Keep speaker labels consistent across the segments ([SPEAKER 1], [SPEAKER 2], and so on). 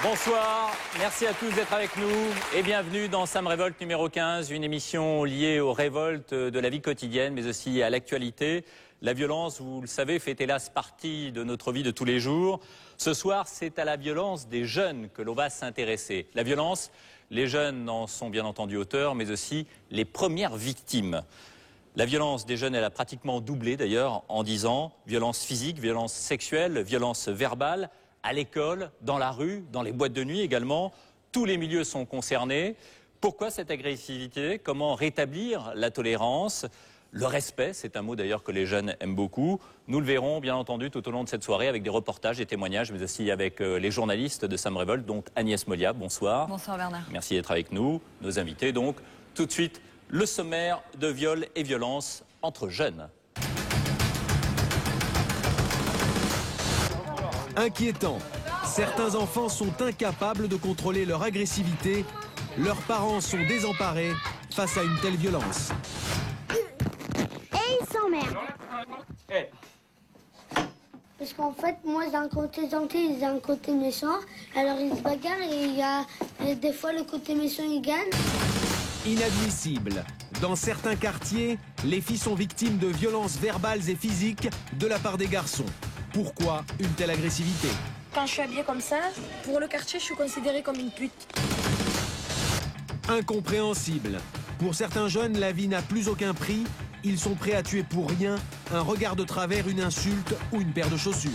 [SPEAKER 1] Bonsoir, merci à tous d'être avec nous et bienvenue dans Sam Révolte numéro 15, une émission liée aux révoltes de la vie quotidienne mais aussi à l'actualité. La violence, vous le savez, fait hélas partie de notre vie de tous les jours. Ce soir, c'est à la violence des jeunes que l'on va s'intéresser. La violence, les jeunes en sont bien entendu auteurs mais aussi les premières victimes. La violence des jeunes, elle a pratiquement doublé d'ailleurs en 10 ans. Violence physique, violence sexuelle, violence verbale. À l'école, dans la rue, dans les boîtes de nuit également, tous les milieux sont concernés. Pourquoi cette agressivité? Comment rétablir la tolérance? Le respect, c'est un mot d'ailleurs que les jeunes aiment beaucoup. Nous le verrons bien entendu tout au long de cette soirée avec des reportages et témoignages, mais aussi avec les journalistes de Sam Révolte, dont Agnès Molia. Bonsoir.
[SPEAKER 2] Bonsoir Bernard.
[SPEAKER 1] Merci d'être avec nous. Nos invités donc. Tout de suite, le sommaire de viol et violence entre jeunes.
[SPEAKER 3] Inquiétant. Certains enfants sont incapables de contrôler leur agressivité. Leurs parents sont désemparés face à une telle violence.
[SPEAKER 4] Et ils s'emmerdent. Parce qu'en fait, moi j'ai un côté gentil, j'ai un côté méchant. Alors ils se bagarrent et des fois le côté méchant il gagne.
[SPEAKER 3] Inadmissible. Dans certains quartiers, les filles sont victimes de violences verbales et physiques de la part des garçons. Pourquoi une telle agressivité?
[SPEAKER 5] Quand je suis habillée comme ça, pour le quartier, je suis considérée comme une pute.
[SPEAKER 3] Incompréhensible. Pour certains jeunes, la vie n'a plus aucun prix. Ils sont prêts à tuer pour rien, un regard de travers, une insulte ou une paire de chaussures.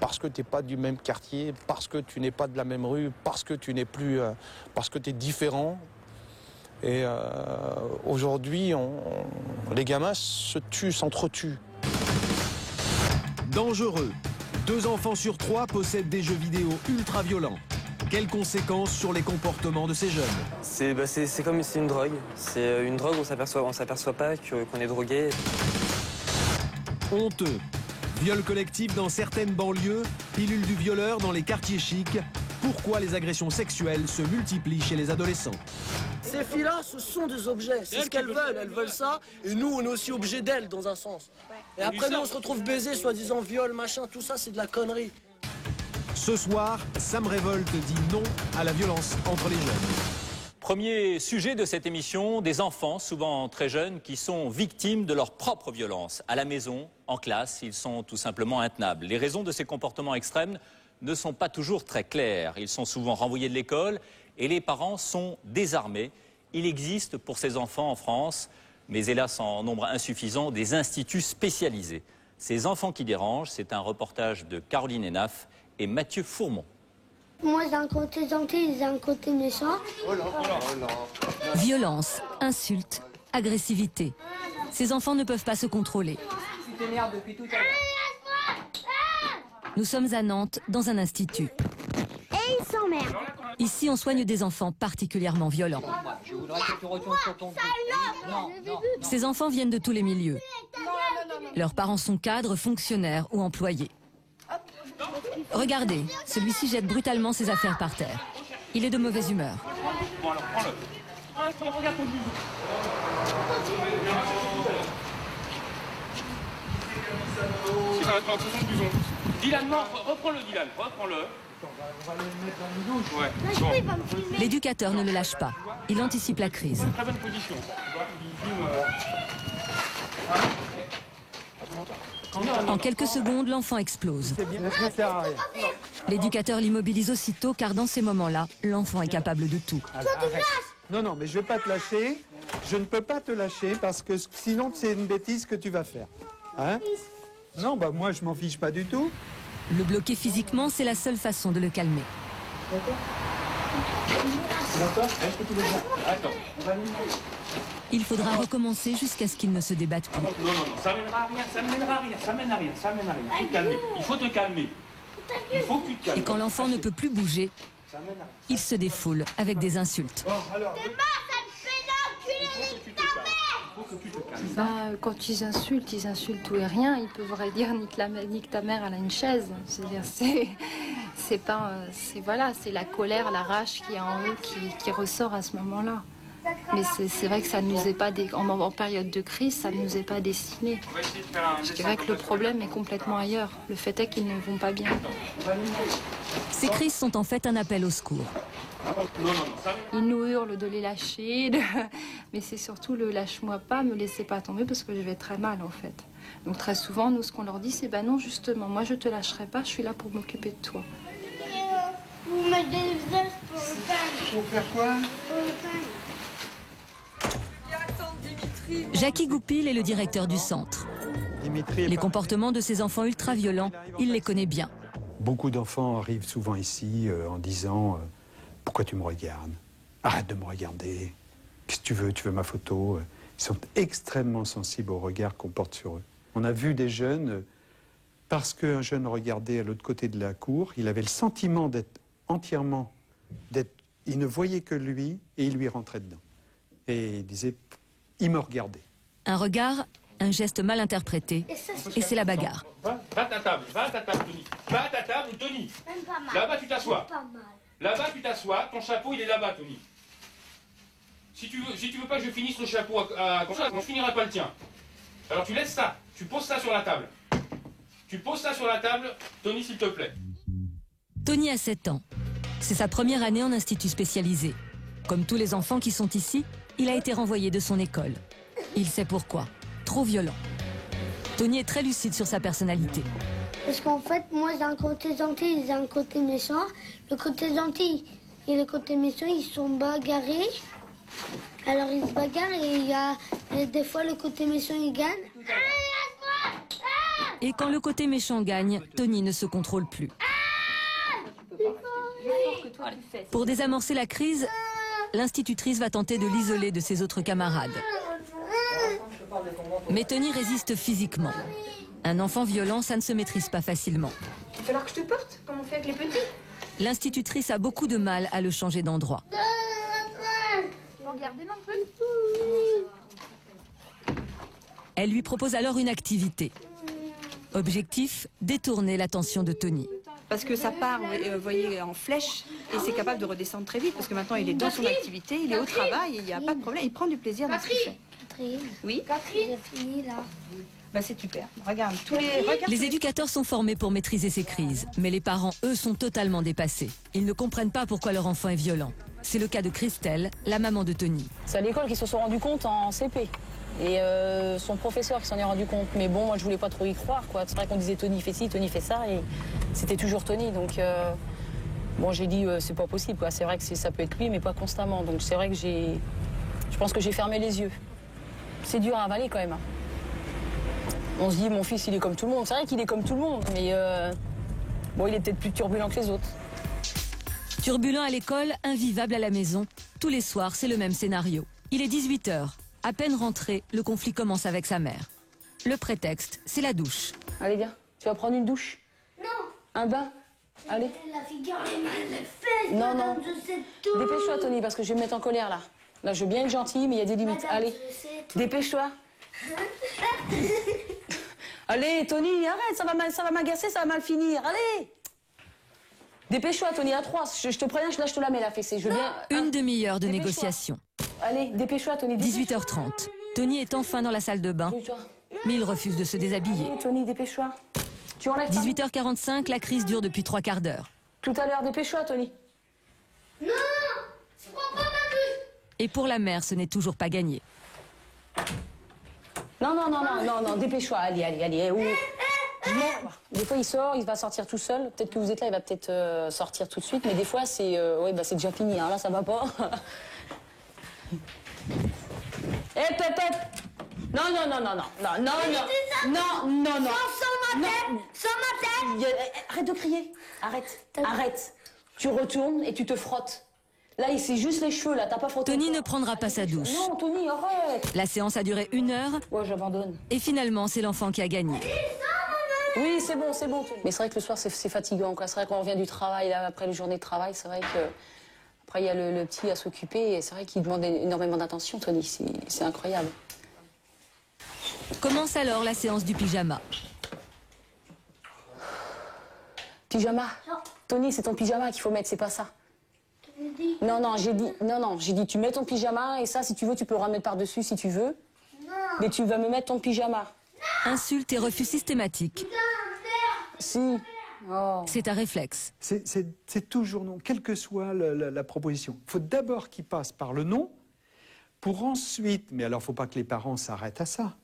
[SPEAKER 6] Parce que tu n'es pas du même quartier, parce que tu n'es pas de la même rue, parce que tu n'es plus, parce que tu es différent. Et aujourd'hui, les gamins se tuent, s'entretuent.
[SPEAKER 3] Dangereux. 2 enfants sur 3 possèdent des jeux vidéo ultra violents. Quelles conséquences sur les comportements de ces jeunes?
[SPEAKER 7] C'est comme une drogue. C'est une drogue, on s'aperçoit pas qu'on est drogué.
[SPEAKER 3] Honteux. Viol collectif dans certaines banlieues, pilule du violeur dans les quartiers chics. Pourquoi les agressions sexuelles se multiplient chez les adolescents?
[SPEAKER 8] Ces filles-là, ce sont des objets, c'est ce qu'elles veulent, elles veulent ça, et nous, on est aussi obligés d'elles, dans un sens. Et après, nous, on se retrouve baisés, soi-disant viol, machin, tout ça, c'est de la connerie.
[SPEAKER 3] Ce soir, Sam Révolte dit non à la violence entre les jeunes.
[SPEAKER 1] Premier sujet de cette émission, des enfants, souvent très jeunes, qui sont victimes de leur propre violence. À la maison, en classe, ils sont tout simplement intenables. Les raisons de ces comportements extrêmes ne sont pas toujours très claires. Ils sont souvent renvoyés de l'école et les parents sont désarmés. Il existe pour ces enfants en France, mais hélas en nombre insuffisant, des instituts spécialisés. Ces enfants qui dérangent, c'est un reportage de Caroline Hénaf et Mathieu Fourmont.
[SPEAKER 4] Moi j'ai un côté gentil, j'ai un côté méchant.
[SPEAKER 2] Violence, insultes, agressivité. Ces enfants ne peuvent pas se contrôler. Nous sommes à Nantes, dans un institut.
[SPEAKER 4] Et ils s'emmerdent.
[SPEAKER 2] Ici, on soigne des enfants particulièrement violents. Ces enfants viennent de tous les milieux. Leurs parents sont cadres, fonctionnaires ou employés. Regardez, celui-ci jette brutalement ses affaires par terre. Il est de mauvaise humeur.
[SPEAKER 9] Bon alors, prends-le. Regarde ton bisou. Attention le blouson. Dylan, non, reprends-le Dylan, reprends-le. On va le mettre dans le dos. Ouais.
[SPEAKER 2] L'éducateur ne le lâche pas. Il anticipe la crise.
[SPEAKER 9] Très bonne position.
[SPEAKER 2] En quelques secondes, l'enfant explose. L'éducateur l'immobilise aussitôt car dans ces moments-là, l'enfant est capable de tout.
[SPEAKER 10] Non, non, mais je ne vais pas te lâcher. Je ne peux pas te lâcher parce que sinon c'est une bêtise que tu vas faire. Hein? Non, bah moi je m'en fiche pas du tout.
[SPEAKER 2] Le bloquer physiquement, c'est la seule façon de le calmer. Il faudra recommencer jusqu'à ce qu'il ne se débatte plus.
[SPEAKER 9] Non, non, non, ça mènera à rien, ça mènera à rien, ça mène à rien, ça mène à rien. Il faut te calmer. Il faut que tu te calmes.
[SPEAKER 2] Et quand l'enfant ne peut plus bouger, il se défoule avec des insultes.
[SPEAKER 5] Quand ils insultent tout et rien. Ils peuvent dire nique ta mère, elle a une chaise. C'est-à-dire, c'est la colère, la rage qui est en eux qui ressort à ce moment-là. Mais c'est vrai que ça ne nous est pas, en période de crise, ça ne nous est pas destiné. Je dirais que le problème est complètement ailleurs. Le fait est qu'ils ne vont pas bien.
[SPEAKER 2] Ces crises sont en fait un appel au secours.
[SPEAKER 5] Ils nous hurlent de les lâcher, mais c'est surtout le lâche-moi pas, me laissez pas tomber parce que je vais très mal en fait. Donc très souvent, nous, ce qu'on leur dit, c'est ben non, justement, moi je te lâcherai pas, je suis là pour m'occuper de toi.
[SPEAKER 4] Vous mettez des vestes pour le pain.
[SPEAKER 10] Pour faire quoi?
[SPEAKER 4] Pour le pain.
[SPEAKER 2] Jackie Goupil est le directeur du centre. Les comportements de ces enfants ultra-violents, il les connaît bien.
[SPEAKER 10] Beaucoup d'enfants arrivent souvent ici en disant pourquoi tu me regardes? Arrête de me regarder. Qu'est-ce que tu veux? Tu veux ma photo? Ils sont extrêmement sensibles au regard qu'on porte sur eux. On a vu des jeunes, parce qu'un jeune regardait à l'autre côté de la cour, il avait le sentiment d'être entièrement... il ne voyait que lui et il lui rentrait dedans. Et il disait, il me regardait.
[SPEAKER 2] Un regard, un geste mal interprété, et c'est la bagarre.
[SPEAKER 9] Va à ta table, Tony. Va à ta table, Tony.
[SPEAKER 4] Même pas mal.
[SPEAKER 9] Là-bas, tu t'assois.
[SPEAKER 4] Pas mal.
[SPEAKER 9] Là-bas, tu t'assois. Ton chapeau, il est là-bas, Tony. Si tu veux pas que je finisse le chapeau comme ça, on finira pas le tien. Alors tu laisses ça. Tu poses ça sur la table. Tu poses ça sur la table, Tony, s'il te plaît.
[SPEAKER 2] Tony a 7 ans. C'est sa première année en institut spécialisé. Comme tous les enfants qui sont ici, il a été renvoyé de son école. Il sait pourquoi. Trop violent. Tony est très lucide sur sa personnalité.
[SPEAKER 4] Parce qu'en fait, moi, j'ai un côté gentil, j'ai un côté méchant. Le côté gentil et le côté méchant, ils sont bagarrés. Alors, ils se bagarrent et des fois, le côté méchant, il gagne.
[SPEAKER 2] Et quand le côté méchant gagne, Tony ne se contrôle plus. Pour désamorcer la crise, l'institutrice va tenter de l'isoler de ses autres camarades. Mais Tony résiste physiquement. Un enfant violent, ça ne se maîtrise pas facilement.
[SPEAKER 11] Il va falloir que je te porte, comme on fait avec les petits.
[SPEAKER 2] L'institutrice a beaucoup de mal à le changer d'endroit. Elle lui propose alors une activité. Objectif, détourner l'attention de Tony.
[SPEAKER 11] Parce que ça part, vous voyez, en flèche, et c'est capable de redescendre très vite, parce que maintenant il est dans son activité, il est au travail, il n'y a pas de problème, il prend du plaisir dans ce qu'il fait. Oui,
[SPEAKER 4] Catherine, j'ai fini là.
[SPEAKER 11] Bah, c'est super. Regarde,
[SPEAKER 2] Les éducateurs sont formés pour maîtriser ces crises, mais les parents, eux, sont totalement dépassés. Ils ne comprennent pas pourquoi leur enfant est violent. C'est le cas de Christelle, la maman de Tony.
[SPEAKER 12] C'est à l'école qu'ils se sont rendus compte en CP. Et son professeur qui s'en est rendu compte. Mais bon, moi, je voulais pas trop y croire, quoi. C'est vrai qu'on disait Tony fait ci, Tony fait ça, et c'était toujours Tony. Donc, bon, j'ai dit, c'est pas possible, quoi. C'est vrai que ça peut être lui, mais pas constamment. Donc, c'est vrai que je pense que j'ai fermé les yeux. C'est dur à avaler, quand même. On se dit, mon fils, il est comme tout le monde. C'est vrai qu'il est comme tout le monde, mais bon, il est peut-être plus turbulent que les autres.
[SPEAKER 2] Turbulent à l'école, invivable à la maison. Tous les soirs, c'est le même scénario. Il est 18h. À peine rentré, le conflit commence avec sa mère. Le prétexte, c'est la douche.
[SPEAKER 12] Allez, viens. Tu vas prendre une douche?
[SPEAKER 4] Non.
[SPEAKER 12] Un bain? Allez.
[SPEAKER 4] La figure est mal faite.
[SPEAKER 12] Non, non. Dépêche-toi, Tony, parce que je vais me mettre en colère, là. Là, je veux bien être gentil, mais il y a des limites.
[SPEAKER 4] Madame,
[SPEAKER 12] allez. Dépêche-toi. Allez, Tony, arrête, ça va m'agacer, ça va mal finir. Allez. Dépêche-toi, Tony, à 3. Je te préviens, là, je te la mets, la fessée. Je veux bien...
[SPEAKER 2] Une demi-heure de négociation.
[SPEAKER 12] Allez, dépêche-toi, Tony.
[SPEAKER 2] 18h30. Tony est enfin dans la salle de bain, mais il refuse de se déshabiller.
[SPEAKER 12] Allez, Tony, dépêche-toi. Tu enlèves
[SPEAKER 2] 18h45, la crise dure depuis 3 quarts d'heure.
[SPEAKER 12] Tout à l'heure, dépêche-toi, Tony.
[SPEAKER 4] Non, je prends pas ma douche.
[SPEAKER 2] Et pour la mère, ce n'est toujours pas gagné.
[SPEAKER 12] Non, dépêche-toi. Allez. Des fois, il sort, il va sortir tout seul. Peut-être que vous êtes là, il va peut-être sortir tout de suite. Mais des fois, c'est c'est déjà fini. Hein. Là, ça va pas. Pep. Non.
[SPEAKER 4] Sans ma tête.
[SPEAKER 12] Arrête de crier. Arrête. Tu retournes et tu te frottes. Là, c'est juste les cheveux, là. T'as pas frotté.
[SPEAKER 2] Tony ne prendra pas sa douche.
[SPEAKER 12] Non, Tony, arrête.
[SPEAKER 2] La séance a duré 1 heure.
[SPEAKER 12] Ouais, j'abandonne.
[SPEAKER 2] Et finalement, c'est l'enfant qui a gagné.
[SPEAKER 12] Oui, c'est bon. Mais c'est vrai que le soir, c'est fatigant, quoi. C'est vrai qu'on revient du travail, là, après les journées de travail, c'est vrai que... Après, il y a le petit à s'occuper, et c'est vrai qu'il demande énormément d'attention, Tony. C'est incroyable.
[SPEAKER 2] Commence alors la séance du pyjama.
[SPEAKER 12] Pyjama? Tony, c'est ton pyjama qu'il faut mettre, c'est pas ça. j'ai dit tu mets ton pyjama et ça si tu veux tu peux le remettre par-dessus si tu veux. Mais tu vas me mettre ton pyjama.
[SPEAKER 2] Insultes et refus systématiques.
[SPEAKER 12] Si. Oh.
[SPEAKER 2] C'est un réflexe.
[SPEAKER 10] C'est toujours non, quelle que soit la proposition. Il faut d'abord qu'il passe par le non, pour ensuite, mais alors il ne faut pas que les parents s'arrêtent à ça.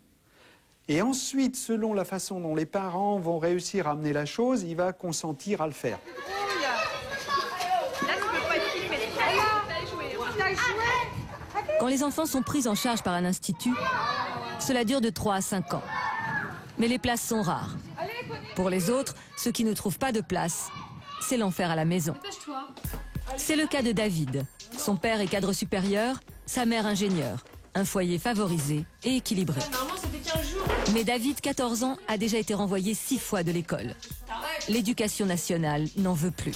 [SPEAKER 10] Et ensuite, selon la façon dont les parents vont réussir à amener la chose, il va consentir à le faire.
[SPEAKER 2] Quand les enfants sont pris en charge par un institut, cela dure de 3 à 5 ans. Mais les places sont rares. Pour les autres, ceux qui ne trouvent pas de place, c'est l'enfer à la maison. C'est le cas de David. Son père est cadre supérieur, sa mère ingénieure. Un foyer favorisé et équilibré. Mais David, 14 ans, a déjà été renvoyé 6 fois de l'école. L'éducation nationale n'en veut plus.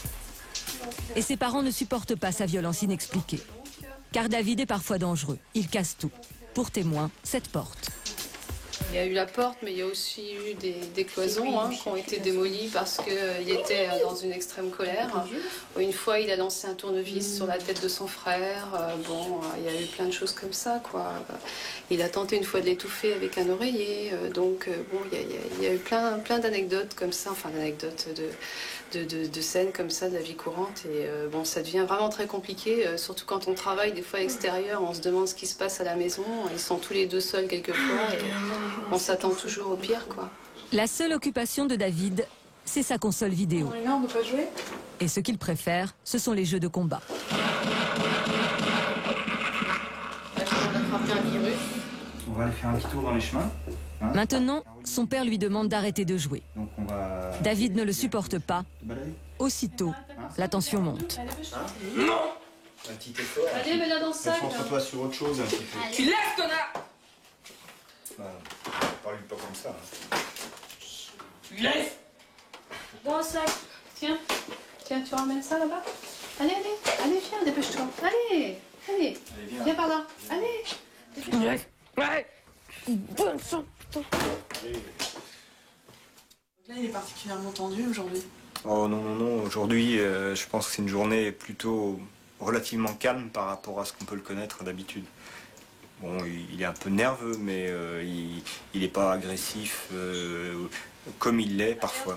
[SPEAKER 2] Et ses parents ne supportent pas sa violence inexpliquée. Car David est parfois dangereux. Il casse tout. Pour témoin, cette porte.
[SPEAKER 5] Il y a eu la porte, mais il y a aussi eu des cloisons qui ont été démolies parce qu'il était dans une extrême colère. Une fois, il a lancé un tournevis sur la tête de son frère. Il y a eu plein de choses comme ça, quoi. Il a tenté une fois de l'étouffer avec un oreiller. Il y a eu plein d'anecdotes comme ça, enfin d'anecdotes de scènes comme ça de la vie courante. Et ça devient vraiment très compliqué, surtout quand on travaille des fois à l'extérieur. On se demande ce qui se passe à la maison. Ils sont tous les deux seuls quelquefois. Et on s'attend toujours au pire, quoi.
[SPEAKER 2] La seule occupation de David, c'est sa console vidéo.
[SPEAKER 5] Là, on ne peut pas jouer.
[SPEAKER 2] Et ce qu'il préfère, ce sont les jeux de combat.
[SPEAKER 13] On va aller faire un petit tour dans les chemins. Hein.
[SPEAKER 2] Maintenant, son père lui demande d'arrêter de jouer.
[SPEAKER 13] Donc on va...
[SPEAKER 2] David ne le supporte pas. Aussitôt, la tension monte.
[SPEAKER 13] Non. Un petit effort.
[SPEAKER 5] Allez, mets-la dans le sac.
[SPEAKER 13] Concentre-toi sur autre chose un petit peu.
[SPEAKER 5] Tu lèves, connard.
[SPEAKER 13] Parle pas comme ça.
[SPEAKER 5] Tu lèves. Dans le sac. Tiens, tu ramènes ça là-bas. Allez, viens, dépêche-toi. Allez, viens par là. Allez. Ouais. Bonne sang, putain. Là, il est particulièrement tendu aujourd'hui.
[SPEAKER 14] Oh non, aujourd'hui, je pense que c'est une journée plutôt relativement calme par rapport à ce qu'on peut le connaître d'habitude. Bon, il est un peu nerveux, mais il n'est pas agressif comme il l'est parfois.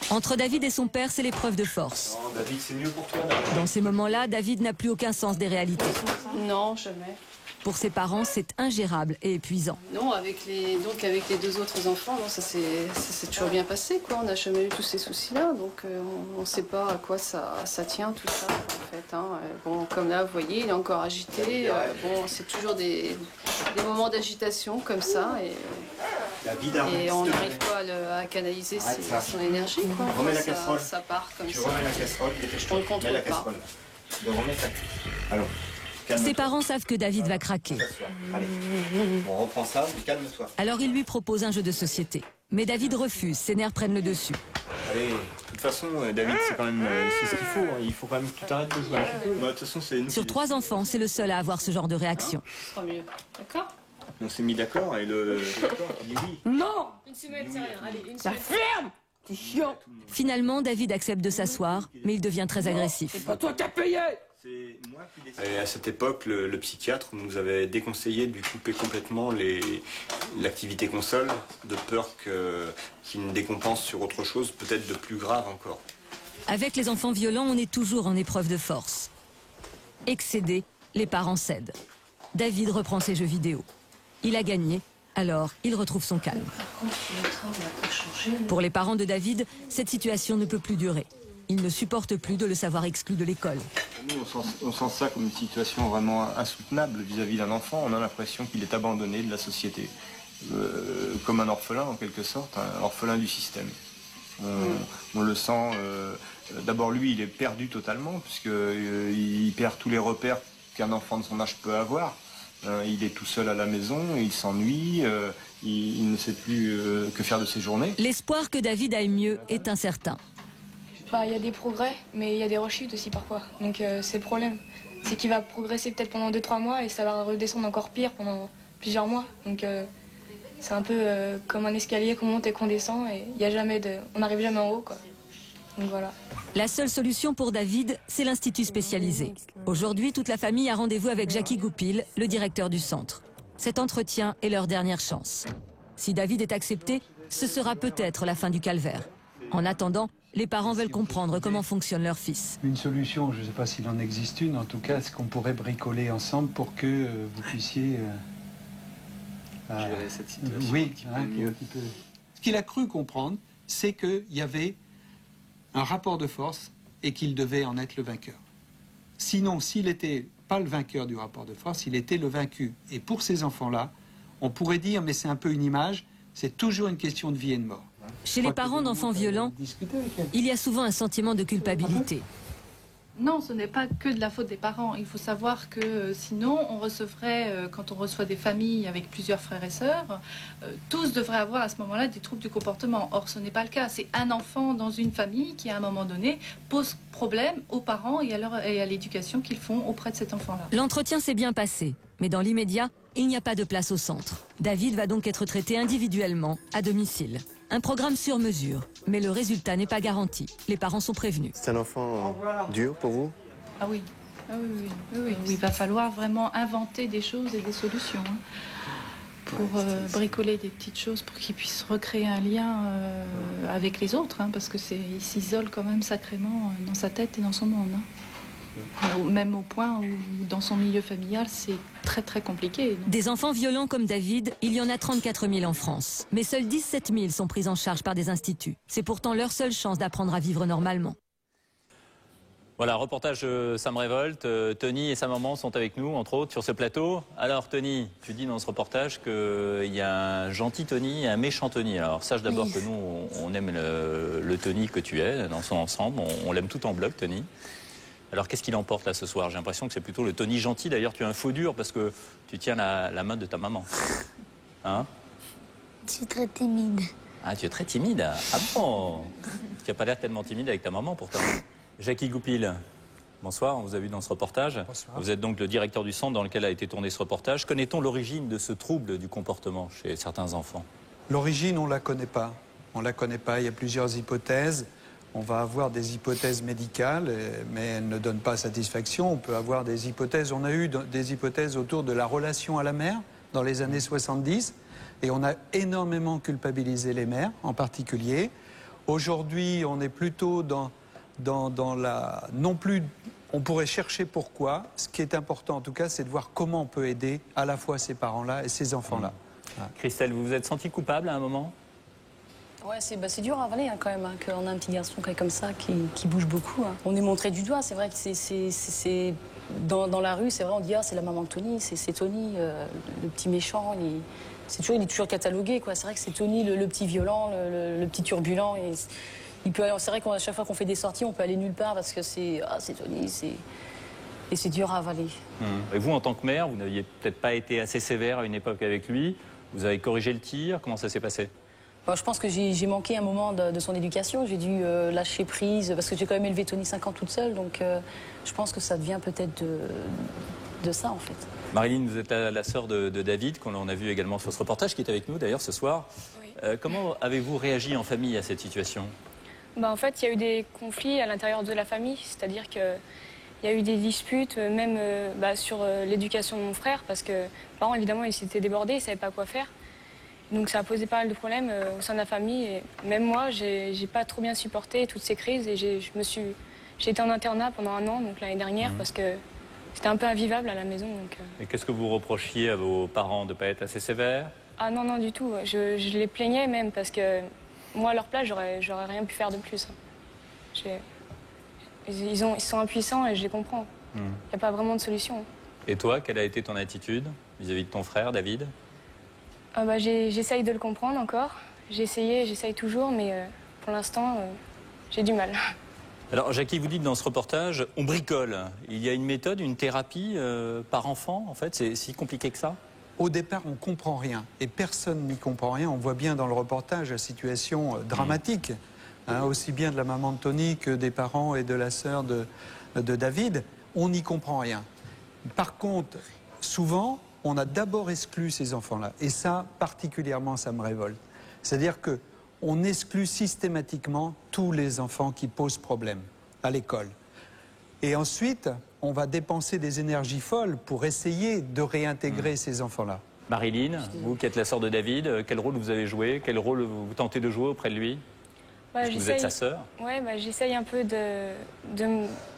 [SPEAKER 2] Entre David et son père, c'est l'épreuve de force.
[SPEAKER 14] Non, David, c'est mieux pour toi.
[SPEAKER 2] Dans ces moments-là, David n'a plus aucun sens des réalités.
[SPEAKER 5] Non, jamais.
[SPEAKER 2] Pour ses parents, c'est ingérable et épuisant.
[SPEAKER 5] Non, avec les deux autres enfants, ça s'est toujours bien passé, quoi. On n'a jamais eu tous ces soucis-là, donc on ne sait pas à quoi ça tient, tout ça, en fait. Hein. Comme là, vous voyez, il est encore agité. C'est toujours des moments d'agitation comme ça, et on n'arrive pas à canaliser son énergie, quoi.
[SPEAKER 14] Remets la casserole.
[SPEAKER 5] Ça part comme ça.
[SPEAKER 14] Tu remets la casserole,
[SPEAKER 5] on ne le contrôle pas.
[SPEAKER 14] Alors.
[SPEAKER 2] Ses parents savent que David va craquer.
[SPEAKER 14] Allez, on reprend ça, calme-toi.
[SPEAKER 2] Alors il lui propose un jeu de société. Mais David refuse, ses nerfs prennent le dessus.
[SPEAKER 14] Allez, de toute façon, David, c'est quand même c'est ce qu'il faut. Il faut quand même que tu t'arrêtes de jouer. De toute façon, c'est
[SPEAKER 2] Sur 3 enfants, c'est le seul à avoir ce genre de réaction.
[SPEAKER 5] Ce sera mieux, d'accord?
[SPEAKER 14] On s'est mis d'accord et le d'accord dit oui.
[SPEAKER 5] Non! Une semaine, c'est rien. Allez, une semaine. Ça ferme! T'es chiant!
[SPEAKER 2] Finalement, David accepte de s'asseoir, mais il devient très agressif.
[SPEAKER 5] C'est pas toi qui as payé!
[SPEAKER 14] Et à cette époque, le psychiatre nous avait déconseillé de lui couper complètement l'activité console, de peur qu'il ne décompense sur autre chose, peut-être de plus grave encore.
[SPEAKER 2] Avec les enfants violents, on est toujours en épreuve de force. Excédés, les parents cèdent. David reprend ses jeux vidéo. Il a gagné, alors il retrouve son calme. Pour les parents de David, cette situation ne peut plus durer. Ils ne supportent plus de le savoir exclu de l'école.
[SPEAKER 14] Nous, on sent ça comme une situation vraiment insoutenable vis-à-vis d'un enfant. On a l'impression qu'il est abandonné de la société. Comme un orphelin, en quelque sorte, un orphelin du système. On le sent... D'abord, lui, il est perdu totalement, puisqu'il perd tous les repères qu'un enfant de son âge peut avoir. Il est tout seul à la maison, il s'ennuie, il ne sait plus que faire de ses journées.
[SPEAKER 2] L'espoir que David aille mieux est incertain.
[SPEAKER 15] Il y a des progrès, mais il y a des rechutes aussi parfois. Donc c'est le problème. C'est qu'il va progresser peut-être pendant 2-3 mois et ça va redescendre encore pire pendant plusieurs mois. Donc c'est un peu comme un escalier qu'on monte et qu'on descend et on n'arrive jamais en haut, quoi. Donc voilà.
[SPEAKER 2] La seule solution pour David, c'est l'institut spécialisé. Aujourd'hui, toute la famille a rendez-vous avec Jackie Goupil, le directeur du centre. Cet entretien est leur dernière chance. Si David est accepté, ce sera peut-être la fin du calvaire. En attendant, les parents veulent comprendre comment fonctionne leur fils.
[SPEAKER 10] Une solution, je ne sais pas s'il en existe une, en tout cas, c'est qu'on pourrait bricoler ensemble pour que vous puissiez...
[SPEAKER 14] gérer cette situation
[SPEAKER 10] oui,
[SPEAKER 14] un petit peu.
[SPEAKER 10] Ce qu'il a cru comprendre, c'est qu'il y avait un rapport de force et qu'il devait en être le vainqueur. Sinon, s'il n'était pas le vainqueur du rapport de force, il était le vaincu. Et pour ces enfants-là, on pourrait dire, mais c'est un peu une image, c'est toujours une question de vie et de mort.
[SPEAKER 2] Chez les parents d'enfants violents, il y a souvent un sentiment de culpabilité.
[SPEAKER 5] Non, ce n'est pas que de la faute des parents. Il faut savoir que sinon, on recevrait, quand on reçoit des familles avec plusieurs frères et sœurs, tous devraient avoir à ce moment-là des troubles du comportement. Or, ce n'est pas le cas. C'est un enfant dans une famille qui, à un moment donné, pose problème aux parents et à l'éducation qu'ils font auprès de cet enfant-là.
[SPEAKER 2] L'entretien s'est bien passé, mais dans l'immédiat, il n'y a pas de place au centre. David va donc être traité individuellement, à domicile. Un programme sur mesure, mais le résultat n'est pas garanti. Les parents sont prévenus.
[SPEAKER 14] C'est un enfant dur pour vous?
[SPEAKER 5] Ah oui. Ah oui. Il va falloir vraiment inventer des choses et des solutions pour bricoler des petites choses pour qu'il puisse recréer un lien avec les autres, parce que il s'isole quand même sacrément dans sa tête et dans son monde. Même au point où dans son milieu familial, c'est très très compliqué.
[SPEAKER 2] Des enfants violents comme David, il y en a 34 000 en France. Mais seuls 17 000 sont pris en charge par des instituts. C'est pourtant leur seule chance d'apprendre à vivre normalement.
[SPEAKER 1] Voilà, reportage Sam Révolte. Tony et sa maman sont avec nous, entre autres, sur ce plateau. Alors Tony, tu dis dans ce reportage qu'il y a un gentil Tony et un méchant Tony. Alors sache d'abord que nous, on aime le Tony que tu es, dans son ensemble. On l'aime tout en bloc, Tony. Alors qu'est-ce qu'il emporte là ce soir? J'ai l'impression que c'est plutôt le Tony gentil. D'ailleurs, tu as un faux dur parce que tu tiens la main de ta maman. Hein?
[SPEAKER 4] Je suis très timide.
[SPEAKER 1] Ah, tu es très timide? Ah bon? Tu n'as pas l'air tellement timide avec ta maman pourtant. Jackie Goupil, bonsoir, on vous a vu dans ce reportage. Bonsoir. Vous êtes donc le directeur du centre dans lequel a été tourné ce reportage. Connaît-on l'origine de ce trouble du comportement chez certains enfants?
[SPEAKER 10] L'origine, on ne la connaît pas. On ne la connaît pas, il y a plusieurs hypothèses. On va avoir des hypothèses médicales, mais elles ne donnent pas satisfaction. On peut avoir des hypothèses. On a eu des hypothèses autour de la relation à la mère dans les années 70, et on a énormément culpabilisé les mères en particulier. Aujourd'hui, on est plutôt dans la... Non plus, on pourrait chercher pourquoi. Ce qui est important en tout cas, c'est de voir comment on peut aider à la fois ces parents-là et ces enfants-là.
[SPEAKER 1] Christelle, vous vous êtes sentie coupable à un moment?
[SPEAKER 12] Ouais, c'est dur à avaler quand même, qu'on a un petit garçon comme ça qui bouge beaucoup. On est montré du doigt, c'est vrai que c'est dans la rue, c'est vrai, on dit c'est la maman de Tony, c'est Tony, le petit méchant, il est toujours catalogué, quoi. C'est vrai que c'est Tony, le petit violent, le petit turbulent. Et c'est vrai qu'à chaque fois qu'on fait des sorties, on peut aller nulle part parce que c'est Tony, et c'est dur à avaler.
[SPEAKER 1] Et vous, en tant que mère, vous n'aviez peut-être pas été assez sévère à une époque avec lui. Vous avez corrigé le tir. Comment ça s'est passé?
[SPEAKER 12] Je pense que j'ai manqué un moment de son éducation. J'ai dû lâcher prise parce que j'ai quand même élevé Tony 5 ans toute seule. Donc je pense que ça devient peut-être de ça en fait.
[SPEAKER 1] Marilyn, vous êtes la sœur de David, qu'on a vu également sur ce reportage, qui est avec nous d'ailleurs ce soir. Oui. Comment avez-vous réagi en famille à cette situation?
[SPEAKER 15] En fait, il y a eu des conflits à l'intérieur de la famille. C'est-à-dire qu'il y a eu des disputes, même sur l'éducation de mon frère, parce que mes parents, évidemment, ils s'étaient débordés, ils ne savaient pas quoi faire. Donc ça a posé pas mal de problèmes au sein de la famille. Et même moi, j'ai pas trop bien supporté toutes ces crises. Et j'ai été en internat pendant 1 an, donc l'année dernière, parce que c'était un peu invivable à la maison. Donc,
[SPEAKER 1] Et qu'est-ce que vous reprochiez à vos parents de ne pas être assez sévères?
[SPEAKER 15] Ah non, non, du tout. Je les plaignais même, parce que moi, à leur place, j'aurais rien pu faire de plus. Ils sont impuissants et je les comprends. Il n'y a pas vraiment de solution.
[SPEAKER 1] Et toi, quelle a été ton attitude vis-à-vis de ton frère, David?
[SPEAKER 15] J'essaye de le comprendre encore. J'ai essayé, j'essaye toujours, mais pour l'instant, j'ai du mal.
[SPEAKER 1] Alors, Jackie, vous dites dans ce reportage, on bricole. Il y a une méthode, une thérapie par enfant, en fait? C'est si compliqué que ça?
[SPEAKER 10] Au départ, on ne comprend rien. Et personne n'y comprend rien. On voit bien dans le reportage la situation dramatique, aussi bien de la maman de Tony que des parents et de la sœur de David. On n'y comprend rien. Par contre, souvent, on a d'abord exclu ces enfants-là. Et ça, particulièrement, ça me révolte. C'est-à-dire qu'on exclut systématiquement tous les enfants qui posent problème. à l'école. Et ensuite, on va dépenser des énergies folles pour essayer de réintégrer ces enfants-là.
[SPEAKER 1] Marilyn, vous qui êtes la sœur de David, quel rôle vous avez joué? Quel rôle vous tentez de jouer auprès de lui? Vous êtes sa sœur?
[SPEAKER 15] Ouais, j'essaye un peu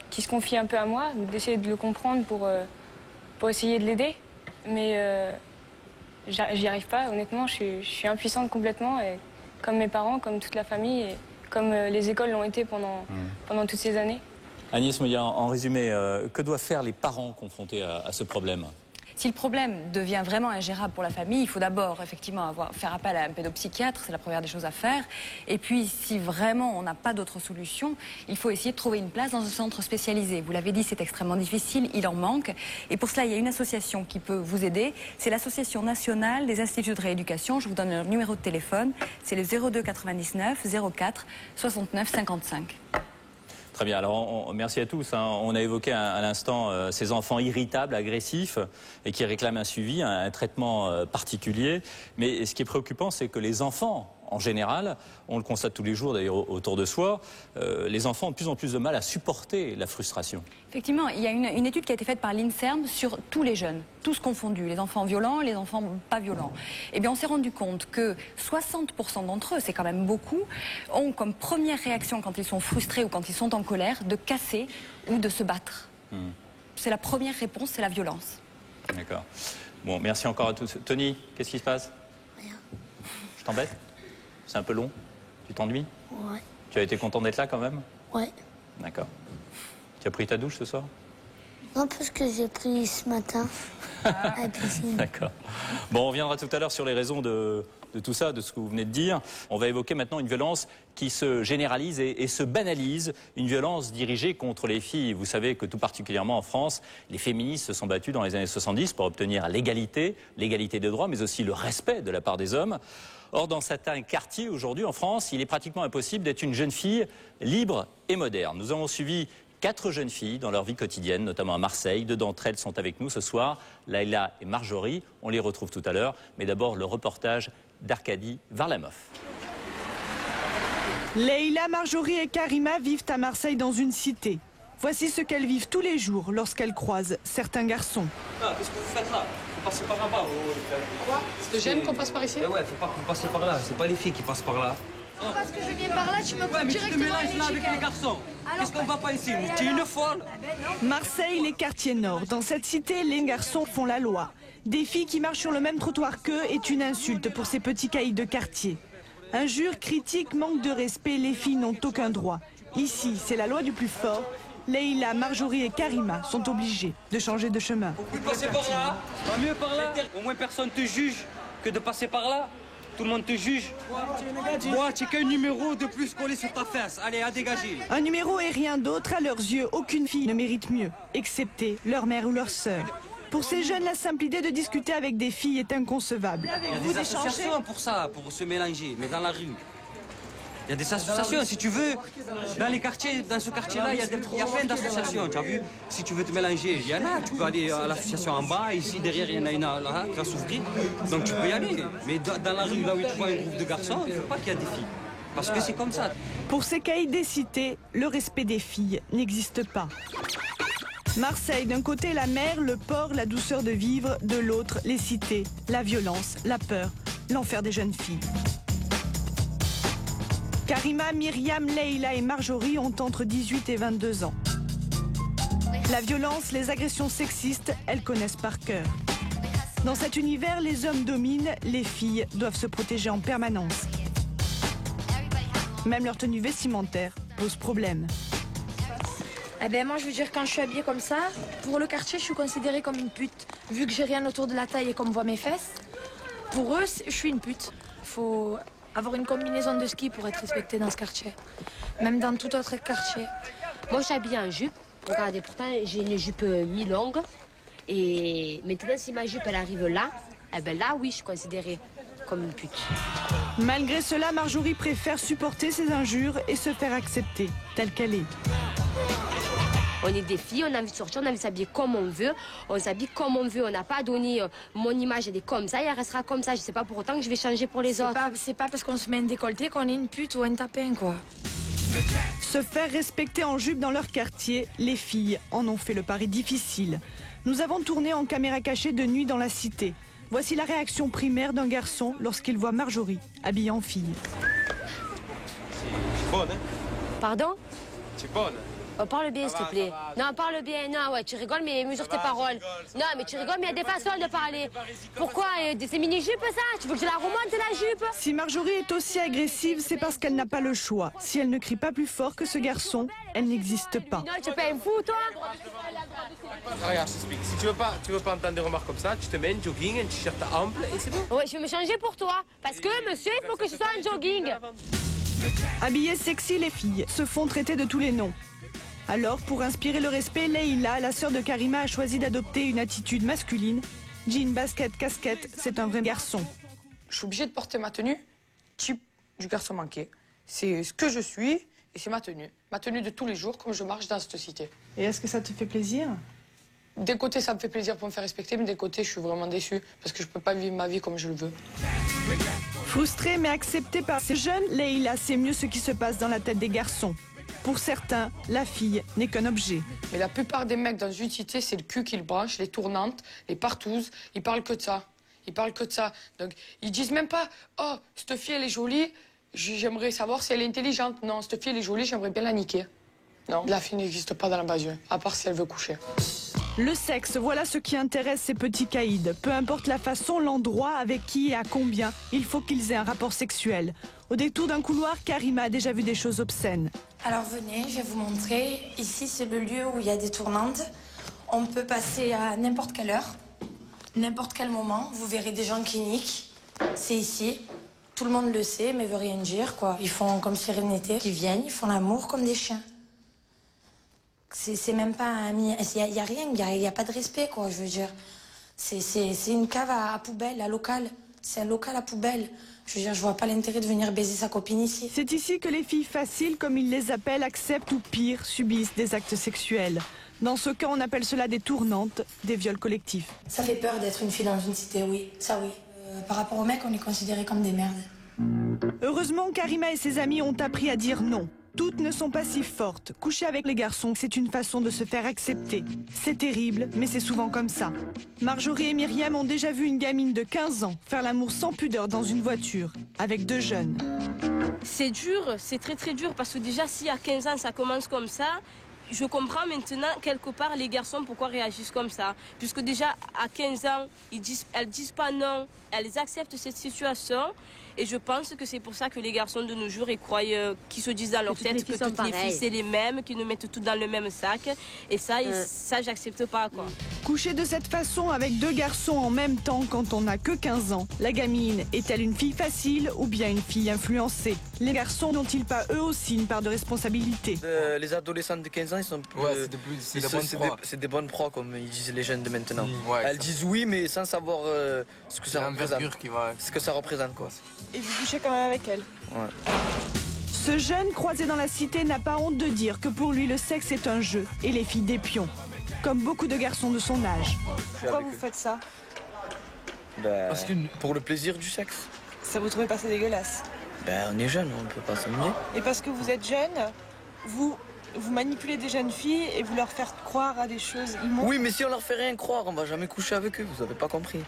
[SPEAKER 15] qu'il se confie un peu à moi, d'essayer de le comprendre pour essayer de l'aider. Mais j'y arrive pas, honnêtement, je suis impuissante complètement, et comme mes parents, comme toute la famille, et comme les écoles l'ont été pendant toutes ces années.
[SPEAKER 1] Agnès Moya, en résumé, que doivent faire les parents confrontés à ce problème?
[SPEAKER 11] Si le problème devient vraiment ingérable pour la famille, il faut d'abord effectivement faire appel à un pédopsychiatre, c'est la première des choses à faire. Et puis si vraiment on n'a pas d'autre solution, il faut essayer de trouver une place dans un centre spécialisé. Vous l'avez dit, c'est extrêmement difficile, il en manque. Et pour cela, il y a une association qui peut vous aider. C'est l'Association nationale des instituts de rééducation. Je vous donne leur numéro de téléphone. C'est le 02 99 04 69 55.
[SPEAKER 1] Très bien, alors merci à tous. On a évoqué à l'instant ces enfants irritables, agressifs et qui réclament un suivi, un traitement particulier. Mais ce qui est préoccupant, c'est que les enfants, en général, on le constate tous les jours d'ailleurs autour de soi, les enfants ont de plus en plus de mal à supporter la frustration.
[SPEAKER 11] Effectivement, il y a une étude qui a été faite par l'INSERM sur tous les jeunes, tous confondus, les enfants violents, les enfants pas violents. Eh bien, on s'est rendu compte que 60% d'entre eux, c'est quand même beaucoup, ont comme première réaction quand ils sont frustrés ou quand ils sont en colère, de casser ou de se battre. C'est la première réponse, c'est la violence.
[SPEAKER 1] D'accord. Bon, merci encore à tous. Tony, qu'est-ce qui se passe?
[SPEAKER 4] Rien.
[SPEAKER 1] Je t'embête? C'est un peu long? Tu t'ennuies?
[SPEAKER 4] Ouais.
[SPEAKER 1] Tu as été content d'être là quand même?
[SPEAKER 4] Ouais.
[SPEAKER 1] D'accord. Tu as pris ta douche ce soir?
[SPEAKER 4] Non, parce que j'ai pris ce matin à la piscine.
[SPEAKER 1] D'accord. Bon, on reviendra tout à l'heure sur les raisons de tout ça, de ce que vous venez de dire. On va évoquer maintenant une violence qui se généralise et se banalise, une violence dirigée contre les filles. Vous savez que tout particulièrement en France, les féministes se sont battues dans les années 70 pour obtenir l'égalité des droits, mais aussi le respect de la part des hommes. Or, dans certains quartiers aujourd'hui en France, il est pratiquement impossible d'être une jeune fille libre et moderne. Nous avons suivi 4 jeunes filles dans leur vie quotidienne, notamment à Marseille. 2 d'entre elles sont avec nous ce soir, Laïla et Marjorie. On les retrouve tout à l'heure. Mais d'abord, le reportage d'Arcadie Varlamov.
[SPEAKER 16] Laïla, Marjorie et Karima vivent à Marseille dans une cité. Voici ce qu'elles vivent tous les jours lorsqu'elles croisent certains garçons.
[SPEAKER 17] Ah, qu'est-ce que vous faites là? Vous passez par là-bas.
[SPEAKER 18] Quoi? Ça te gêne qu'on passe par ici?
[SPEAKER 17] Ouais, faut pas que vous passiez par là. C'est pas les filles qui passent par là.
[SPEAKER 18] Parce que je viens par là, tu me prends directement.
[SPEAKER 17] Mais tu te mélanges là avec les garçons. Qu'est-ce qu'on va pas ici? Tu es une folle.
[SPEAKER 16] Marseille, les quartiers nord. Dans cette cité, les garçons font la loi. Des filles qui marchent sur le même trottoir qu'eux est une insulte pour ces petits caïds de quartier. Injures, critiques, manque de respect, les filles n'ont aucun droit. Ici, c'est la loi du plus fort. Laïla, Marjorie et Karima sont obligées de changer de chemin.
[SPEAKER 17] Vous pouvez passer par là. Pas mieux par là. Au moins personne te juge que de passer par là. Tout le monde te juge. Moi, tu n'es qu'un numéro de plus collé sur ta face. Allez, à dégager.
[SPEAKER 16] Un numéro et rien d'autre. À leurs yeux, aucune fille ne mérite mieux, excepté leur mère ou leur sœur. Pour ces jeunes, la simple idée de discuter avec des filles est inconcevable.
[SPEAKER 17] Il y a des associations pour ça, pour se mélanger, mais dans la rue. Il y a des associations, si tu veux, dans les quartiers, dans ce quartier-là, il y a plein d'associations, tu as vu? Si tu veux te mélanger, il y en a, tu peux aller à l'association en bas, ici derrière, il y en a une là, qui va s'ouvrir, donc tu peux y aller. Mais dans la rue, là où tu vois un groupe de garçons, il ne faut pas qu'il y ait des filles, parce que c'est comme ça.
[SPEAKER 16] Pour ces caïds des cités, le respect des filles n'existe pas. Marseille, d'un côté la mer, le port, la douceur de vivre, de l'autre les cités, la violence, la peur, l'enfer des jeunes filles. Karima, Myriam, Laïla et Marjorie ont entre 18 et 22 ans. La violence, les agressions sexistes, elles connaissent par cœur. Dans cet univers, les hommes dominent, les filles doivent se protéger en permanence. Même leur tenue vestimentaire pose problème.
[SPEAKER 19] Eh ben moi je veux dire, quand je suis habillée comme ça, pour le quartier je suis considérée comme une pute. Vu que j'ai rien autour de la taille et qu'on me voit mes fesses, pour eux je suis une pute. Faut avoir une combinaison de ski pour être respectée dans ce quartier. Même dans tout autre quartier.
[SPEAKER 20] Moi je suis habillée en jupe. Regardez, pourtant j'ai une jupe mi-longue. Et maintenant si ma jupe elle arrive là, eh ben là oui je suis considérée comme une pute.
[SPEAKER 16] Malgré cela, Marjorie préfère supporter ses injures et se faire accepter telle qu'elle est.
[SPEAKER 20] On est des filles, on a envie de sortir, on a envie de s'habiller comme on veut. On s'habille comme on veut, on n'a pas donné mon image, elle est comme ça, elle restera comme ça. Je sais pas pour autant que je vais changer pour les autres.
[SPEAKER 19] C'est pas parce qu'on se met un décolleté qu'on est une pute ou un tapin, quoi.
[SPEAKER 16] Se faire respecter en jupe dans leur quartier, les filles en ont fait le pari difficile. Nous avons tourné en caméra cachée de nuit dans la cité. Voici la réaction primaire d'un garçon lorsqu'il voit Marjorie habillée en fille.
[SPEAKER 21] C'est bonne, hein?
[SPEAKER 20] Pardon?
[SPEAKER 21] C'est bonne.
[SPEAKER 20] Oh, parle bien, s'il te plaît. Non, parle bien. Non, ouais, tu rigoles, mais mesure tes paroles. Non, mais tu rigoles, mais il y a des façons de parler. Pourquoi? C'est mini-jupe, ça? Tu veux que je la remonte, la jupe?
[SPEAKER 16] Si Marjorie est aussi agressive, c'est parce qu'elle n'a pas le choix. Si elle ne crie pas plus fort que ce garçon, elle n'existe pas.
[SPEAKER 20] Non, tu payes un fou, toi?
[SPEAKER 21] Regarde, je t'explique. Si tu veux pas entendre des remarques comme ça, tu te mets en jogging, un t-shirt ample et c'est bon.
[SPEAKER 20] Ouais, je vais me changer pour toi. Parce que, monsieur, il faut que je sois en jogging.
[SPEAKER 16] Habillées sexy, les filles se font traiter de tous les noms. Alors, pour inspirer le respect, Leïla, la sœur de Karima, a choisi d'adopter une attitude masculine. Jean, basket, casquette, c'est un vrai garçon.
[SPEAKER 18] Je suis obligée de porter ma tenue type du garçon manqué. C'est ce que je suis et c'est ma tenue de tous les jours comme je marche dans cette cité.
[SPEAKER 16] Et est-ce que ça te fait plaisir?
[SPEAKER 18] D'un côté, ça me fait plaisir pour me faire respecter, mais d'un côté, je suis vraiment déçue parce que je peux pas vivre ma vie comme je le veux.
[SPEAKER 16] Frustrée mais acceptée par ces jeunes, Leïla sait mieux ce qui se passe dans la tête des garçons. Pour certains, la fille n'est qu'un objet.
[SPEAKER 18] Mais la plupart des mecs dans une cité, c'est le cul qu'ils branchent, les tournantes, les partouzes. Ils parlent que de ça. Ils parlent que de ça. Donc, ils disent même pas « Oh, cette fille, elle est jolie, j'aimerais savoir si elle est intelligente. » Non, cette fille, elle est jolie, j'aimerais bien la niquer. Non, la fille n'existe pas dans la banlieue, à part si elle veut coucher.
[SPEAKER 16] Le sexe, voilà ce qui intéresse ces petits caïds. Peu importe la façon, l'endroit, avec qui et à combien, il faut qu'ils aient un rapport sexuel. Au détour d'un couloir, Karima a déjà vu des choses obscènes.
[SPEAKER 19] Alors venez, je vais vous montrer. Ici, c'est le lieu où il y a des tournantes. On peut passer à n'importe quelle heure, n'importe quel moment. Vous verrez des gens qui niquent. C'est ici. Tout le monde le sait, mais veut rien dire, quoi. Ils font comme sérénité. Ils viennent, ils font l'amour comme des chiens. C'est même pas... Il n'y a rien, il n'y a pas de respect, quoi, je veux dire. C'est une cave à poubelle, à local. C'est un local à poubelle. Je veux dire, je vois pas l'intérêt de venir baiser sa copine ici.
[SPEAKER 16] C'est ici que les filles faciles, comme ils les appellent, acceptent ou pire, subissent des actes sexuels. Dans ce cas, on appelle cela des tournantes, des viols collectifs.
[SPEAKER 19] Ça fait peur d'être une fille dans une cité, oui. Ça, oui. Par rapport aux mecs, on est considérés comme des merdes.
[SPEAKER 16] Heureusement, Karima et ses amis ont appris à dire non. Toutes ne sont pas si fortes. Coucher avec les garçons, c'est une façon de se faire accepter. C'est terrible, mais c'est souvent comme ça. Marjorie et Myriam ont déjà vu une gamine de 15 ans faire l'amour sans pudeur dans une voiture, avec 2 jeunes.
[SPEAKER 22] C'est dur, c'est très très dur, parce que déjà, si à 15 ans ça commence comme ça, je comprends maintenant quelque part les garçons pourquoi réagissent comme ça. Puisque déjà à 15 ans, elles disent pas non, elles acceptent cette situation. Et je pense que c'est pour ça que les garçons de nos jours, ils croient, qu'ils se disent dans leur tête que toutes les filles c'est les mêmes, qu'ils nous mettent tout dans le même sac. Et ça, ça j'accepte pas, quoi.
[SPEAKER 16] Coucher de cette façon avec 2 garçons en même temps quand on n'a que 15 ans, la gamine est-elle une fille facile ou bien une fille influencée? Les garçons n'ont-ils pas eux aussi une part de responsabilité?
[SPEAKER 8] Les adolescents de 15 ans, ils sont plus...
[SPEAKER 21] Ouais, c'est
[SPEAKER 8] des bonnes proies, comme ils disent les jeunes de maintenant.
[SPEAKER 21] Ouais,
[SPEAKER 8] elles disent oui, mais sans savoir ce que ça représente.
[SPEAKER 21] Ce
[SPEAKER 8] que ça représente, quoi.
[SPEAKER 16] Et vous couchez quand même avec elle?
[SPEAKER 8] Ouais.
[SPEAKER 16] Ce jeune croisé dans la cité n'a pas honte de dire que pour lui le sexe est un jeu et les filles des pions, comme beaucoup de garçons de son âge.
[SPEAKER 12] Pourquoi vous faites ça?
[SPEAKER 8] Pour le plaisir du sexe.
[SPEAKER 12] Ça vous trouvez pas ça dégueulasse?
[SPEAKER 8] On est jeune, on peut pas s'amuser.
[SPEAKER 12] Et parce que vous êtes jeune, vous manipulez des jeunes filles et vous leur faites croire à des choses immondes?
[SPEAKER 8] Oui, mais si on leur fait rien croire, on va jamais coucher avec eux, vous avez pas compris.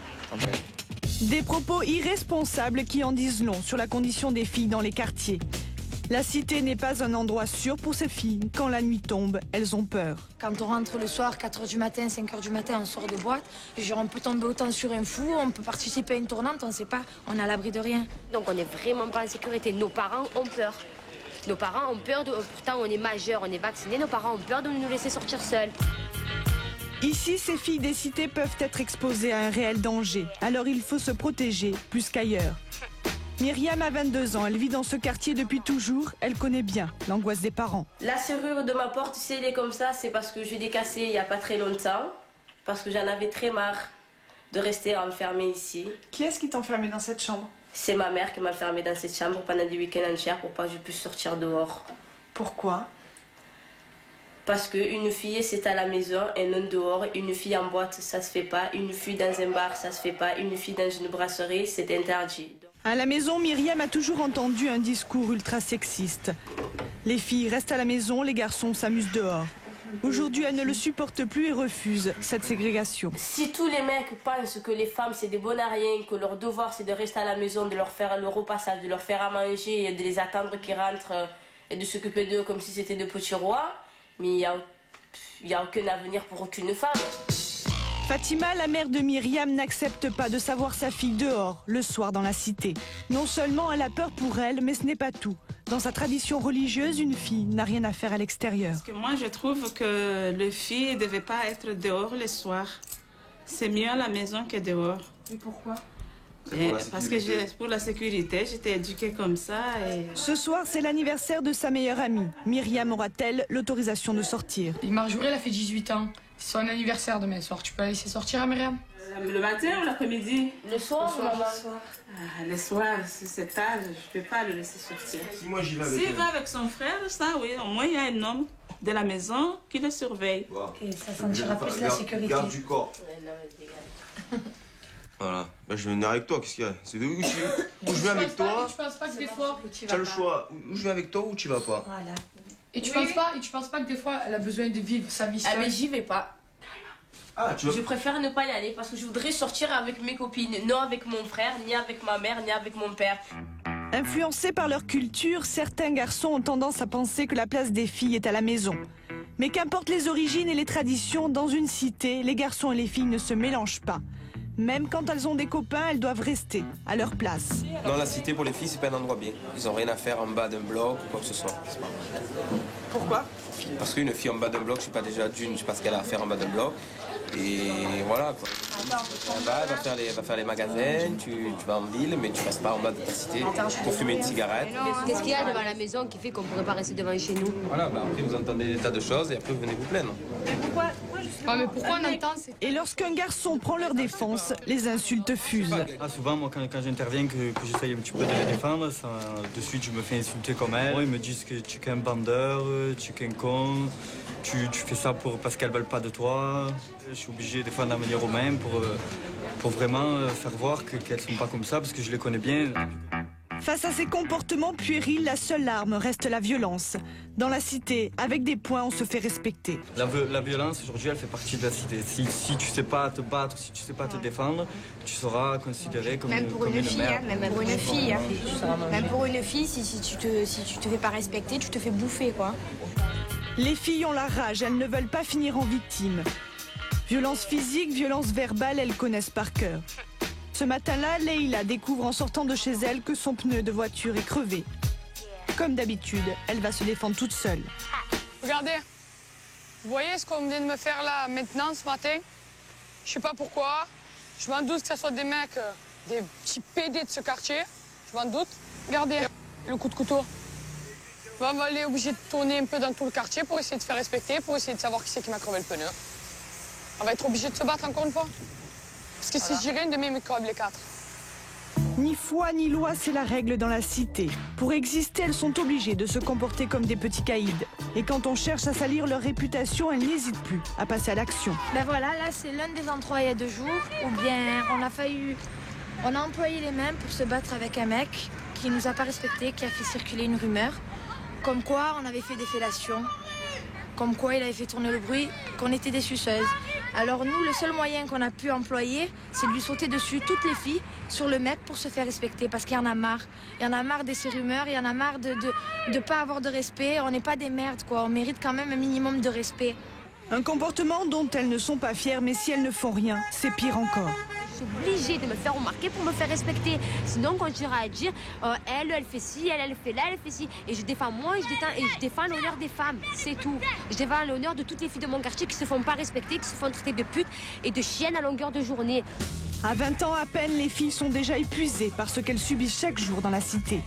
[SPEAKER 16] Des propos irresponsables qui en disent long sur la condition des filles dans les quartiers. La cité n'est pas un endroit sûr pour ces filles. Quand la nuit tombe, elles ont peur.
[SPEAKER 19] Quand on rentre le soir, 4h du matin, 5h du matin, on sort de boîte. Genre, on peut tomber autant sur un fou, on peut participer à une tournante, on sait pas, on est à l'abri de rien.
[SPEAKER 20] Donc on n'est vraiment pas en sécurité. Nos parents ont peur. Nos parents ont peur, pourtant on est majeurs, on est vaccinés, nos parents ont peur de nous laisser sortir seuls.
[SPEAKER 16] Ici, ces filles des cités peuvent être exposées à un réel danger. Alors il faut se protéger plus qu'ailleurs. Myriam a 22 ans, elle vit dans ce quartier depuis toujours. Elle connaît bien l'angoisse des parents.
[SPEAKER 22] La serrure de ma porte, si elle est comme ça, c'est parce que je l'ai cassée il n'y a pas très longtemps. Parce que j'en avais très marre de rester enfermée ici.
[SPEAKER 12] Qui est-ce qui t'a enfermée dans cette chambre?
[SPEAKER 22] C'est ma mère qui m'a enfermée dans cette chambre pendant des week-ends entiers pour pas que je puisse sortir dehors.
[SPEAKER 12] Pourquoi?
[SPEAKER 22] Parce qu'une fille, c'est à la maison et non dehors. Une fille en boîte, ça se fait pas. Une fille dans un bar, ça se fait pas. Une fille dans une brasserie, c'est interdit.
[SPEAKER 16] À la maison, Myriam a toujours entendu un discours ultra sexiste. Les filles restent à la maison, les garçons s'amusent dehors. Aujourd'hui, elle ne le supporte plus et refuse cette ségrégation.
[SPEAKER 22] Si tous les mecs pensent que les femmes c'est des bonnes à rien, que leur devoir c'est de rester à la maison, de leur faire le repassage, de leur faire à manger et de les attendre qu'ils rentrent et de s'occuper d'eux comme si c'était de petits rois, mais il n'y a aucun avenir pour aucune femme.
[SPEAKER 16] Fatima, la mère de Myriam, n'accepte pas de savoir sa fille dehors, le soir dans la cité. Non seulement elle a peur pour elle, mais ce n'est pas tout. Dans sa tradition religieuse, une fille n'a rien à faire à l'extérieur.
[SPEAKER 6] Parce que moi, je trouve que les filles ne devaient pas être dehors le soir. C'est mieux à la maison que dehors.
[SPEAKER 22] Et pourquoi?
[SPEAKER 6] Parce que pour la sécurité, j'étais éduquée comme ça. Et...
[SPEAKER 16] Ce soir, c'est l'anniversaire de sa meilleure amie. Myriam aura-t-elle l'autorisation de sortir?
[SPEAKER 18] Marjorie, elle a fait 18 ans. C'est son anniversaire demain soir. Tu peux la laisser sortir à Myriam?
[SPEAKER 6] Le matin ou l'après-midi?
[SPEAKER 22] Le soir.
[SPEAKER 6] Le soir, si c'est tard, je ne peux pas le laisser sortir.
[SPEAKER 14] Si moi j'y vais avec
[SPEAKER 6] S'il va avec son frère, ça oui, au moins il y a un homme de la maison qui le surveille.
[SPEAKER 20] Et ça sentira plus la sécurité.
[SPEAKER 14] Garde du corps. Voilà, ben, je vais venir avec toi, qu'est-ce qu'il y a? C'est où je viens avec toi?
[SPEAKER 18] Tu penses pas que des fois...
[SPEAKER 14] Tu as le choix, où je viens avec toi ou tu vas pas?
[SPEAKER 20] Voilà.
[SPEAKER 18] Et tu penses pas que des fois elle a besoin de vivre sa vie seule?
[SPEAKER 22] Ah mais j'y vais pas.
[SPEAKER 14] Ah,
[SPEAKER 22] Je préfère ne pas y aller parce que je voudrais sortir avec mes copines, non avec mon frère, ni avec ma mère, ni avec mon père.
[SPEAKER 16] Influencés par leur culture, certains garçons ont tendance à penser que la place des filles est à la maison. Mais qu'importe les origines et les traditions, dans une cité, les garçons et les filles ne se mélangent pas. Même quand elles ont des copains, elles doivent rester à leur place.
[SPEAKER 21] Dans la cité, pour les filles, c'est pas un endroit bien. Ils ont rien à faire en bas d'un bloc ou quoi que ce soit.
[SPEAKER 6] Pourquoi?
[SPEAKER 21] Parce qu'une fille en bas d'un bloc, je sais pas déjà d'une, je sais pas ce qu'elle a à faire en bas d'un bloc. Et voilà quoi. Là-bas, elle va faire les magasins, tu vas en ville, mais tu restes pas en bas de ta cité pour fumer une cigarette.
[SPEAKER 20] Qu'est-ce qu'il y a devant la maison qui fait qu'on pourrait pas rester devant chez nous?
[SPEAKER 21] Voilà, bah après vous entendez des tas de choses et après vous venez vous plaindre.
[SPEAKER 18] Mais pourquoi on entend?
[SPEAKER 16] Et lorsqu'un garçon prend leur défense, les insultes fusent.
[SPEAKER 7] Souvent, moi, quand j'interviens, que j'essaye un petit peu de les défendre, de suite, je me fais insulter comme elle. Ils me disent que tu es qu'un bandeur, tu es qu'un con, tu fais ça parce qu'elles veulent pas de toi. Je suis obligé des fois d'en venir aux mains pour vraiment faire voir qu'elles sont pas comme ça, parce que je les connais bien.
[SPEAKER 16] Face à ces comportements puérils, la seule arme reste la violence. Dans la cité, avec des poings, on se fait respecter.
[SPEAKER 7] La violence, aujourd'hui, elle fait partie de la cité. Si tu sais pas te battre, si tu sais pas te défendre, tu seras considéré comme
[SPEAKER 19] même pour
[SPEAKER 7] une
[SPEAKER 19] une fille,
[SPEAKER 7] merde.
[SPEAKER 19] même pour une fille. Même pour une fille, si tu te fais pas respecter, tu te fais bouffer, quoi.
[SPEAKER 16] Les filles ont la rage, elles ne veulent pas finir en victime. Violence physique, violence verbale, elles connaissent par cœur. Ce matin-là, Leïla découvre en sortant de chez elle que son pneu de voiture est crevé. Comme d'habitude, elle va se défendre toute seule.
[SPEAKER 18] Regardez, vous voyez ce qu'on vient de me faire là maintenant ce matin? Je sais pas pourquoi. Je m'en doute que ce soit des mecs, des petits PD de ce quartier. Je m'en doute. Regardez le coup de couteau. On va aller obligé de tourner un peu dans tout le quartier pour essayer de faire respecter, pour essayer de savoir qui c'est qui m'a crevé le pneu. On va être obligé de se battre encore une fois. Parce que si je dirais, demain, ils me crevent les quatre.
[SPEAKER 16] Ni foi ni loi, c'est la règle dans la cité. Pour exister, elles sont obligées de se comporter comme des petits caïds. Et quand on cherche à salir leur réputation, elles n'hésitent plus à passer à l'action.
[SPEAKER 19] Ben voilà, là c'est l'un des endroits il y a 2 jours où bien on a employé les mains pour se battre avec un mec qui nous a pas respecté, qui a fait circuler une rumeur, comme quoi on avait fait des fellations, comme quoi il avait fait tourner le bruit, qu'on était des suceuses. Alors nous, le seul moyen qu'on a pu employer, c'est de lui sauter dessus, toutes les filles, sur le mec pour se faire respecter, parce qu'il y en a marre. Il y en a marre de ces rumeurs, il y en a marre de pas avoir de respect. On n'est pas des merdes, quoi. On mérite quand même un minimum de respect.
[SPEAKER 16] Un comportement dont elles ne sont pas fières, mais si elles ne font rien, c'est pire encore.
[SPEAKER 20] Je suis obligée de me faire remarquer pour me faire respecter. Sinon, quand j'irai à dire, elle fait ci, elle fait là, elle fait ci. Et je défends moi et je défends l'honneur des femmes. C'est tout. Je défends l'honneur de toutes les filles de mon quartier qui se font pas respecter, qui se font traiter de putes et de chiennes à longueur de journée.
[SPEAKER 16] À 20 ans à peine, les filles sont déjà épuisées par ce qu'elles subissent chaque jour dans la cité.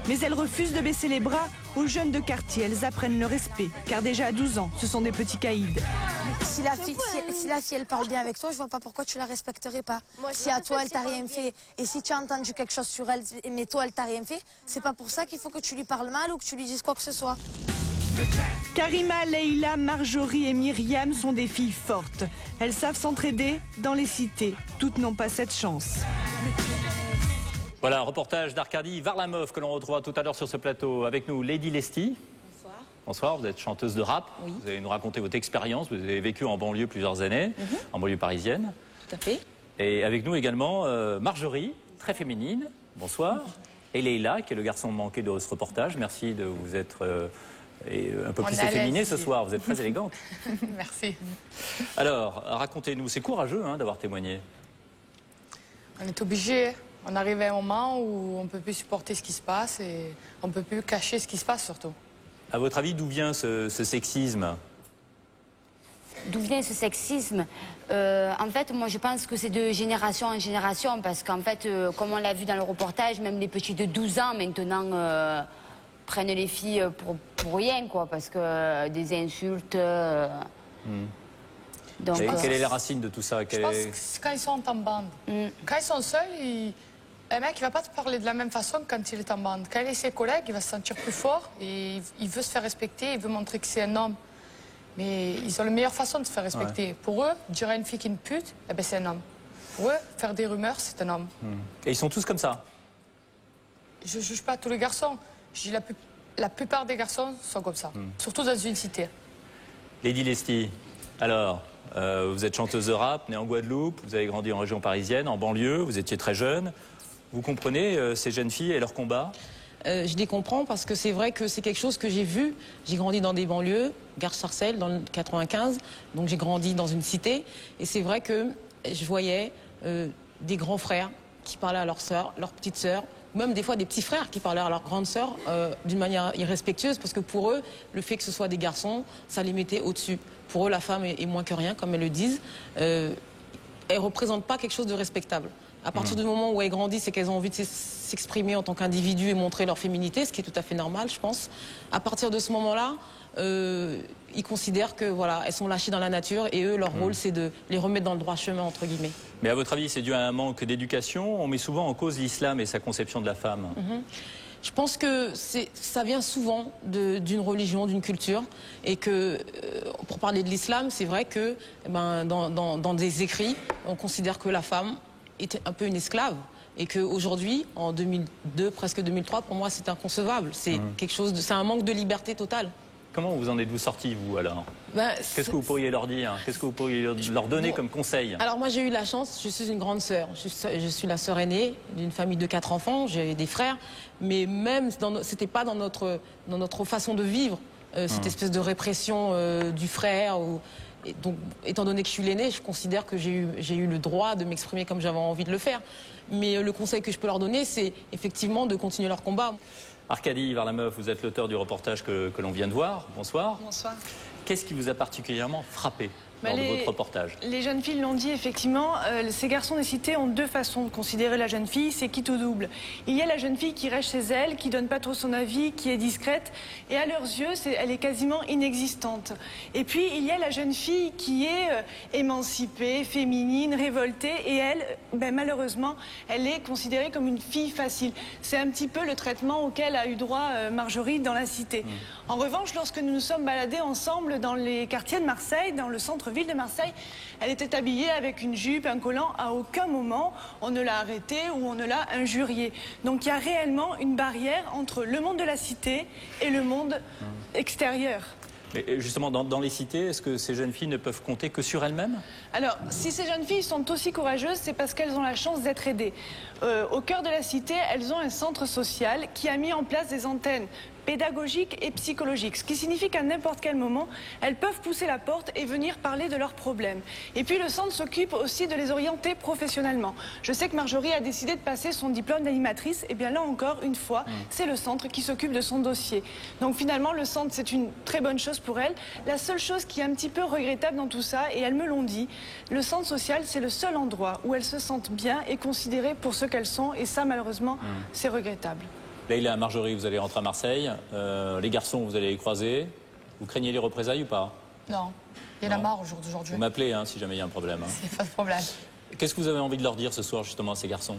[SPEAKER 16] Mais elles refusent de baisser les bras aux jeunes de quartier. Elles apprennent le respect, car déjà à 12 ans, ce sont des petits caïds.
[SPEAKER 19] Si la fille, elle parle bien avec toi, je vois pas pourquoi tu la respecterais pas. Si à toi, elle t'a rien fait, et si tu as entendu quelque chose sur elle, mais toi, elle t'a rien fait, c'est pas pour ça qu'il faut que tu lui parles mal ou que tu lui dises quoi que ce soit.
[SPEAKER 16] Karima, Leïla, Marjorie et Myriam sont des filles fortes. Elles savent s'entraider dans les cités. Toutes n'ont pas cette chance.
[SPEAKER 1] Voilà un reportage d'Arcadie Varlamov que l'on retrouvera tout à l'heure sur ce plateau. Avec nous, Lady Lesty.
[SPEAKER 23] Bonsoir.
[SPEAKER 1] Bonsoir, vous êtes chanteuse de rap.
[SPEAKER 3] Oui.
[SPEAKER 1] Vous allez nous raconter votre expérience. Vous avez vécu en banlieue plusieurs années, en banlieue parisienne.
[SPEAKER 3] Tout à fait.
[SPEAKER 1] Et avec nous également Marjorie, très féminine. Bonsoir. Et Leïla, qui est le garçon manqué de ce reportage. Merci de vous être un peu plus efféminée ce soir. Vous êtes très élégante.
[SPEAKER 18] Merci.
[SPEAKER 1] Alors, racontez-nous. C'est courageux d'avoir témoigné.
[SPEAKER 18] On est obligé. On arrive à un moment où on ne peut plus supporter ce qui se passe et on ne peut plus cacher ce qui se passe surtout.
[SPEAKER 1] À votre avis, d'où vient ce sexisme?
[SPEAKER 9] D'où vient ce sexisme? En fait, moi, je pense que c'est de génération en génération, parce qu'en fait, comme on l'a vu dans le reportage, même les petits de 12 ans, maintenant, prennent les filles pour rien, quoi, parce que des insultes...
[SPEAKER 1] Donc, quelle est la racine de tout ça?
[SPEAKER 18] Je pense que c'est quand ils sont en bande. Quand ils sont seuls, un mec, il va pas te parler de la même façon que quand il est en bande. Quand il est ses collègues, il va se sentir plus fort et il veut se faire respecter, il veut montrer que c'est un homme. Mais ils ont la meilleure façon de se faire respecter. Ouais. Pour eux, dire à une fille qui est une pute, eh ben, c'est un homme. Pour eux, faire des rumeurs, c'est un homme.
[SPEAKER 1] Et ils sont tous comme ça?
[SPEAKER 18] Je ne juge pas tous les garçons. Je dis la plupart des garçons sont comme ça. Surtout dans une cité.
[SPEAKER 1] Lady Leslie, alors, vous êtes chanteuse de rap, née en Guadeloupe, vous avez grandi en région parisienne, en banlieue, vous étiez très jeune. Vous comprenez ces jeunes filles et leurs combats?
[SPEAKER 12] Je les comprends parce que c'est vrai que c'est quelque chose que j'ai vu. J'ai grandi dans des banlieues, Gare Sarcelles, dans le 95, donc j'ai grandi dans une cité. Et c'est vrai que je voyais des grands frères qui parlaient à leurs sœurs, leurs petites sœurs, même des fois des petits frères qui parlaient à leurs grandes sœurs d'une manière irrespectueuse, parce que pour eux, le fait que ce soit des garçons, ça les mettait au-dessus. Pour eux, la femme est moins que rien, comme elles le disent. Elle ne représente pas quelque chose de respectable. À partir du moment où elles grandissent et qu'elles ont envie de s'exprimer en tant qu'individu et montrer leur féminité, ce qui est tout à fait normal, je pense, à partir de ce moment-là, ils considèrent que voilà, elles sont lâchées dans la nature et eux, leur rôle, c'est de les remettre dans le droit chemin, entre guillemets.
[SPEAKER 1] Mais à votre avis, c'est dû à un manque d'éducation? On met souvent en cause l'islam et sa conception de la femme.
[SPEAKER 12] Je pense que ça vient souvent d'une religion, d'une culture, et que, pour parler de l'islam, c'est vrai que dans des écrits, on considère que la femme est un peu une esclave, et qu'aujourd'hui, en 2002, presque 2003, pour moi, c'est inconcevable. C'est quelque chose c'est un manque de liberté totale.
[SPEAKER 1] Comment vous en êtes-vous sorti, vous, alors? Qu'est-ce que vous pourriez leur dire? Qu'est-ce que vous pourriez leur donner comme conseil?
[SPEAKER 12] Alors, moi, j'ai eu la chance, je suis une grande sœur. Je suis la sœur aînée d'une famille de 4 enfants, j'ai des frères, mais même, c'était pas dans notre façon de vivre, cette espèce de répression du frère. Et donc, étant donné que je suis l'aînée, je considère que j'ai eu le droit de m'exprimer comme j'avais envie de le faire. Mais le conseil que je peux leur donner, c'est effectivement de continuer leur combat.
[SPEAKER 1] Arkady Varlamov, vous êtes l'auteur du reportage que l'on vient de voir. Bonsoir.
[SPEAKER 23] Bonsoir.
[SPEAKER 1] Qu'est-ce qui vous a particulièrement frappé lors de votre reportage?
[SPEAKER 23] Les jeunes filles l'ont dit, effectivement, ces garçons des cités ont deux façons de considérer la jeune fille, c'est quitte ou double. Il y a la jeune fille qui reste chez elle, qui donne pas trop son avis, qui est discrète, et à leurs yeux, elle est quasiment inexistante. Et puis, il y a la jeune fille qui est émancipée, féminine, révoltée, et elle, malheureusement, elle est considérée comme une fille facile. C'est un petit peu le traitement auquel a eu droit Marjorie dans la cité. En revanche, lorsque nous nous sommes baladés ensemble dans les quartiers de Marseille, dans le centre-ville de Marseille, elle était habillée avec une jupe, un collant. À aucun moment, on ne l'a arrêtée ou on ne l'a injuriée. Donc il y a réellement une barrière entre le monde de la cité et le monde extérieur.
[SPEAKER 1] Mais justement, dans les cités, est-ce que ces jeunes filles ne peuvent compter que sur elles-mêmes?
[SPEAKER 23] Alors, si ces jeunes filles sont aussi courageuses, c'est parce qu'elles ont la chance d'être aidées. Au cœur de la cité, elles ont un centre social qui a mis en place des antennes pédagogiques et psychologiques, ce qui signifie qu'à n'importe quel moment, elles peuvent pousser la porte et venir parler de leurs problèmes. Et puis le centre s'occupe aussi de les orienter professionnellement. Je sais que Marjorie a décidé de passer son diplôme d'animatrice, et bien là encore, une fois, c'est le centre qui s'occupe de son dossier. Donc finalement, le centre, c'est une très bonne chose pour elle. La seule chose qui est un petit peu regrettable dans tout ça, et elles me l'ont dit, le centre social, c'est le seul endroit où elles se sentent bien et considérées pour ce qu'elles sont, et ça, malheureusement, c'est regrettable.
[SPEAKER 1] Leïla, Marjorie, vous allez rentrer à Marseille. Les garçons, vous allez les croiser. Vous craignez les représailles ou pas?
[SPEAKER 18] Non, il y en a marre aujourd'hui.
[SPEAKER 1] Vous m'appelez si jamais il y a un problème.
[SPEAKER 18] C'est pas de problème.
[SPEAKER 1] Qu'est-ce que vous avez envie de leur dire ce soir, justement, à ces garçons?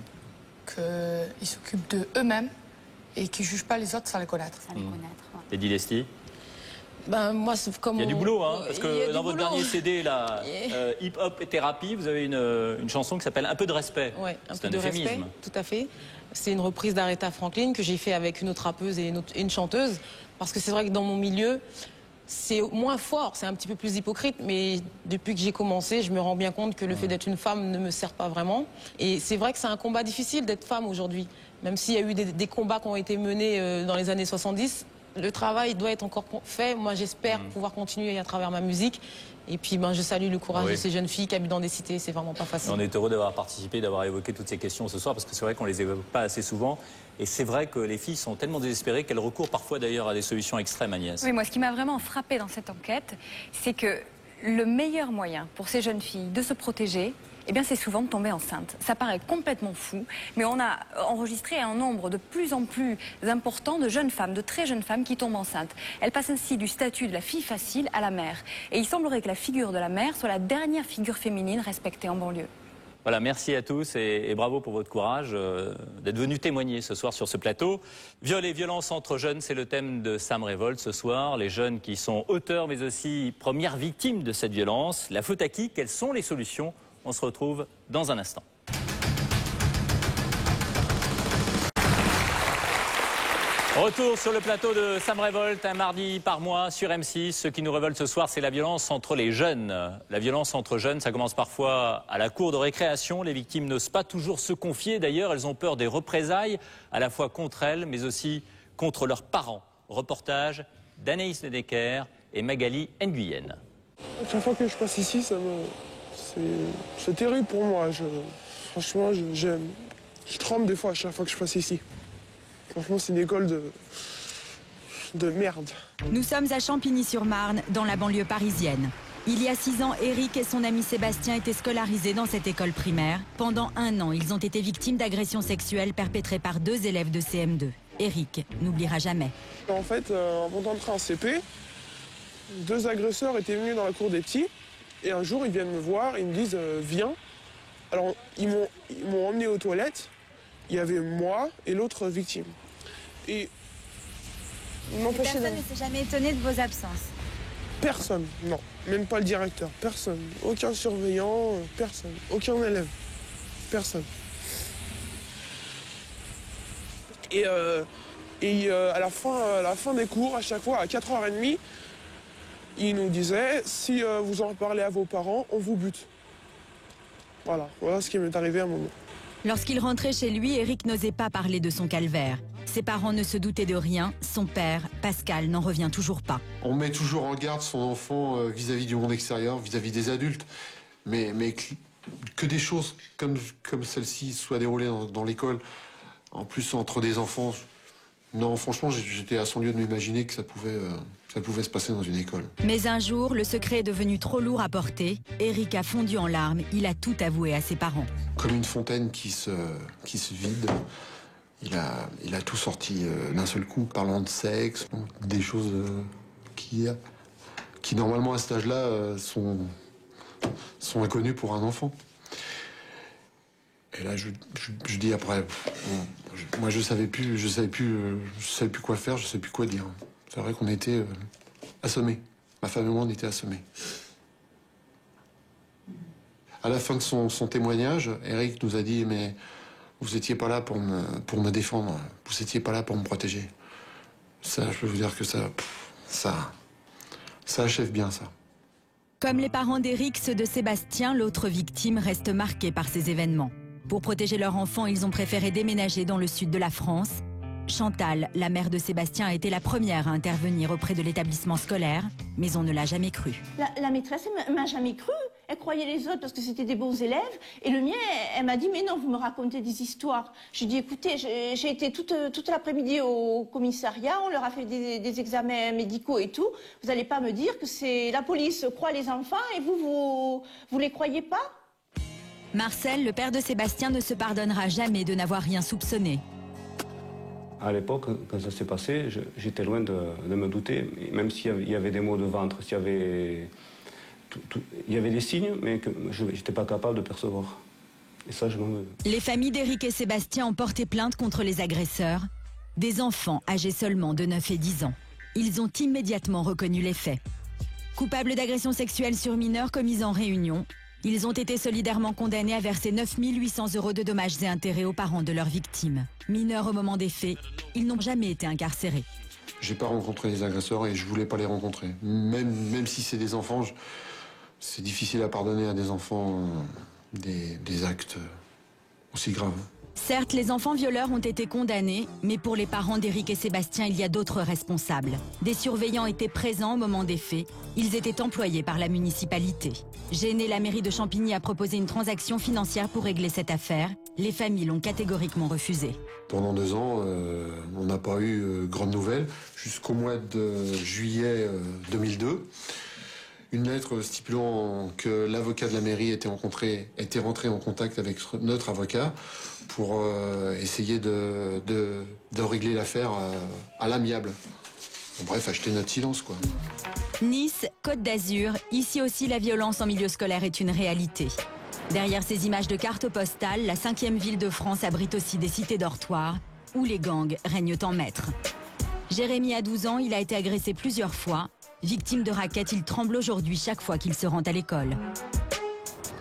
[SPEAKER 18] Qu'ils s'occupent d'eux-mêmes et qu'ils ne jugent pas les autres sans les connaître.
[SPEAKER 1] Lady Leslie?
[SPEAKER 12] Moi, comme
[SPEAKER 1] il y a du boulot, parce que dans votre dernier CD, la hip-hop et thérapie, vous avez une chanson qui s'appelle Un peu de respect.
[SPEAKER 12] Oui, un peu de respect, tout à fait. C'est une reprise d'Aretha Franklin que j'ai fait avec une autre rappeuse et une chanteuse. Parce que c'est vrai que dans mon milieu, c'est moins fort, c'est un petit peu plus hypocrite, mais depuis que j'ai commencé, je me rends bien compte que le fait d'être une femme ne me sert pas vraiment. Et c'est vrai que c'est un combat difficile d'être femme aujourd'hui. Même s'il y a eu des combats qui ont été menés dans les années 70, le travail doit être encore fait. Moi, j'espère pouvoir continuer à travers ma musique. Et puis, je salue le courage de ces jeunes filles qui habitent dans des cités. C'est vraiment pas facile.
[SPEAKER 1] On est heureux d'avoir participé, d'avoir évoqué toutes ces questions ce soir, parce que c'est vrai qu'on les évoque pas assez souvent. Et c'est vrai que les filles sont tellement désespérées qu'elles recourent parfois d'ailleurs à des solutions extrêmes, Agnès.
[SPEAKER 11] Oui, moi, ce qui m'a vraiment frappé dans cette enquête, c'est que le meilleur moyen pour ces jeunes filles de se protéger, eh bien, c'est souvent de tomber enceinte. Ça paraît complètement fou, mais on a enregistré un nombre de plus en plus important de jeunes femmes, de très jeunes femmes qui tombent enceintes. Elles passent ainsi du statut de la fille facile à la mère. Et il semblerait que la figure de la mère soit la dernière figure féminine respectée en banlieue.
[SPEAKER 1] Voilà, merci à tous et bravo pour votre courage d'être venus témoigner ce soir sur ce plateau. Viol et violence entre jeunes, c'est le thème de Sam Révolte ce soir. Les jeunes qui sont auteurs mais aussi premières victimes de cette violence. La faute à qui? Quelles sont les solutions? On se retrouve dans un instant. Retour sur le plateau de Sam Révolte, un mardi par mois sur M6. Ce qui nous révolte ce soir, c'est la violence entre les jeunes. La violence entre jeunes, ça commence parfois à la cour de récréation. Les victimes n'osent pas toujours se confier. D'ailleurs, elles ont peur des représailles, à la fois contre elles, mais aussi contre leurs parents. Reportage d'Anaïs Ledecker et Magali Nguyen.
[SPEAKER 3] Chaque fois que je passe ici, c'est terrible pour moi. Franchement, je tremble des fois à chaque fois que je passe ici. Franchement, c'est une école de merde.
[SPEAKER 5] Nous sommes à Champigny-sur-Marne, dans la banlieue parisienne. Il y a 6 ans, Eric et son ami Sébastien étaient scolarisés dans cette école primaire. Pendant 1 an, ils ont été victimes d'agressions sexuelles perpétrées par 2 élèves de CM2. Eric n'oubliera jamais.
[SPEAKER 3] En fait, avant d'entrer en CP, 2 agresseurs étaient venus dans la cour des petits. Et un jour, ils viennent me voir, ils me disent viens. Alors, ils m'ont emmené aux toilettes. Il y avait moi et l'autre victime. Et
[SPEAKER 5] personne ne s'est jamais étonné de vos absences?
[SPEAKER 3] Personne, non. Même pas le directeur, personne. Aucun surveillant, personne. Aucun élève, personne. Et à la fin des cours, à chaque fois, à 4h30, il nous disait, si vous en parlez à vos parents, on vous bute. Voilà ce qui m'est arrivé à un moment.
[SPEAKER 5] Lorsqu'il rentrait chez lui, Eric n'osait pas parler de son calvaire. Ses parents ne se doutaient de rien. Son père, Pascal, n'en revient toujours pas.
[SPEAKER 13] On met toujours en garde son enfant vis-à-vis du monde extérieur, vis-à-vis des adultes. Mais que des choses comme celle-ci soient déroulées dans l'école, en plus entre des enfants... Non, franchement, j'étais à son lieu de m'imaginer que ça pouvait se passer dans une école.
[SPEAKER 5] Mais un jour, le secret est devenu trop lourd à porter. Eric a fondu en larmes. Il a tout avoué à ses parents.
[SPEAKER 13] Comme une fontaine qui se vide, il a tout sorti d'un seul coup, parlant de sexe, des choses qui normalement à cet âge-là sont inconnues pour un enfant. Et là, je dis après, moi je savais plus quoi faire, je savais plus quoi dire. C'est vrai qu'on était assommés. Ma femme et moi, on était assommés. À la fin de son témoignage, Eric nous a dit, mais vous étiez pas là pour me défendre, vous étiez pas là pour me protéger. Ça, je peux vous dire que ça achève bien ça.
[SPEAKER 5] Comme les parents d'Eric, ceux de Sébastien, l'autre victime, restent marqués par ces événements. Pour protéger leur enfant, ils ont préféré déménager dans le sud de la France. Chantal, la mère de Sébastien, a été la première à intervenir auprès de l'établissement scolaire, mais on ne l'a jamais cru.
[SPEAKER 24] La maîtresse m'a jamais cru. Elle croyait les autres parce que c'était des bons élèves. Et le mien, elle m'a dit, mais non, vous me racontez des histoires. J'ai dit, écoutez, j'ai été toute l'après-midi au commissariat, on leur a fait des examens médicaux et tout. Vous n'allez pas me dire que c'est la police croit les enfants et vous les croyez pas?
[SPEAKER 5] Marcel, le père de Sébastien, ne se pardonnera jamais de n'avoir rien soupçonné.
[SPEAKER 25] À l'époque, quand ça s'est passé, j'étais loin de me douter. Même s'il y avait des maux de ventre, s'il y avait... Il y avait des signes, mais que je n'étais pas capable de percevoir. Et ça, je m'en veux.
[SPEAKER 5] Les familles d'Eric et Sébastien ont porté plainte contre les agresseurs. Des enfants âgés seulement de 9 et 10 ans. Ils ont immédiatement reconnu les faits. Coupables d'agression sexuelle sur mineurs commises en réunion, Ils ont été solidairement condamnés à verser 9 800 € de dommages et intérêts aux parents de leurs victimes. Mineurs au moment des faits, ils n'ont jamais été incarcérés.
[SPEAKER 13] J'ai pas rencontré les agresseurs et je voulais pas les rencontrer. Même si c'est des enfants, c'est difficile à pardonner à des enfants des actes aussi graves.
[SPEAKER 5] Certes, les enfants violeurs ont été condamnés, mais pour les parents d'Éric et Sébastien, il y a d'autres responsables. Des surveillants étaient présents au moment des faits. Ils étaient employés par la municipalité. Gênée, la mairie de Champigny a proposé une transaction financière pour régler cette affaire. Les familles l'ont catégoriquement refusé.
[SPEAKER 13] Pendant 2 ans, on n'a pas eu grande nouvelle, jusqu'au mois de juillet 2002. Une lettre stipulant que l'avocat de la mairie était rentré en contact avec notre avocat pour essayer de régler l'affaire à l'amiable. Bref, acheter notre silence, quoi.
[SPEAKER 5] Nice, Côte d'Azur, ici aussi la violence en milieu scolaire est une réalité. Derrière ces images de cartes postales, la 5e ville de France abrite aussi des cités dortoirs où les gangs règnent en maître. Jérémy a 12 ans, il a été agressé plusieurs fois. Victime de raquettes, il tremble aujourd'hui chaque fois qu'il se rend à l'école.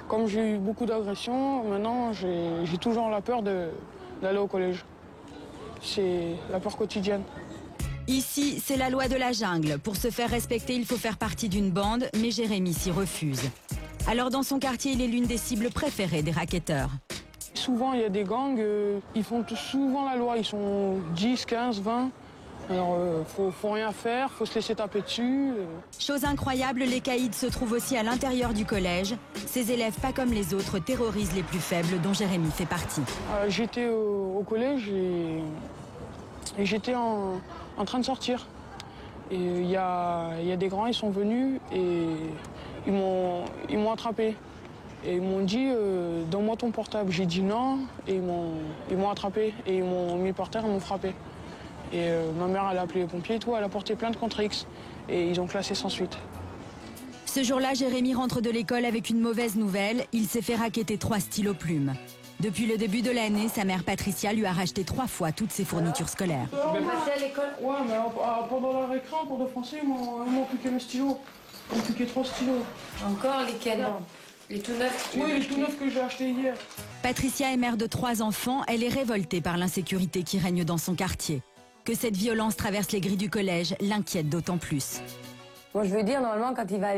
[SPEAKER 3] Comme j'ai eu beaucoup d'agressions, maintenant j'ai toujours la peur d'aller au collège. C'est la peur quotidienne.
[SPEAKER 5] Ici, c'est la loi de la jungle. Pour se faire respecter, il faut faire partie d'une bande, mais Jérémy s'y refuse. Alors dans son quartier, il est l'une des cibles préférées des racketteurs.
[SPEAKER 3] Souvent, il y a des gangs, ils font souvent la loi. Ils sont 10, 15, 20. Alors, faut rien faire, faut se laisser taper dessus.
[SPEAKER 5] Chose incroyable, les caïds se trouvent aussi à l'intérieur du collège. Ces élèves, pas comme les autres, terrorisent les plus faibles, dont Jérémy fait partie.
[SPEAKER 3] J'étais au collège et j'étais en train de sortir. Et il y a des grands, ils sont venus et ils m'ont attrapé. Et ils m'ont dit, donne-moi ton portable. J'ai dit non, et ils m'ont attrapé. Et ils m'ont mis par terre, ils m'ont frappé. Et ma mère, elle a appelé les pompiers et tout, elle a porté plainte contre X. Et ils ont classé sans suite.
[SPEAKER 5] Ce jour-là, Jérémy rentre de l'école avec une mauvaise nouvelle. Il s'est fait racketter 3 stylos plumes. Depuis le début de l'année, sa mère Patricia lui a racheté 3 fois toutes ses fournitures scolaires.
[SPEAKER 3] Passé à l'école? Ouais, mais pendant la récré, en cours de français, ils m'ont piqué mes stylos. Ils m'ont piqué 3 stylos.
[SPEAKER 18] Encore lesquels? Les tout neufs?
[SPEAKER 3] Oui, les tout neufs que j'ai achetés hier.
[SPEAKER 5] Patricia est mère de 3 enfants. Elle est révoltée par l'insécurité qui règne dans son quartier. Que cette violence traverse les grilles du collège l'inquiète d'autant plus.
[SPEAKER 2] Moi, je veux dire, normalement, quand il va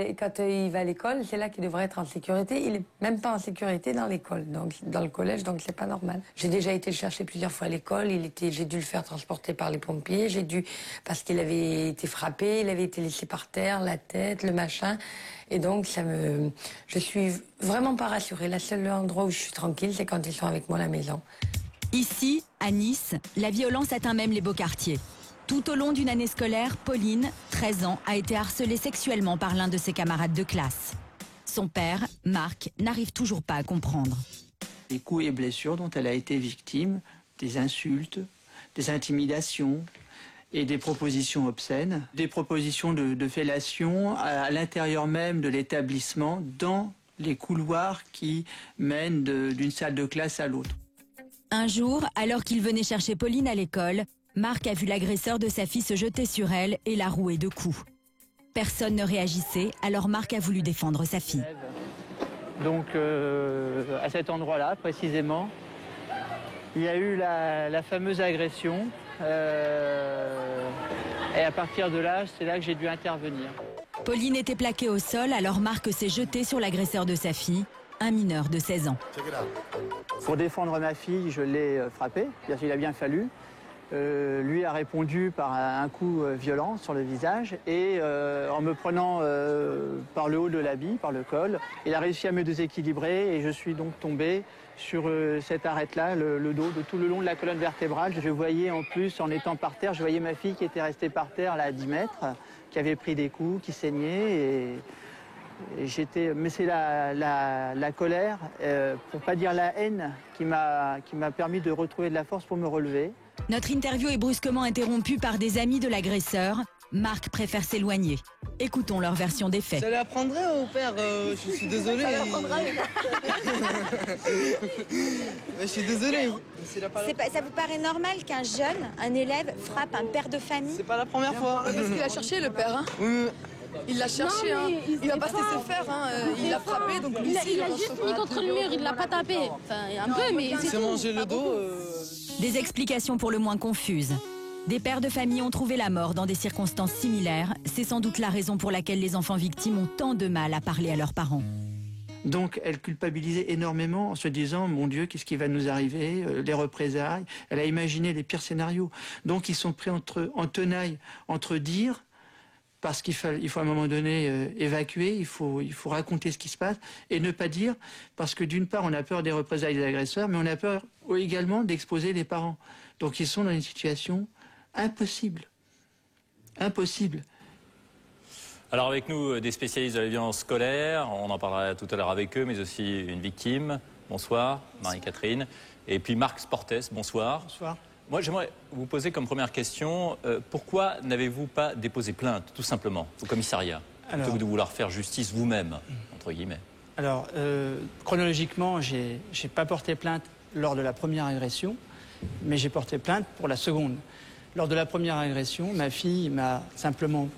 [SPEAKER 2] à l'école, c'est là qu'il devrait être en sécurité. Il n'est même pas en sécurité dans l'école, donc dans le collège, donc c'est pas normal. J'ai déjà été le chercher plusieurs fois à l'école. J'ai dû le faire transporter par les pompiers. Parce qu'il avait été frappé, il avait été laissé par terre, la tête, le machin. Et donc, je suis vraiment pas rassurée. Le seul endroit où je suis tranquille, c'est quand ils sont avec moi à la maison.
[SPEAKER 5] Ici, à Nice, la violence atteint même les beaux quartiers. Tout au long d'une année scolaire, Pauline, 13 ans, a été harcelée sexuellement par l'un de ses camarades de classe. Son père, Marc, n'arrive toujours pas à comprendre.
[SPEAKER 4] Les coups et blessures dont elle a été victime, des insultes, des intimidations et des propositions obscènes, des propositions de fellation à l'intérieur même de l'établissement, dans les couloirs qui mènent d'une salle de classe à l'autre.
[SPEAKER 5] Un jour, alors qu'il venait chercher Pauline à l'école, Marc a vu l'agresseur de sa fille se jeter sur elle et la rouer de coups. Personne ne réagissait, alors Marc a voulu défendre sa fille.
[SPEAKER 4] Donc, à cet endroit-là, précisément, il y a eu la fameuse agression. Et à partir de là, c'est là que j'ai dû intervenir.
[SPEAKER 5] Pauline était plaquée au sol, alors Marc s'est jeté sur l'agresseur de sa fille, un mineur de 16 ans.
[SPEAKER 4] Pour défendre ma fille, je l'ai frappé, il a bien fallu. Lui a répondu par un coup violent sur le visage et en me prenant par le haut de l'habit, par le col, il a réussi à me déséquilibrer et je suis donc tombé sur cette arête-là, le dos, tout le long de la colonne vertébrale. Je voyais en plus, en étant par terre, je voyais ma fille qui était restée par terre là, à 10 mètres, qui avait pris des coups, qui saignait mais c'est la colère, pour pas dire la haine, qui m'a permis de retrouver de la force pour me relever.
[SPEAKER 5] Notre interview est brusquement interrompue par des amis de l'agresseur. Marc préfère s'éloigner. Écoutons leur version des faits.
[SPEAKER 10] Ça lui apprendrait au père, je suis désolé. Ça lui apprendrait. Je suis désolé.
[SPEAKER 15] Ça vous paraît normal qu'un jeune, un élève, frappe un père de famille?
[SPEAKER 10] C'est pas la première fois.
[SPEAKER 18] Parce qu'il a cherché le père, hein?
[SPEAKER 10] Oui.
[SPEAKER 19] Il l'a cherché, hein. Il va pas se laisser faire, hein. Il l'a frappé, donc lui aussi,
[SPEAKER 12] il a juste mis contre le mur, il l'a pas tapé. Enfin, un peu, mais c'est tout.
[SPEAKER 10] mangé le dos.
[SPEAKER 5] Des explications pour le moins confuses. Des pères de famille ont trouvé la mort dans des circonstances similaires. C'est sans doute la raison pour laquelle les enfants victimes ont tant de mal à parler à leurs parents.
[SPEAKER 4] Donc elle culpabilisait énormément en se disant « Mon Dieu, qu'est-ce qui va nous arriver ?» Les représailles. Elle a imaginé les pires scénarios. Donc ils sont pris en tenaille entre dire, parce qu'il faut à un moment donné évacuer, il faut raconter ce qui se passe, et ne pas dire, parce que d'une part on a peur des représailles des agresseurs, mais on a peur également d'exposer les parents. Donc ils sont dans une situation impossible. Impossible.
[SPEAKER 1] Alors avec nous, des spécialistes de la violence scolaire, on en parlera tout à l'heure avec eux, mais aussi une victime. Bonsoir, Marie-Catherine. Et puis Marc Sportes, bonsoir.
[SPEAKER 4] Bonsoir.
[SPEAKER 1] Moi, j'aimerais vous poser comme première question, pourquoi n'avez-vous pas déposé plainte, tout simplement, au commissariat, plutôt que de vouloir faire justice vous-même, entre guillemets?
[SPEAKER 4] Alors, chronologiquement, j'ai pas porté plainte lors de la première agression, mais j'ai porté plainte pour la seconde. Lors de la première agression, ma fille m'a simplement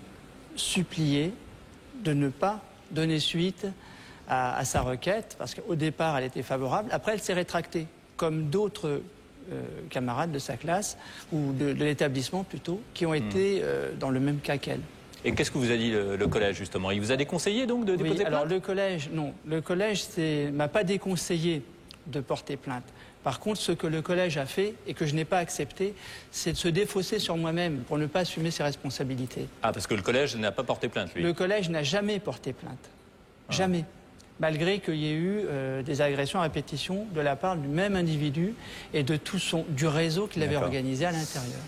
[SPEAKER 4] supplié de ne pas donner suite à sa requête, parce qu'au départ, elle était favorable. Après, elle s'est rétractée, comme d'autres camarades de sa classe, ou de l'établissement plutôt, qui ont été dans le même cas qu'elle.
[SPEAKER 1] Et qu'est-ce que vous a dit le collège, justement? Il vous a déconseillé, donc, de déposer plainte?
[SPEAKER 4] Alors, le collège, non. Le collège m'a pas déconseillé de porter plainte. Par contre, ce que le collège a fait, et que je n'ai pas accepté, c'est de se défausser sur moi-même pour ne pas assumer ses responsabilités.
[SPEAKER 1] Ah, parce que le collège n'a pas porté plainte, lui?
[SPEAKER 4] Le collège n'a jamais porté plainte. Jamais. Malgré qu'il y ait eu des agressions à répétition de la part du même individu et de du réseau qu'il avait organisé à l'intérieur.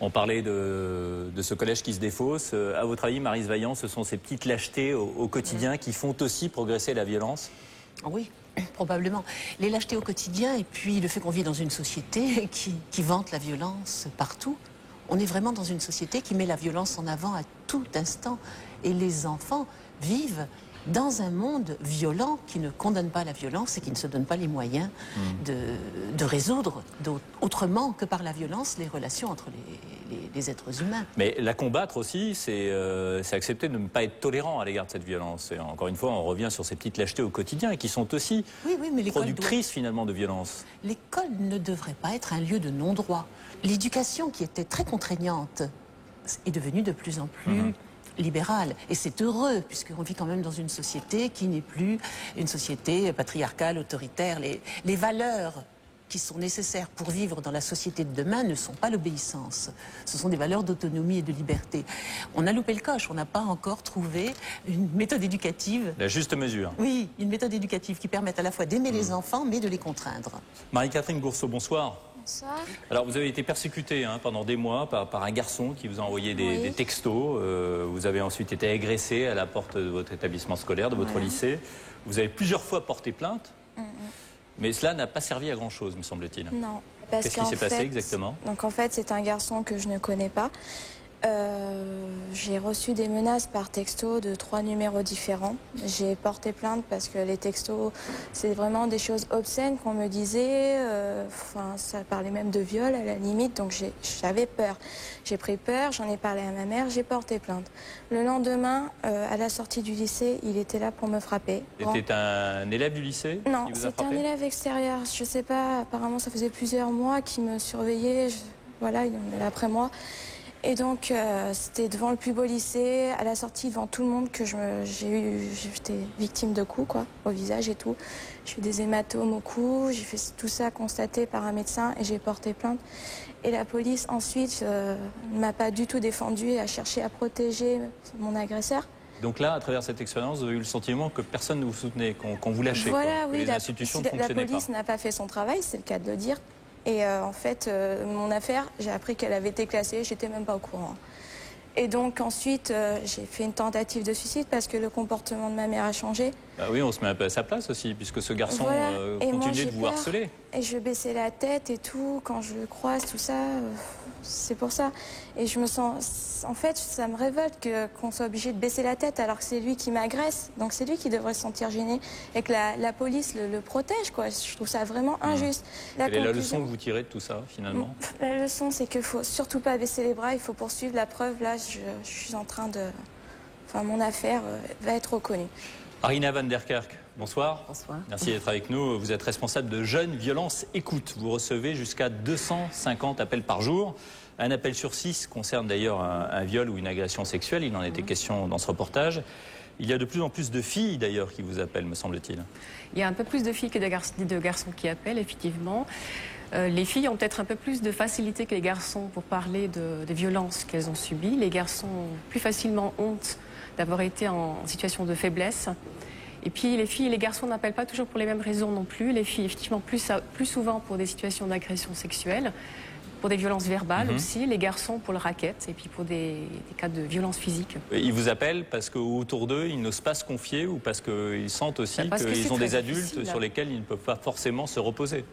[SPEAKER 1] On parlait de ce collège qui se défausse. À votre avis, Maryse Vaillant, ce sont ces petites lâchetés au quotidien qui font aussi progresser la violence?
[SPEAKER 6] Oui, probablement. Les lâchetés au quotidien et puis le fait qu'on vit dans une société qui vante la violence partout. On est vraiment dans une société qui met la violence en avant à tout instant. Et les enfants vivent dans un monde violent qui ne condamne pas la violence et qui ne se donne pas les moyens de résoudre autrement que par la violence les relations entre les êtres humains.
[SPEAKER 1] Mais la combattre aussi, c'est accepter de ne pas être tolérant à l'égard de cette violence. Et encore une fois, on revient sur ces petites lâchetés au quotidien et qui sont aussi productrices finalement de violence.
[SPEAKER 6] L'école ne devrait pas être un lieu de non-droit. L'éducation qui était très contraignante est devenue de plus en plus libérale. Et c'est heureux, puisqu'on vit quand même dans une société qui n'est plus une société patriarcale, autoritaire. Les valeurs qui sont nécessaires pour vivre dans la société de demain ne sont pas l'obéissance. Ce sont des valeurs d'autonomie et de liberté. On a loupé le coche, on n'a pas encore trouvé une méthode éducative.
[SPEAKER 1] La juste mesure.
[SPEAKER 6] Oui, une méthode éducative qui permette à la fois d'aimer les enfants, mais de les contraindre.
[SPEAKER 1] Marie-Catherine Gourceau, bonsoir.
[SPEAKER 20] Bonsoir.
[SPEAKER 1] Alors, vous avez été persécutée pendant des mois par un garçon qui vous a envoyé des textos. Vous avez ensuite été agressée à la porte de votre établissement scolaire, de votre lycée. Vous avez plusieurs fois porté plainte, mais cela n'a pas servi à grand-chose, me semble-t-il.
[SPEAKER 8] Non.
[SPEAKER 1] Qu'est-ce qui s'est passé exactement?
[SPEAKER 8] Donc en fait, c'est un garçon que je ne connais pas. J'ai reçu des menaces par texto de 3 numéros différents. J'ai porté plainte parce que les textos, c'est vraiment des choses obscènes qu'on me disait. Ça parlait même de viol à la limite, donc j'avais peur. J'ai pris peur, j'en ai parlé à ma mère, j'ai porté plainte. Le lendemain, à la sortie du lycée, il était là pour me frapper.
[SPEAKER 1] C'était un élève du lycée?
[SPEAKER 8] Non, c'était un élève extérieur. Je sais pas, apparemment ça faisait plusieurs mois qu'il me surveillait. Voilà, il est là après moi. Et donc, c'était devant le plus beau lycée, à la sortie, devant tout le monde, que j'étais victime de coups, quoi, au visage et tout. J'ai eu des hématomes au cou, j'ai fait tout ça constaté par un médecin et j'ai porté plainte. Et la police, ensuite, ne m'a pas du tout défendue et a cherché à protéger mon agresseur.
[SPEAKER 1] Donc là, à travers cette expérience, vous avez eu le sentiment que personne ne vous soutenait, qu'on vous lâchait,
[SPEAKER 8] voilà,
[SPEAKER 1] que
[SPEAKER 8] oui,
[SPEAKER 1] les institutions ne fonctionnaient pas.
[SPEAKER 8] La police n'a pas fait son travail, c'est le cas de le dire. Et en fait, mon affaire, j'ai appris qu'elle avait été classée, j'étais même pas au courant. Et donc ensuite, j'ai fait une tentative de suicide parce que le comportement de ma mère a changé.
[SPEAKER 1] Bah oui, on se met un peu à sa place aussi, puisque ce garçon continuait de vous harceler.
[SPEAKER 8] Et je baissais la tête et tout, quand je le croise, tout ça, c'est pour ça. Et je me sens... En fait, ça me révolte qu'on soit obligé de baisser la tête alors que c'est lui qui m'agresse. Donc c'est lui qui devrait se sentir gêné et que la police le protège, quoi. Je trouve ça vraiment injuste.
[SPEAKER 1] Quelle est la leçon que vous tirez de tout ça, finalement?
[SPEAKER 8] La leçon, c'est qu'il ne faut surtout pas baisser les bras, il faut poursuivre la preuve. Là, je suis en train enfin mon affaire va être reconnue.
[SPEAKER 1] Arina van der Kerk, bonsoir.
[SPEAKER 7] Bonsoir.
[SPEAKER 1] Merci d'être avec nous. Vous êtes responsable de Jeunes Violences Écoute. Vous recevez jusqu'à 250 appels par jour. Un appel sur 6 concerne d'ailleurs un viol ou une agression sexuelle. Il en était question dans ce reportage. Il y a de plus en plus de filles d'ailleurs qui vous appellent, me semble-t-il.
[SPEAKER 7] Il y a un peu plus de filles que de garçons qui appellent, effectivement. Les filles ont peut-être un peu plus de facilité que les garçons pour parler des violences qu'elles ont subies. Les garçons ont plus facilement honte d'avoir été en situation de faiblesse. Et puis les filles et les garçons n'appellent pas toujours pour les mêmes raisons non plus. Les filles, effectivement, plus souvent pour des situations d'agression sexuelle, pour des violences verbales aussi, les garçons pour le racket et puis pour des cas de violence physique.
[SPEAKER 1] Ils vous appellent parce qu'autour d'eux, ils n'osent pas se confier ou parce qu'ils sentent aussi qu'ils ont des adultes sur lesquels ils ne peuvent pas forcément se reposer?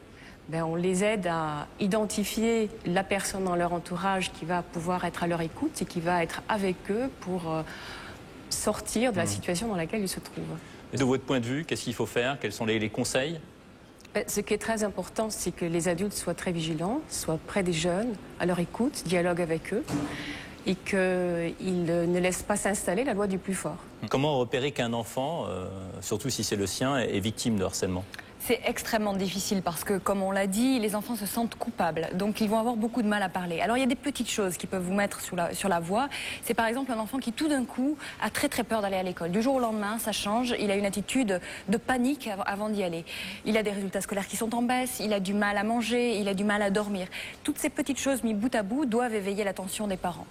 [SPEAKER 7] On les aide à identifier la personne dans leur entourage qui va pouvoir être à leur écoute et qui va être avec eux pour sortir de la situation dans laquelle ils se trouvent.
[SPEAKER 1] Et de votre point de vue, qu'est-ce qu'il faut faire? Quels sont les conseils?
[SPEAKER 7] Ce qui est très important, c'est que les adultes soient très vigilants, soient près des jeunes, à leur écoute, dialoguent avec eux et qu'ils ne laissent pas s'installer la loi du plus fort.
[SPEAKER 1] Comment repérer qu'un enfant, surtout si c'est le sien, est victime de harcèlement?
[SPEAKER 11] C'est extrêmement difficile parce que, comme on l'a dit, les enfants se sentent coupables. Donc, ils vont avoir beaucoup de mal à parler. Alors, il y a des petites choses qui peuvent vous mettre sur la voie. C'est par exemple un enfant qui, tout d'un coup, a très très peur d'aller à l'école. Du jour au lendemain, ça change. Il a une attitude de panique avant d'y aller. Il a des résultats scolaires qui sont en baisse. Il a du mal à manger. Il a du mal à dormir. Toutes ces petites choses mises bout à bout doivent éveiller l'attention des parents.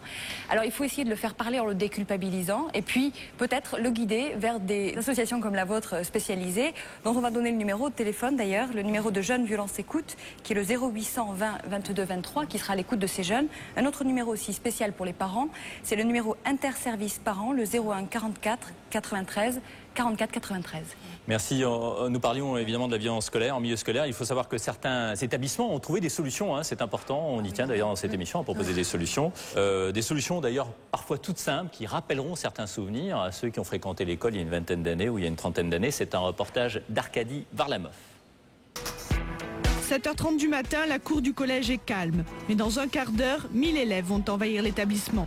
[SPEAKER 11] Alors, il faut essayer de le faire parler en le déculpabilisant. Et puis, peut-être le guider vers des associations comme la vôtre spécialisées, dont on va donner le numéro de téléphone d'ailleurs, le numéro de Jeunes Violences Écoute, qui est le 0800 20 22 23, qui sera à l'écoute de ces jeunes. Un autre numéro aussi spécial pour les parents, c'est le numéro interservice parents, le 01 44 93 44 93.
[SPEAKER 1] Merci. Nous parlions évidemment de la violence scolaire, en milieu scolaire. Il faut savoir que certains établissements ont trouvé des solutions, hein, c'est important. On y tient d'ailleurs dans cette émission à proposer des solutions. Des solutions d'ailleurs parfois toutes simples qui rappelleront certains souvenirs à ceux qui ont fréquenté l'école il y a une vingtaine d'années ou il y a une trentaine d'années. C'est un reportage d'Arcadie Varlamov.
[SPEAKER 16] 7h30 du matin, la cour du collège est calme. Mais dans un quart d'heure, 1000 élèves vont envahir l'établissement.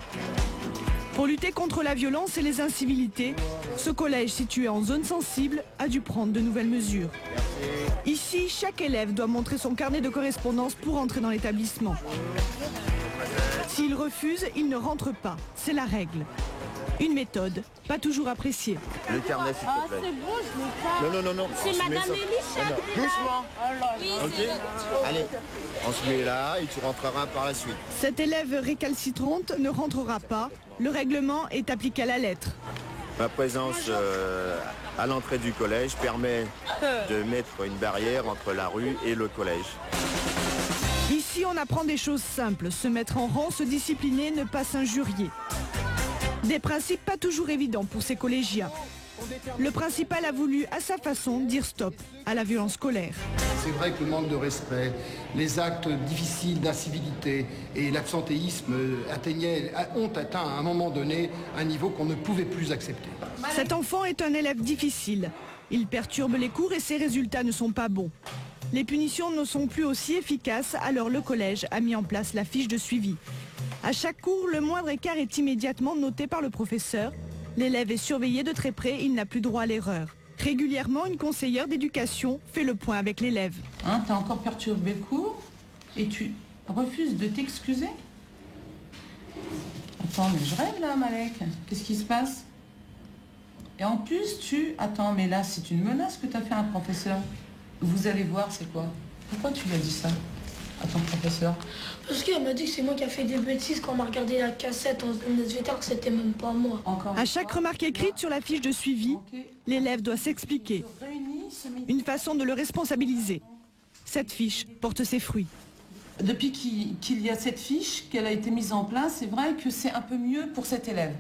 [SPEAKER 16] Pour lutter contre la violence et les incivilités, ce collège situé en zone sensible a dû prendre de nouvelles mesures. Ici, chaque élève doit montrer son carnet de correspondance pour entrer dans l'établissement. S'il refuse, il ne rentre pas. C'est la règle. Une méthode pas toujours appréciée.
[SPEAKER 14] Le carnet, s'il te plaît.
[SPEAKER 19] C'est bon, je veux pas.
[SPEAKER 14] Non.
[SPEAKER 19] C'est Madame Elisha.
[SPEAKER 14] Doucement.
[SPEAKER 19] Oui,
[SPEAKER 14] ok. Allez, on se met là et tu rentreras par la suite.
[SPEAKER 16] Cette élève récalcitrante ne rentrera pas. Le règlement est appliqué à la lettre.
[SPEAKER 14] Ma présence à l'entrée du collège permet de mettre une barrière entre la rue et le collège.
[SPEAKER 16] Ici, on apprend des choses simples. Se mettre en rang, se discipliner, ne pas s'injurier. Des principes pas toujours évidents pour ces collégiens. Le principal a voulu, à sa façon, dire stop à la violence scolaire.
[SPEAKER 17] C'est vrai que le manque de respect, les actes difficiles d'incivilité et l'absentéisme ont atteint à un moment donné un niveau qu'on ne pouvait plus accepter.
[SPEAKER 16] Cet enfant est un élève difficile. Il perturbe les cours et ses résultats ne sont pas bons. Les punitions ne sont plus aussi efficaces, alors le collège a mis en place la fiche de suivi. À chaque cours, le moindre écart est immédiatement noté par le professeur. L'élève est surveillé de très près, il n'a plus droit à l'erreur. Régulièrement, une conseillère d'éducation fait le point avec l'élève.
[SPEAKER 21] T'as encore perturbé le cours et tu refuses de t'excuser? Attends, mais je rêve là, Malek. Qu'est-ce qui se passe? Et en plus, Attends, mais là, c'est une menace que tu as fait à un professeur. Vous allez voir, c'est quoi? Pourquoi tu lui as dit ça à ton professeur?
[SPEAKER 19] Parce qu'elle m'a dit que c'est moi qui a fait des bêtises quand on a regardé la cassette en SVT, que c'était même pas moi.
[SPEAKER 16] À chaque remarque écrite sur la fiche de suivi, l'élève doit s'expliquer. Une façon de le responsabiliser. Cette fiche porte ses fruits.
[SPEAKER 21] Depuis qu'il y a cette fiche, qu'elle a été mise en place, c'est vrai que c'est un peu mieux pour cet élève.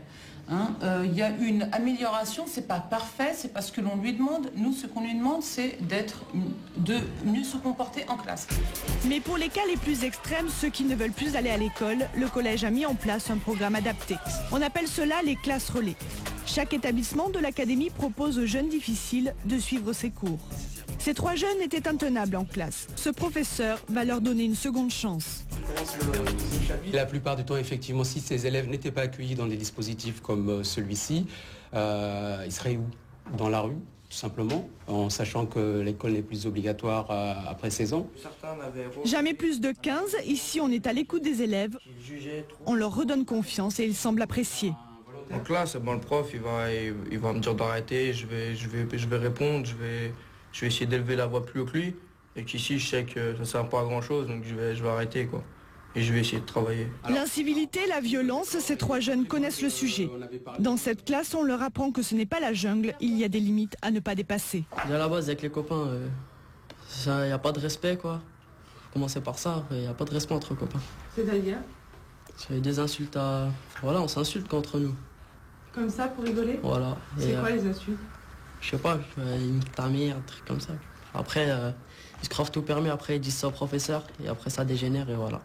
[SPEAKER 21] Il y a une amélioration, c'est pas parfait, c'est pas ce que l'on lui demande. Nous, ce qu'on lui demande, c'est de mieux se comporter en classe.
[SPEAKER 16] Mais pour les cas les plus extrêmes, ceux qui ne veulent plus aller à l'école, le collège a mis en place un programme adapté. On appelle cela les classes relais. Chaque établissement de l'académie propose aux jeunes difficiles de suivre ses cours. Ces 3 jeunes étaient intenables en classe. Ce professeur va leur donner une seconde chance.
[SPEAKER 9] La plupart du temps, effectivement, si ces élèves n'étaient pas accueillis dans des dispositifs comme celui-ci, ils seraient où? Dans la rue, tout simplement, en sachant que l'école n'est plus obligatoire après 16 ans.
[SPEAKER 16] Jamais plus de 15, ici on est à l'écoute des élèves, on leur redonne confiance et ils semblent apprécier.
[SPEAKER 22] En classe, le prof il va me dire d'arrêter, je vais répondre, je vais essayer d'élever la voix plus haut que lui. Et qu'ici je sais que ça ne sert pas à grand chose, donc je vais arrêter quoi. Et je vais essayer de travailler.
[SPEAKER 16] L'incivilité, la violence, ces 3 jeunes connaissent le sujet. Dans cette classe, on leur apprend que ce n'est pas la jungle, il y a des limites à ne pas dépasser.
[SPEAKER 23] Déjà à la base avec les copains, il n'y a pas de respect quoi. Commencer par ça, il n'y a pas de respect entre copains.
[SPEAKER 16] C'est-à-dire?
[SPEAKER 23] Il y a des insultes à... Voilà, on s'insulte qu'entre nous.
[SPEAKER 16] Comme ça pour rigoler?
[SPEAKER 23] Voilà.
[SPEAKER 16] C'est quoi les insultes?
[SPEAKER 23] Je sais pas, une ta mère, un truc comme ça. Après, ils se crevent tout permis, après ils disent ça au professeur, et après ça dégénère et voilà.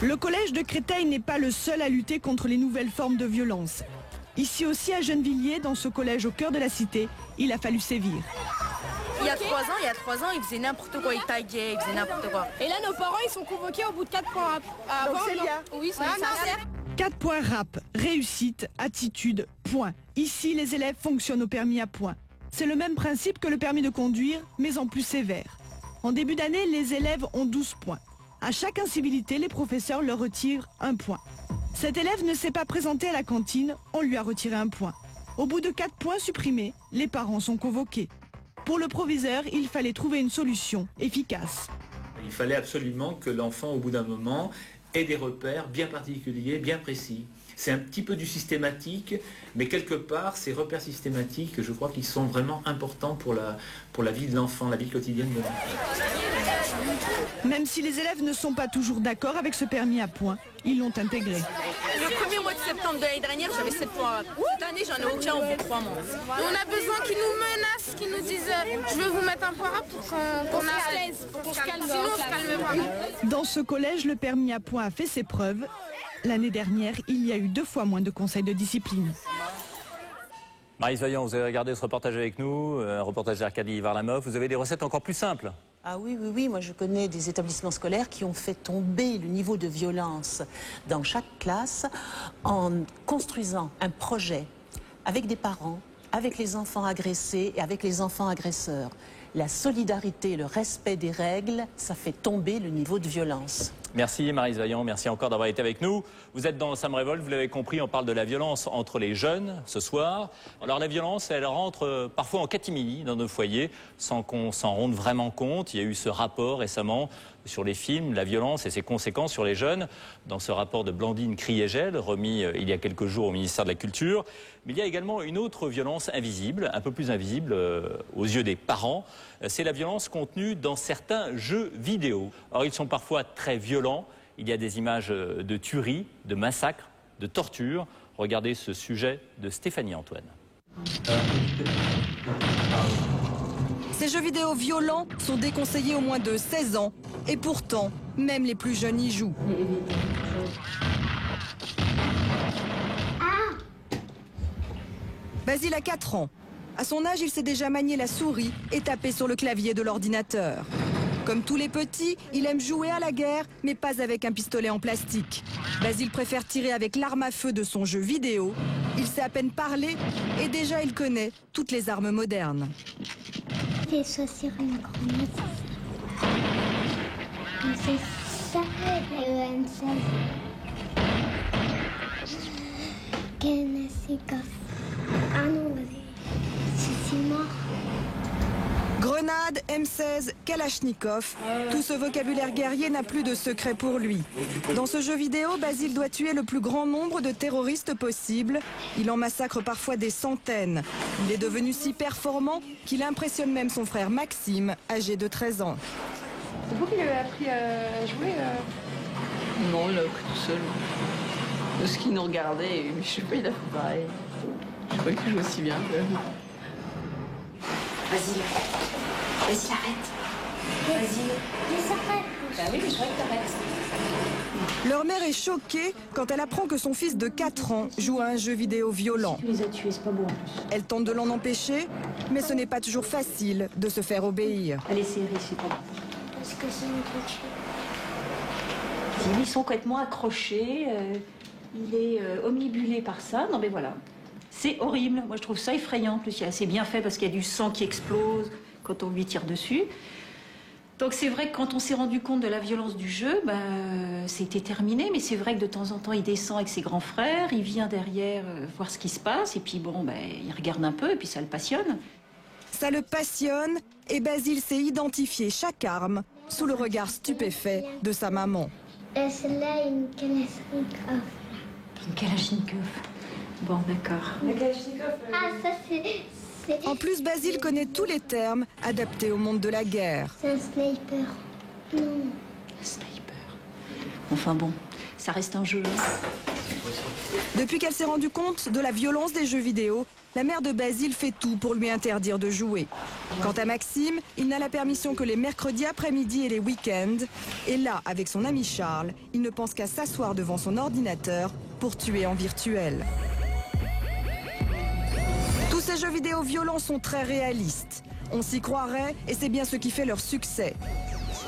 [SPEAKER 16] Le collège de Créteil n'est pas le seul à lutter contre les nouvelles formes de violence. Ici aussi à Gennevilliers, dans ce collège au cœur de la cité, il a fallu sévir.
[SPEAKER 24] Il y a 3 ans, ils faisaient n'importe quoi, ils taguaient, ils faisaient n'importe quoi. Et là, nos parents, ils sont convoqués au bout de 4 points rap.
[SPEAKER 16] Donc c'est bien.
[SPEAKER 24] Oui, c'est ça.
[SPEAKER 16] 4 points rap, réussite, attitude, point. Ici, les élèves fonctionnent au permis à points. C'est le même principe que le permis de conduire, mais en plus sévère. En début d'année, les élèves ont 12 points. À chaque incivilité, les professeurs leur retirent 1 point. Cet élève ne s'est pas présenté à la cantine, on lui a retiré 1 point. Au bout de 4 points supprimés, les parents sont convoqués. Pour le proviseur, il fallait trouver une solution efficace.
[SPEAKER 25] Il fallait absolument que l'enfant, au bout d'un moment, ait des repères bien particuliers, bien précis. C'est un petit peu du systématique, mais quelque part, ces repères systématiques, je crois qu'ils sont vraiment importants pour la vie de l'enfant, la vie quotidienne de l'enfant.
[SPEAKER 16] Même si les élèves ne sont pas toujours d'accord avec ce permis à points, ils l'ont intégré.
[SPEAKER 24] Le premier mois de septembre de l'année dernière, j'avais 7 points. Cette année, j'en ai aucun au bout de 3 mois.
[SPEAKER 19] On a besoin qu'ils nous menacent, qu'ils nous disent je veux vous mettre un point rap pour qu'on arrête. Sinon, on se calme pas.
[SPEAKER 16] Dans ce collège, le permis à points a fait ses preuves. L'année dernière, il y a eu 2 fois moins de conseils de discipline.
[SPEAKER 1] Maryse Vaillant, vous avez regardé ce reportage avec nous, un reportage d'Arcadie Varlamov. Vous avez des recettes encore plus simples.
[SPEAKER 6] Ah oui, moi je connais des établissements scolaires qui ont fait tomber le niveau de violence dans chaque classe en construisant un projet avec des parents, avec les enfants agressés et avec les enfants agresseurs. La solidarité, le respect des règles, ça fait tomber le niveau de violence.
[SPEAKER 1] Merci Maryse Vaillant, merci encore d'avoir été avec nous. Vous êtes dans Sam Révolte, vous l'avez compris, on parle de la violence entre les jeunes ce soir. Alors la violence, elle rentre parfois en catimini dans nos foyers sans qu'on s'en rende vraiment compte. Il y a eu ce rapport récemment sur les films, la violence et ses conséquences sur les jeunes, dans ce rapport de Blandine Kriegel, remis il y a quelques jours au ministère de la Culture. Mais il y a également une autre violence invisible, un peu plus invisible aux yeux des parents. C'est la violence contenue dans certains jeux vidéo. Or, ils sont parfois très violents. Il y a des images de tueries, de massacres, de tortures. Regardez ce sujet de Stéphanie Antoine.
[SPEAKER 26] Ces jeux vidéo violents sont déconseillés aux moins de 16 ans. Et pourtant, même les plus jeunes y jouent. Basile a 4 ans. À son âge, il sait déjà manier la souris et taper sur le clavier de l'ordinateur. Comme tous les petits, il aime jouer à la guerre, mais pas avec un pistolet en plastique. Basile préfère tirer avec l'arme à feu de son jeu vidéo. Il sait à peine parler et déjà il connaît toutes les armes modernes.
[SPEAKER 27] Je vais choisir une grenade. C'est ça, le M16. Kalachnikov. Ah non, c'est mort.
[SPEAKER 26] Grenade, M16, Kalachnikov, tout ce vocabulaire guerrier n'a plus de secret pour lui. Dans ce jeu vidéo, Basile doit tuer le plus grand nombre de terroristes possible. Il en massacre parfois des centaines. Il est devenu si performant qu'il impressionne même son frère Maxime, âgé de 13 ans.
[SPEAKER 28] C'est vous qui lui avez appris à jouer
[SPEAKER 23] Non, il a appris tout seul. De ce qu'il nous regardait, et je sais pas, il a fait pareil. Je crois qu'il joue aussi bien.
[SPEAKER 27] Basile, arrête. Basile. Bah oui, mais je crois que t'arrêtes.
[SPEAKER 26] Leur mère est choquée quand elle apprend que son fils de 4 ans joue à un jeu vidéo violent.
[SPEAKER 27] Tu les as tués, c'est pas beau en plus.
[SPEAKER 26] Elle tente de l'en empêcher, mais ce n'est pas toujours facile de se faire obéir.
[SPEAKER 27] Allez, c'est pas beau. Parce que c'est une petite.
[SPEAKER 2] Ils sont complètement accrochés. Il est omnibulé par ça. Non mais voilà. C'est horrible. Moi je trouve ça effrayant. En plus, c'est bien fait parce qu'il y a du sang qui explose quand on lui tire dessus. Donc c'est vrai que quand on s'est rendu compte de la violence du jeu, c'était terminé. Mais c'est vrai que de temps en temps, il descend avec ses grands frères, il vient derrière voir ce qui se passe. Et puis bon, il regarde un peu et puis ça le passionne.
[SPEAKER 26] Ça le passionne et Basile sait identifier chaque arme sous le regard stupéfait de sa maman.
[SPEAKER 27] Celle-là, une Kalachnikov.
[SPEAKER 2] Une Kalachnikov. Bon, d'accord.
[SPEAKER 27] Ah, ça c'est...
[SPEAKER 26] En plus, Basile connaît tous les termes adaptés au monde de la guerre.
[SPEAKER 27] C'est un sniper. Non.
[SPEAKER 2] Un sniper. Enfin bon, ça reste un jeu.
[SPEAKER 26] Depuis qu'elle s'est rendue compte de la violence des jeux vidéo, la mère de Basile fait tout pour lui interdire de jouer. Quant à Maxime, il n'a la permission que les mercredis après-midi et les week-ends. Et là, avec son ami Charles, il ne pense qu'à s'asseoir devant son ordinateur pour tuer en virtuel. Tous ces jeux vidéo violents sont très réalistes. On s'y croirait et c'est bien ce qui fait leur succès.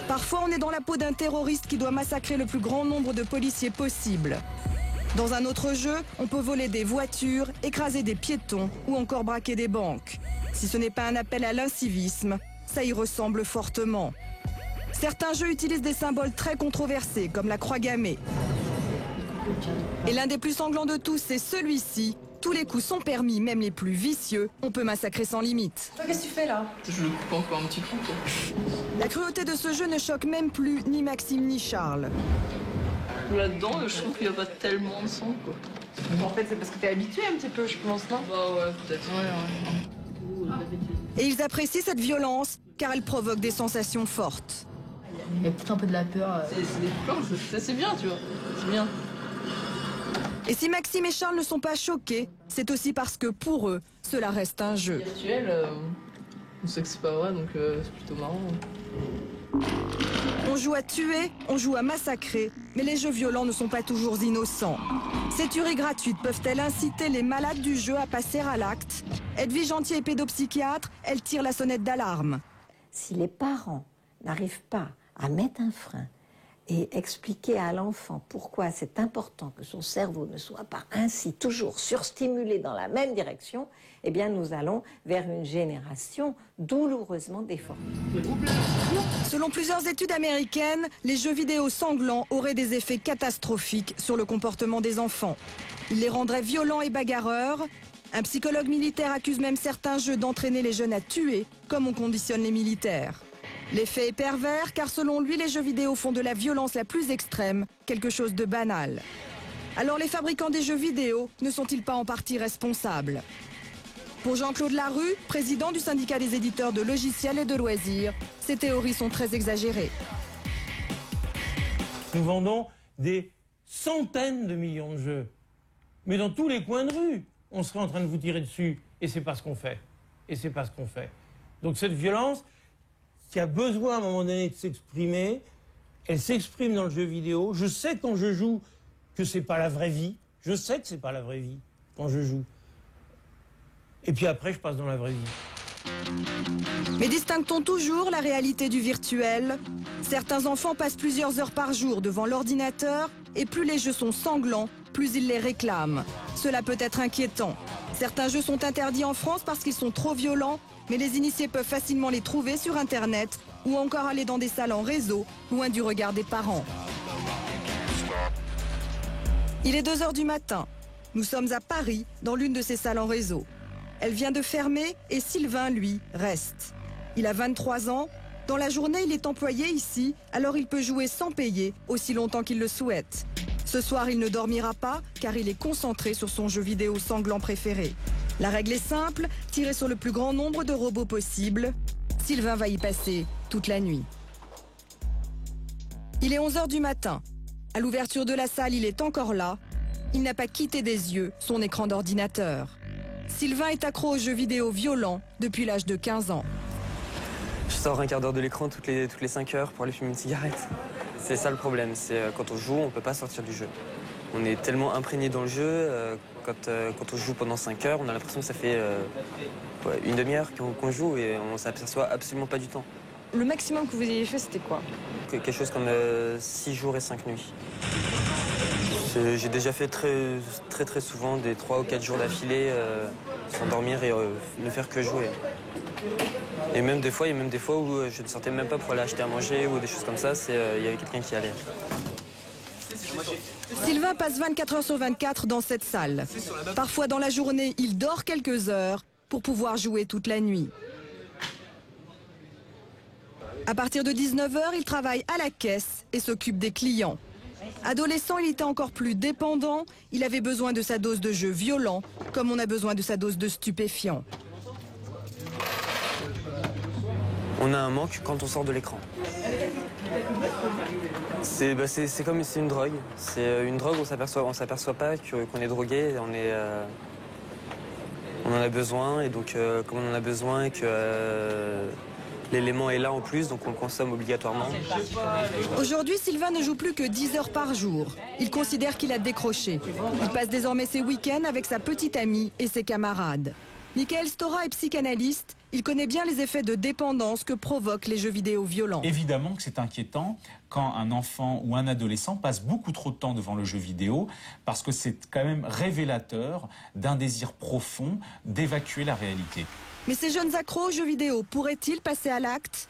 [SPEAKER 26] Parfois, on est dans la peau d'un terroriste qui doit massacrer le plus grand nombre de policiers possible. Dans un autre jeu, on peut voler des voitures, écraser des piétons ou encore braquer des banques. Si ce n'est pas un appel à l'incivisme, ça y ressemble fortement. Certains jeux utilisent des symboles très controversés, comme la croix gammée. Et l'un des plus sanglants de tous, c'est celui-ci. Tous les coups sont permis, même les plus vicieux. On peut massacrer sans limite.
[SPEAKER 28] Toi, qu'est-ce que tu fais là?
[SPEAKER 23] Je le coupe encore un petit coup, quoi.
[SPEAKER 26] La cruauté de ce jeu ne choque même plus ni Maxime ni Charles.
[SPEAKER 23] Là-dedans, je trouve qu'il n'y a pas tellement de sang, quoi.
[SPEAKER 28] En fait, c'est parce que t'es habitué un petit peu, je pense, non?
[SPEAKER 23] Bah ouais, peut-être. Ouais.
[SPEAKER 26] Et ils apprécient cette violence, car elle provoque des sensations fortes.
[SPEAKER 28] Il y a peut-être un peu de la peur.
[SPEAKER 23] C'est des plans, c'est bien, tu vois. C'est bien.
[SPEAKER 26] Et si Maxime et Charles ne sont pas choqués, c'est aussi parce que pour eux, cela reste un jeu.
[SPEAKER 23] Virtuel, on sait que c'est pas vrai, donc c'est plutôt marrant.
[SPEAKER 26] On joue à tuer, on joue à massacrer, mais les jeux violents ne sont pas toujours innocents. Ces tueries gratuites peuvent-elles inciter les malades du jeu à passer à l'acte? Edwige Antier est pédopsychiatre, elle tire la sonnette d'alarme.
[SPEAKER 3] Si les parents n'arrivent pas à mettre un frein et expliquer à l'enfant pourquoi c'est important que son cerveau ne soit pas ainsi toujours surstimulé dans la même direction, eh bien nous allons vers une génération douloureusement déformée.
[SPEAKER 26] Selon plusieurs études américaines, les jeux vidéo sanglants auraient des effets catastrophiques sur le comportement des enfants. Ils les rendraient violents et bagarreurs. Un psychologue militaire accuse même certains jeux d'entraîner les jeunes à tuer, comme on conditionne les militaires. L'effet est pervers car selon lui, les jeux vidéo font de la violence la plus extrême quelque chose de banal. Alors les fabricants des jeux vidéo ne sont-ils pas en partie responsables? Pour Jean-Claude Larue, président du syndicat des éditeurs de logiciels et de loisirs, ces théories sont très exagérées.
[SPEAKER 5] Nous vendons des centaines de millions de jeux. Mais dans tous les coins de rue, on serait en train de vous tirer dessus. Et c'est pas ce qu'on fait. Et c'est pas ce qu'on fait. Donc cette violence, qui a besoin à un moment donné de s'exprimer, elle s'exprime dans le jeu vidéo. Je sais quand je joue que c'est pas la vraie vie. Je sais que c'est pas la vraie vie quand je joue. Et puis après, je passe dans la vraie vie.
[SPEAKER 26] Mais distingue-t-on toujours la réalité du virtuel? Certains enfants passent plusieurs heures par jour devant l'ordinateur et plus les jeux sont sanglants, plus ils les réclament. Cela peut être inquiétant. Certains jeux sont interdits en France parce qu'ils sont trop violents, mais les initiés peuvent facilement les trouver sur Internet ou encore aller dans des salles en réseau, loin du regard des parents. Il est 2 h du matin. Nous sommes à Paris, dans l'une de ces salles en réseau. Elle vient de fermer et Sylvain, lui, reste. Il a 23 ans. Dans la journée, il est employé ici, alors il peut jouer sans payer aussi longtemps qu'il le souhaite. Ce soir, il ne dormira pas car il est concentré sur son jeu vidéo sanglant préféré. La règle est simple, tirer sur le plus grand nombre de robots possible. Sylvain va y passer toute la nuit. Il est 11 h du matin. À l'ouverture de la salle, il est encore là. Il n'a pas quitté des yeux son écran d'ordinateur. Sylvain est accro aux jeux vidéo violents depuis l'âge de 15 ans.
[SPEAKER 10] Je sors un quart d'heure de l'écran toutes les 5 heures pour aller fumer une cigarette. C'est ça le problème, c'est quand on joue, on ne peut pas sortir du jeu. On est tellement imprégné dans le jeu, quand on joue pendant 5 heures, on a l'impression que ça fait une demi-heure qu'on joue et on ne s'aperçoit absolument pas du temps.
[SPEAKER 26] Le maximum que vous ayez fait, c'était quoi?
[SPEAKER 10] Quelque chose comme 6 jours et 5 nuits. J'ai déjà fait très souvent des 3 ou 4 jours d'affilée sans dormir et ne faire que jouer. Et même des fois, il y a même des fois où je ne sortais même pas pour aller acheter à manger ou des choses comme ça, il y avait quelqu'un qui allait.
[SPEAKER 26] Sylvain passe 24 heures sur 24 dans cette salle. Parfois dans la journée, il dort quelques heures pour pouvoir jouer toute la nuit. À partir de 19 h, il travaille à la caisse et s'occupe des clients. Adolescent, il était encore plus dépendant. Il avait besoin de sa dose de jeux violents, comme on a besoin de sa dose de stupéfiants.
[SPEAKER 10] On a un manque quand on sort de l'écran. C'est comme c'est une drogue. C'est une drogue, on s'aperçoit pas qu'on est drogué. On en a besoin et donc comme on en a besoin et que l'élément est là en plus, donc on le consomme obligatoirement.
[SPEAKER 26] Aujourd'hui, Sylvain ne joue plus que 10 heures par jour. Il considère qu'il a décroché. Il passe désormais ses week-ends avec sa petite amie et ses camarades. Michael Stora est psychanalyste. Il connaît bien les effets de dépendance que provoquent les jeux vidéo violents.
[SPEAKER 4] Évidemment que c'est inquiétant quand un enfant ou un adolescent passe beaucoup trop de temps devant le jeu vidéo parce que c'est quand même révélateur d'un désir profond d'évacuer la réalité.
[SPEAKER 26] Mais ces jeunes accros aux jeux vidéo pourraient-ils passer à l'acte?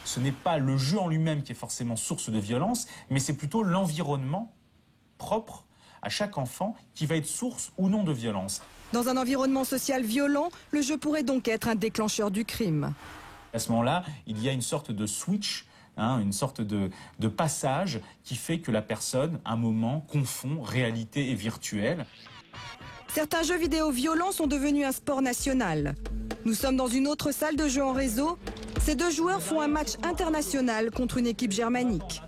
[SPEAKER 4] Ce n'est pas le jeu en lui-même qui est forcément source de violence, mais c'est plutôt l'environnement propre à chaque enfant qui va être source ou non de violence.
[SPEAKER 26] Dans un environnement social violent, le jeu pourrait donc être un déclencheur du crime.
[SPEAKER 4] À ce moment-là, il y a une sorte de switch, une sorte de passage qui fait que la personne, à un moment, confond réalité et virtuel.
[SPEAKER 26] Certains jeux vidéo violents sont devenus un sport national. Nous sommes dans une autre salle de jeu en réseau. Ces deux joueurs font un match international contre une équipe germanique.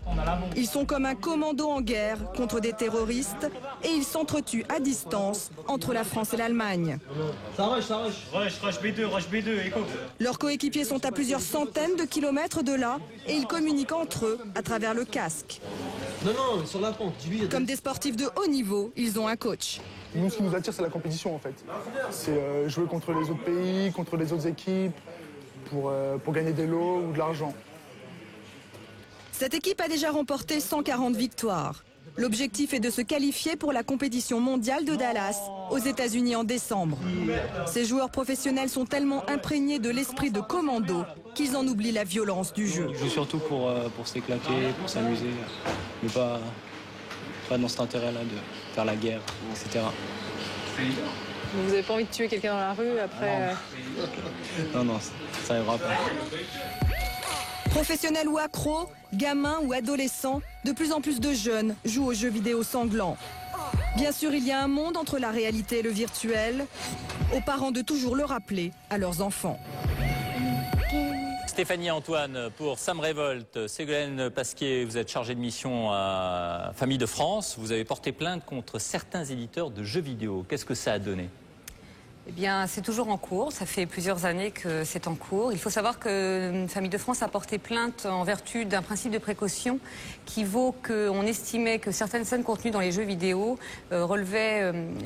[SPEAKER 26] Ils sont comme un commando en guerre contre des terroristes et ils s'entretuent à distance entre la France et l'Allemagne.
[SPEAKER 7] Ça rush. Rush B2, écho.
[SPEAKER 26] Leurs coéquipiers sont à plusieurs centaines de kilomètres de là et ils communiquent entre eux à travers le casque.
[SPEAKER 7] Non, sur la pente.
[SPEAKER 26] Comme des sportifs de haut niveau, ils ont un coach.
[SPEAKER 8] Nous, ce qui nous attire, c'est la compétition, en fait. C'est jouer contre les autres pays, contre les autres équipes, pour gagner des lots ou de l'argent.
[SPEAKER 26] Cette équipe a déjà remporté 140 victoires. L'objectif est de se qualifier pour la compétition mondiale de Dallas, aux États-Unis en décembre. Ces joueurs professionnels sont tellement imprégnés de l'esprit de commando qu'ils en oublient la violence du jeu.
[SPEAKER 12] Je joue surtout pour s'éclater, pour s'amuser, mais pas dans cet intérêt-là de faire la guerre, etc.
[SPEAKER 28] Vous n'avez pas envie de tuer quelqu'un dans la rue après
[SPEAKER 12] Non, ça n'arrivera pas.
[SPEAKER 26] Professionnels ou accros, gamins ou adolescents, de plus en plus de jeunes jouent aux jeux vidéo sanglants. Bien sûr, il y a un monde entre la réalité et le virtuel. Aux parents de toujours le rappeler à leurs enfants.
[SPEAKER 1] Stéphanie Antoine pour Sam Révolte. Ségolène Pasquier, vous êtes chargée de mission à Famille de France. Vous avez porté plainte contre certains éditeurs de jeux vidéo. Qu'est-ce que ça a donné ?
[SPEAKER 11] Eh bien, c'est toujours en cours. Ça fait plusieurs années que c'est en cours. Il faut savoir que Famille de France a porté plainte en vertu d'un principe de précaution qui vaut qu'on estimait que certaines scènes contenues dans les jeux vidéo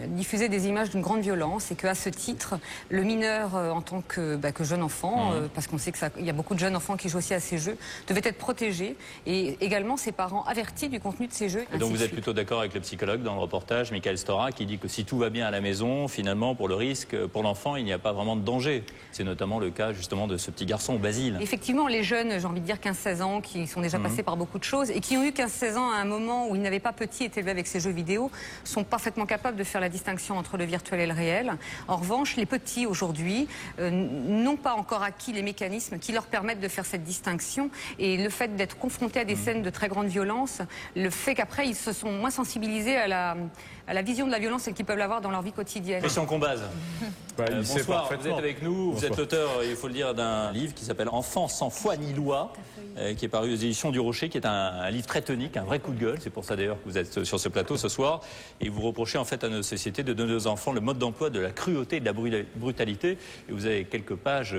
[SPEAKER 11] diffusaient des images d'une grande violence et qu'à ce titre, le mineur, en tant que jeune enfant, parce qu'on sait qu'il y a beaucoup de jeunes enfants qui jouent aussi à ces jeux, devait être protégé et également ses parents avertis du contenu de ces jeux.
[SPEAKER 1] Et donc vous êtes plutôt d'accord avec le psychologue dans le reportage, Michael Stora, qui dit que si tout va bien à la maison, finalement, pour le risque, pour l'enfant, il n'y a pas vraiment de danger. C'est notamment le cas justement de ce petit garçon, Basile.
[SPEAKER 11] Effectivement, les jeunes, j'ai envie de dire 15-16 ans, qui sont déjà passés par beaucoup de choses et qui ont eu 15-16 ans à un moment où ils n'avaient pas petit été élevés avec ces jeux vidéo, sont parfaitement capables de faire la distinction entre le virtuel et le réel. En revanche, les petits aujourd'hui n'ont pas encore acquis les mécanismes qui leur permettent de faire cette distinction et le fait d'être confrontés à des scènes de très grande violence, le fait qu'après ils se sont moins sensibilisés à la vision de la violence qu'ils peuvent avoir dans leur vie quotidienne.
[SPEAKER 1] Christian Combaz. Bonsoir, vous êtes avec nous. Vous êtes l'auteur, il faut le dire, d'un livre qui s'appelle Enfants sans foi ni loi, qui est paru aux éditions du Rocher, qui est un livre très tonique, un vrai coup de gueule. C'est pour ça d'ailleurs que vous êtes sur ce plateau ce soir. Et vous reprochez en fait à nos sociétés de donner aux enfants le mode d'emploi de la cruauté et de la brutalité. Et vous avez quelques pages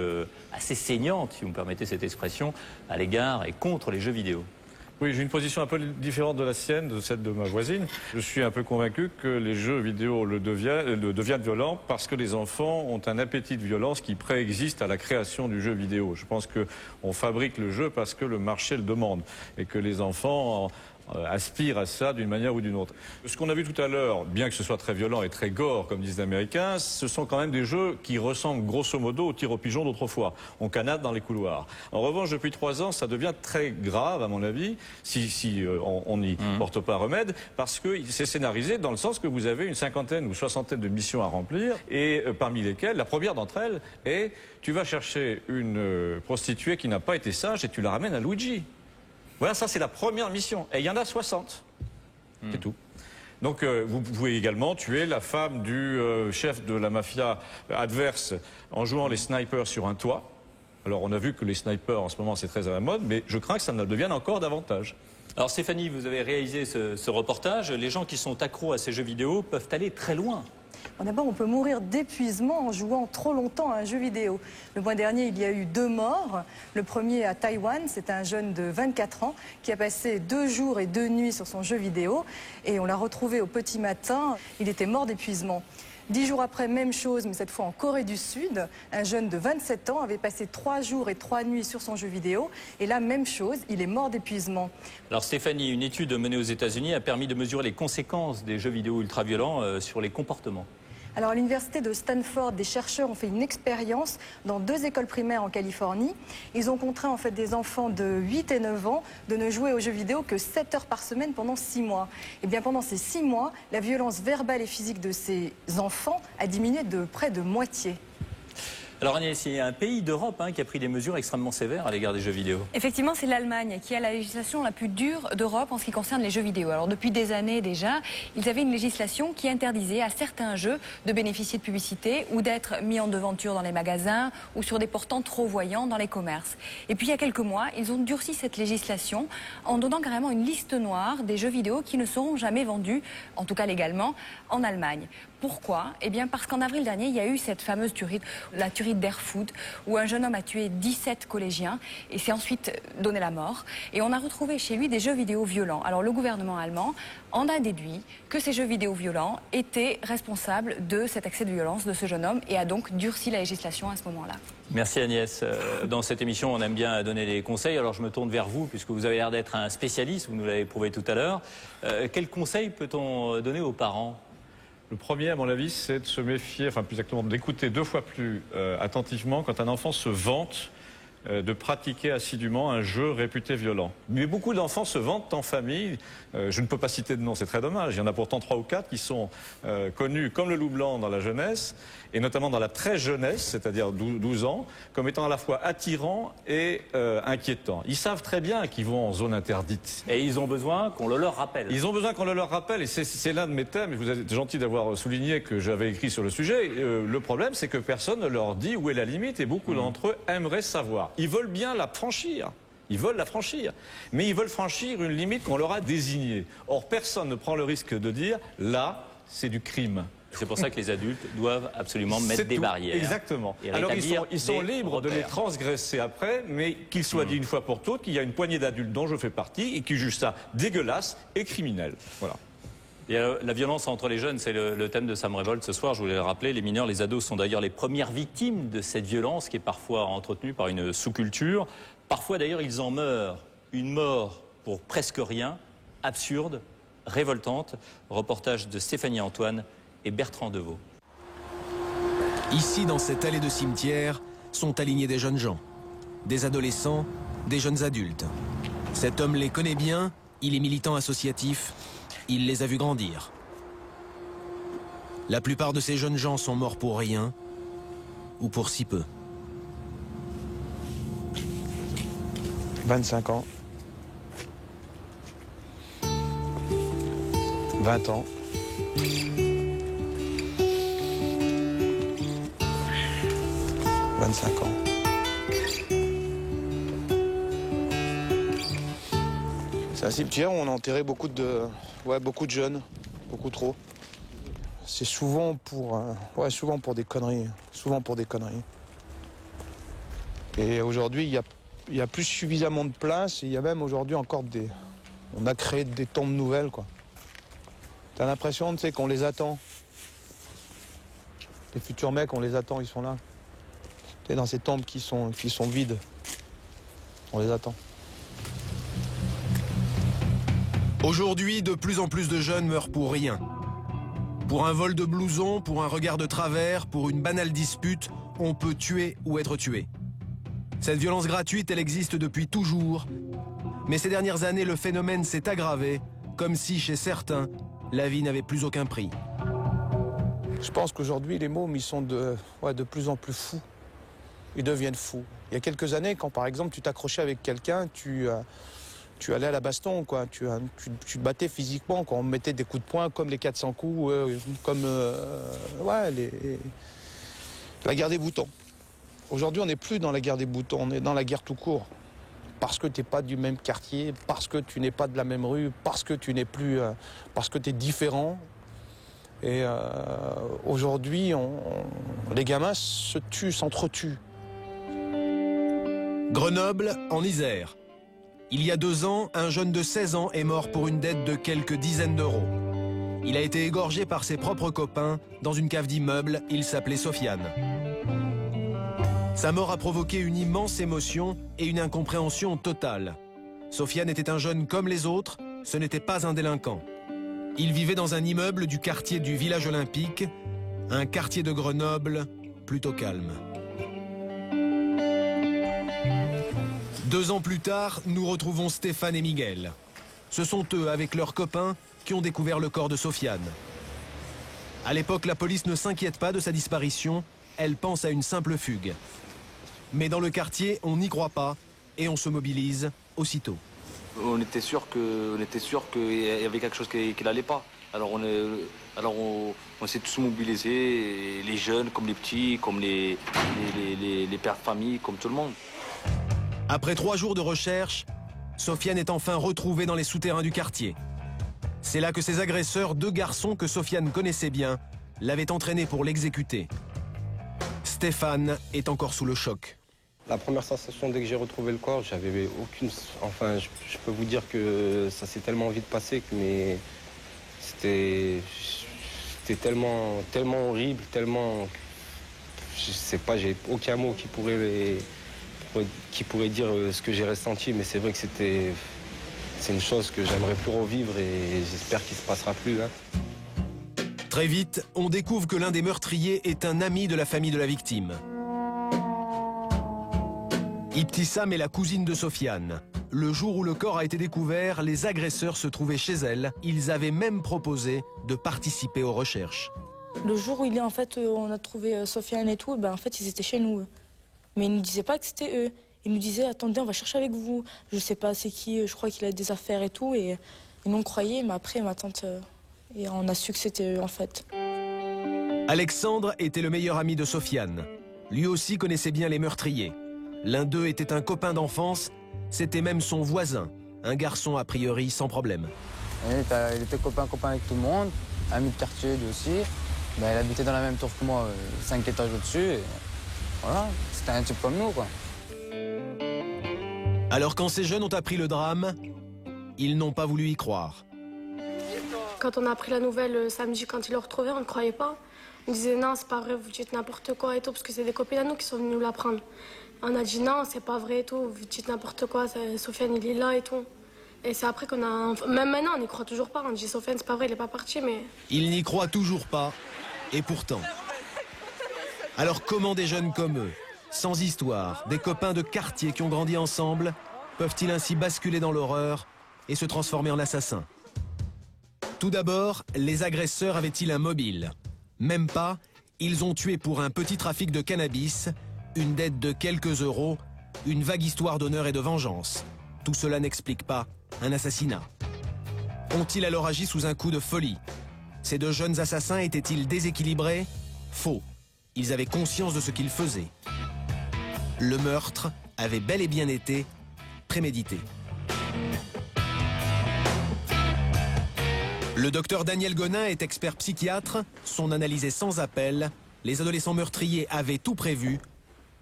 [SPEAKER 1] assez saignantes, si vous me permettez cette expression, à l'égard et contre les jeux vidéo.
[SPEAKER 9] Oui, j'ai une position un peu différente de la sienne, de celle de ma voisine. Je suis un peu convaincu que les jeux vidéo deviennent violents parce que les enfants ont un appétit de violence qui préexiste à la création du jeu vidéo. Je pense qu'on fabrique le jeu parce que le marché le demande et que les enfants aspirent à ça d'une manière ou d'une autre. Ce qu'on a vu tout à l'heure, bien que ce soit très violent et très gore, comme disent les Américains, ce sont quand même des jeux qui ressemblent grosso modo au tir au pigeon d'autrefois. On canade dans les couloirs. En revanche, depuis 3 ans, ça devient très grave, à mon avis, si on n'y porte pas remède, parce que c'est scénarisé dans le sens que vous avez une 50aine ou 60aine de missions à remplir, et parmi lesquelles, la première d'entre elles est, tu vas chercher une prostituée qui n'a pas été sage et tu la ramènes à Luigi. Voilà, ça c'est la première mission. Et il y en a 60. C'est tout. Donc vous pouvez également tuer la femme du chef de la mafia adverse en jouant les snipers sur un toit. Alors on a vu que les snipers en ce moment c'est très à la mode, mais je crains que ça ne le devienne encore davantage.
[SPEAKER 1] Alors Stéphanie, vous avez réalisé ce reportage. Les gens qui sont accros à ces jeux vidéo peuvent aller très loin.
[SPEAKER 13] D'abord, on peut mourir d'épuisement en jouant trop longtemps à un jeu vidéo. Le mois dernier, il y a eu 2 morts. Le premier à Taïwan, c'est un jeune de 24 ans qui a passé 2 jours et 2 nuits sur son jeu vidéo. Et on l'a retrouvé au petit matin. Il était mort d'épuisement. 10 jours après, même chose, mais cette fois en Corée du Sud. Un jeune de 27 ans avait passé 3 jours et 3 nuits sur son jeu vidéo. Et là, même chose, il est mort d'épuisement.
[SPEAKER 1] Alors Stéphanie, une étude menée aux États-Unis a permis de mesurer les conséquences des jeux vidéo ultra-violents sur les comportements.
[SPEAKER 13] Alors à l'université de Stanford, des chercheurs ont fait une expérience dans 2 écoles primaires en Californie. Ils ont contraint en fait des enfants de 8 et 9 ans de ne jouer aux jeux vidéo que 7 heures par semaine pendant 6 mois. Et bien pendant ces 6 mois, la violence verbale et physique de ces enfants a diminué de près de moitié.
[SPEAKER 1] Alors Agnès, il y a un pays d'Europe qui a pris des mesures extrêmement sévères à l'égard des jeux vidéo.
[SPEAKER 11] Effectivement, c'est l'Allemagne qui a la législation la plus dure d'Europe en ce qui concerne les jeux vidéo. Alors depuis des années déjà, ils avaient une législation qui interdisait à certains jeux de bénéficier de publicité ou d'être mis en devanture dans les magasins ou sur des portants trop voyants dans les commerces. Et puis il y a quelques mois, ils ont durci cette législation en donnant carrément une liste noire des jeux vidéo qui ne seront jamais vendus, en tout cas légalement, en Allemagne. Pourquoi? Eh bien parce qu'en avril dernier, il y a eu cette fameuse tuerie, la tuerie d'Erfurt, où un jeune homme a tué 17 collégiens et s'est ensuite donné la mort. Et on a retrouvé chez lui des jeux vidéo violents. Alors le gouvernement allemand en a déduit que ces jeux vidéo violents étaient responsables de cet accès de violence de ce jeune homme et a donc durci la législation à ce moment-là.
[SPEAKER 1] Merci Agnès. Dans cette émission, on aime bien donner des conseils. Alors je me tourne vers vous, puisque vous avez l'air d'être un spécialiste, vous nous l'avez prouvé tout à l'heure. Quels conseils peut-on donner aux parents ?
[SPEAKER 9] Le premier, à mon avis, c'est de se méfier, enfin plus exactement d'écouter 2 fois plus attentivement quand un enfant se vante de pratiquer assidûment un jeu réputé violent. Mais beaucoup d'enfants se vantent en famille. Je ne peux pas citer de nom, c'est très dommage. Il y en a pourtant 3 ou 4 qui sont connus comme le loup blanc dans la jeunesse, et notamment dans la très jeunesse, c'est-à-dire 12 ans, comme étant à la fois attirants et inquiétants. Ils savent très bien qu'ils vont en zone interdite.
[SPEAKER 1] Et ils ont besoin qu'on le leur rappelle.
[SPEAKER 9] Ils ont besoin qu'on le leur rappelle, et c'est l'un de mes thèmes, et vous êtes gentil d'avoir souligné que j'avais écrit sur le sujet. Le problème, c'est que personne ne leur dit où est la limite, et beaucoup d'entre eux aimeraient savoir. Ils veulent bien la franchir. Ils veulent la franchir. Mais ils veulent franchir une limite qu'on leur a désignée. Or, personne ne prend le risque de dire, là, c'est du crime.
[SPEAKER 1] C'est pour ça que les adultes doivent absolument mettre des barrières.
[SPEAKER 9] Exactement. Alors ils sont libres de les transgresser après, mais qu'il soit dit une fois pour toutes qu'il y a une poignée d'adultes dont je fais partie et qui jugent ça dégueulasse et criminel. Voilà.
[SPEAKER 1] Et la violence entre les jeunes, c'est le thème de Sam Revolt ce soir, je voulais le rappeler. Les mineurs, les ados sont d'ailleurs les premières victimes de cette violence qui est parfois entretenue par une sous-culture. Parfois d'ailleurs, ils en meurent. Une mort pour presque rien, absurde, révoltante. Reportage de Stéphanie Antoine et Bertrand Deveau.
[SPEAKER 14] Ici, dans cette allée de cimetière, sont alignés des jeunes gens. Des adolescents, des jeunes adultes. Cet homme les connaît bien, il est militant associatif. Il les a vus grandir. La plupart de ces jeunes gens sont morts pour rien, ou pour si peu.
[SPEAKER 15] 25 ans. 20 ans. 25 ans. C'est un cimetière où on a enterré beaucoup de jeunes, beaucoup trop. C'est souvent pour des conneries, Et aujourd'hui, il y a plus suffisamment de place, et il y a même aujourd'hui encore On a créé des tombes nouvelles, quoi. T'as l'impression, tu sais, qu'on les attend. Les futurs mecs, on les attend, ils sont là. Tu sais, dans ces tombes qui sont vides. On les attend.
[SPEAKER 14] Aujourd'hui, de plus en plus de jeunes meurent pour rien. Pour un vol de blouson, pour un regard de travers, pour une banale dispute, on peut tuer ou être tué. Cette violence gratuite, elle existe depuis toujours. Mais ces dernières années, le phénomène s'est aggravé, comme si, chez certains, la vie n'avait plus aucun prix.
[SPEAKER 15] Je pense qu'aujourd'hui, les mômes, ils sont de plus en plus fous. Ils deviennent fous. Il y a quelques années, quand par exemple tu t'accrochais avec quelqu'un, tu allais à la baston, quoi. Tu te battais physiquement, quoi. On mettait des coups de poing comme les 400 coups, comme la guerre des boutons. Aujourd'hui, on n'est plus dans la guerre des boutons, on est dans la guerre tout court. Parce que tu n'es pas du même quartier, parce que tu n'es pas de la même rue, parce que tu n'es plus, parce que tu es différent. Et aujourd'hui, les gamins se tuent, s'entretuent.
[SPEAKER 14] Grenoble, en Isère. Il y a 2 ans, un jeune de 16 ans est mort pour une dette de quelques dizaines d'euros. Il a été égorgé par ses propres copains dans une cave d'immeuble, il s'appelait Sofiane. Sa mort a provoqué une immense émotion et une incompréhension totale. Sofiane était un jeune comme les autres, ce n'était pas un délinquant. Il vivait dans un immeuble du quartier du village olympique, un quartier de Grenoble plutôt calme. 2 ans plus tard, nous retrouvons Stéphane et Miguel. Ce sont eux, avec leurs copains, qui ont découvert le corps de Sofiane. À l'époque, la police ne s'inquiète pas de sa disparition, elle pense à une simple fugue. Mais dans le quartier, on n'y croit pas et on se mobilise aussitôt.
[SPEAKER 17] On était sûr qu'il y avait quelque chose qui n'allait pas. Alors on s'est tous mobilisés, les jeunes comme les petits, comme les pères de famille, comme tout le monde.
[SPEAKER 14] Après 3 jours de recherche, Sofiane est enfin retrouvée dans les souterrains du quartier. C'est là que ses agresseurs, 2 garçons que Sofiane connaissait bien, l'avaient entraîné pour l'exécuter. Stéphane est encore sous le choc.
[SPEAKER 10] La première sensation dès que j'ai retrouvé le corps, j'avais aucune... Enfin, je peux vous dire que ça s'est tellement vite passé, mais c'était tellement horrible, tellement... Je sais pas, j'ai aucun mot qui pourrait dire ce que j'ai ressenti, mais c'est vrai que c'est une chose que j'aimerais plus revivre et j'espère qu'il ne se passera plus. Hein.
[SPEAKER 14] Très vite, on découvre que l'un des meurtriers est un ami de la famille de la victime. Ibtissam est la cousine de Sofiane. Le jour où le corps a été découvert, les agresseurs se trouvaient chez elle. Ils avaient même proposé de participer aux recherches.
[SPEAKER 18] Le jour où on a trouvé Sofiane et tout, en fait, ils étaient chez nous. Mais ils ne nous disaient pas que c'était eux. Ils nous disaient, attendez, on va chercher avec vous. Je sais pas c'est qui, je crois qu'il a des affaires et tout. Et nous, on croyait, mais après, ma tante, et on a su que c'était eux, en fait.
[SPEAKER 14] Alexandre était le meilleur ami de Sofiane. Lui aussi connaissait bien les meurtriers. L'un d'eux était un copain d'enfance, c'était même son voisin, un garçon a priori sans problème.
[SPEAKER 19] Il était copain avec tout le monde, ami de quartier lui aussi. Il habitait dans la même tour que moi, 5 étages au-dessus. Et voilà, c'était un type comme nous, quoi.
[SPEAKER 14] Alors quand ces jeunes ont appris le drame, ils n'ont pas voulu y croire.
[SPEAKER 20] Quand on a appris la nouvelle samedi, quand ils l'ont retrouvé, on ne croyait pas. On disait non, c'est pas vrai, vous dites n'importe quoi et tout, parce que c'est des copines à nous qui sont venus nous l'apprendre. On a dit non, c'est pas vrai et tout, vous dites n'importe quoi, Sofiane il est là et tout. Et c'est après qu'on a... Même maintenant, on n'y croit toujours pas, on dit Sofiane c'est pas vrai, il est pas parti, mais...
[SPEAKER 14] Ils n'y croient toujours pas, et pourtant. Alors comment des jeunes comme eux, sans histoire, des copains de quartier qui ont grandi ensemble, peuvent-ils ainsi basculer dans l'horreur et se transformer en assassins? Tout d'abord, les agresseurs avaient-ils un mobile? Même pas, ils ont tué pour un petit trafic de cannabis, une dette de quelques euros, une vague histoire d'honneur et de vengeance. Tout cela n'explique pas un assassinat. Ont-ils alors agi sous un coup de folie? Ces 2 jeunes assassins étaient-ils déséquilibrés? Faux. Ils avaient conscience de ce qu'ils faisaient. Le meurtre avait bel et bien été prémédité. Le docteur Daniel Gonin est expert psychiatre. Son analyse est sans appel. Les adolescents meurtriers avaient tout prévu,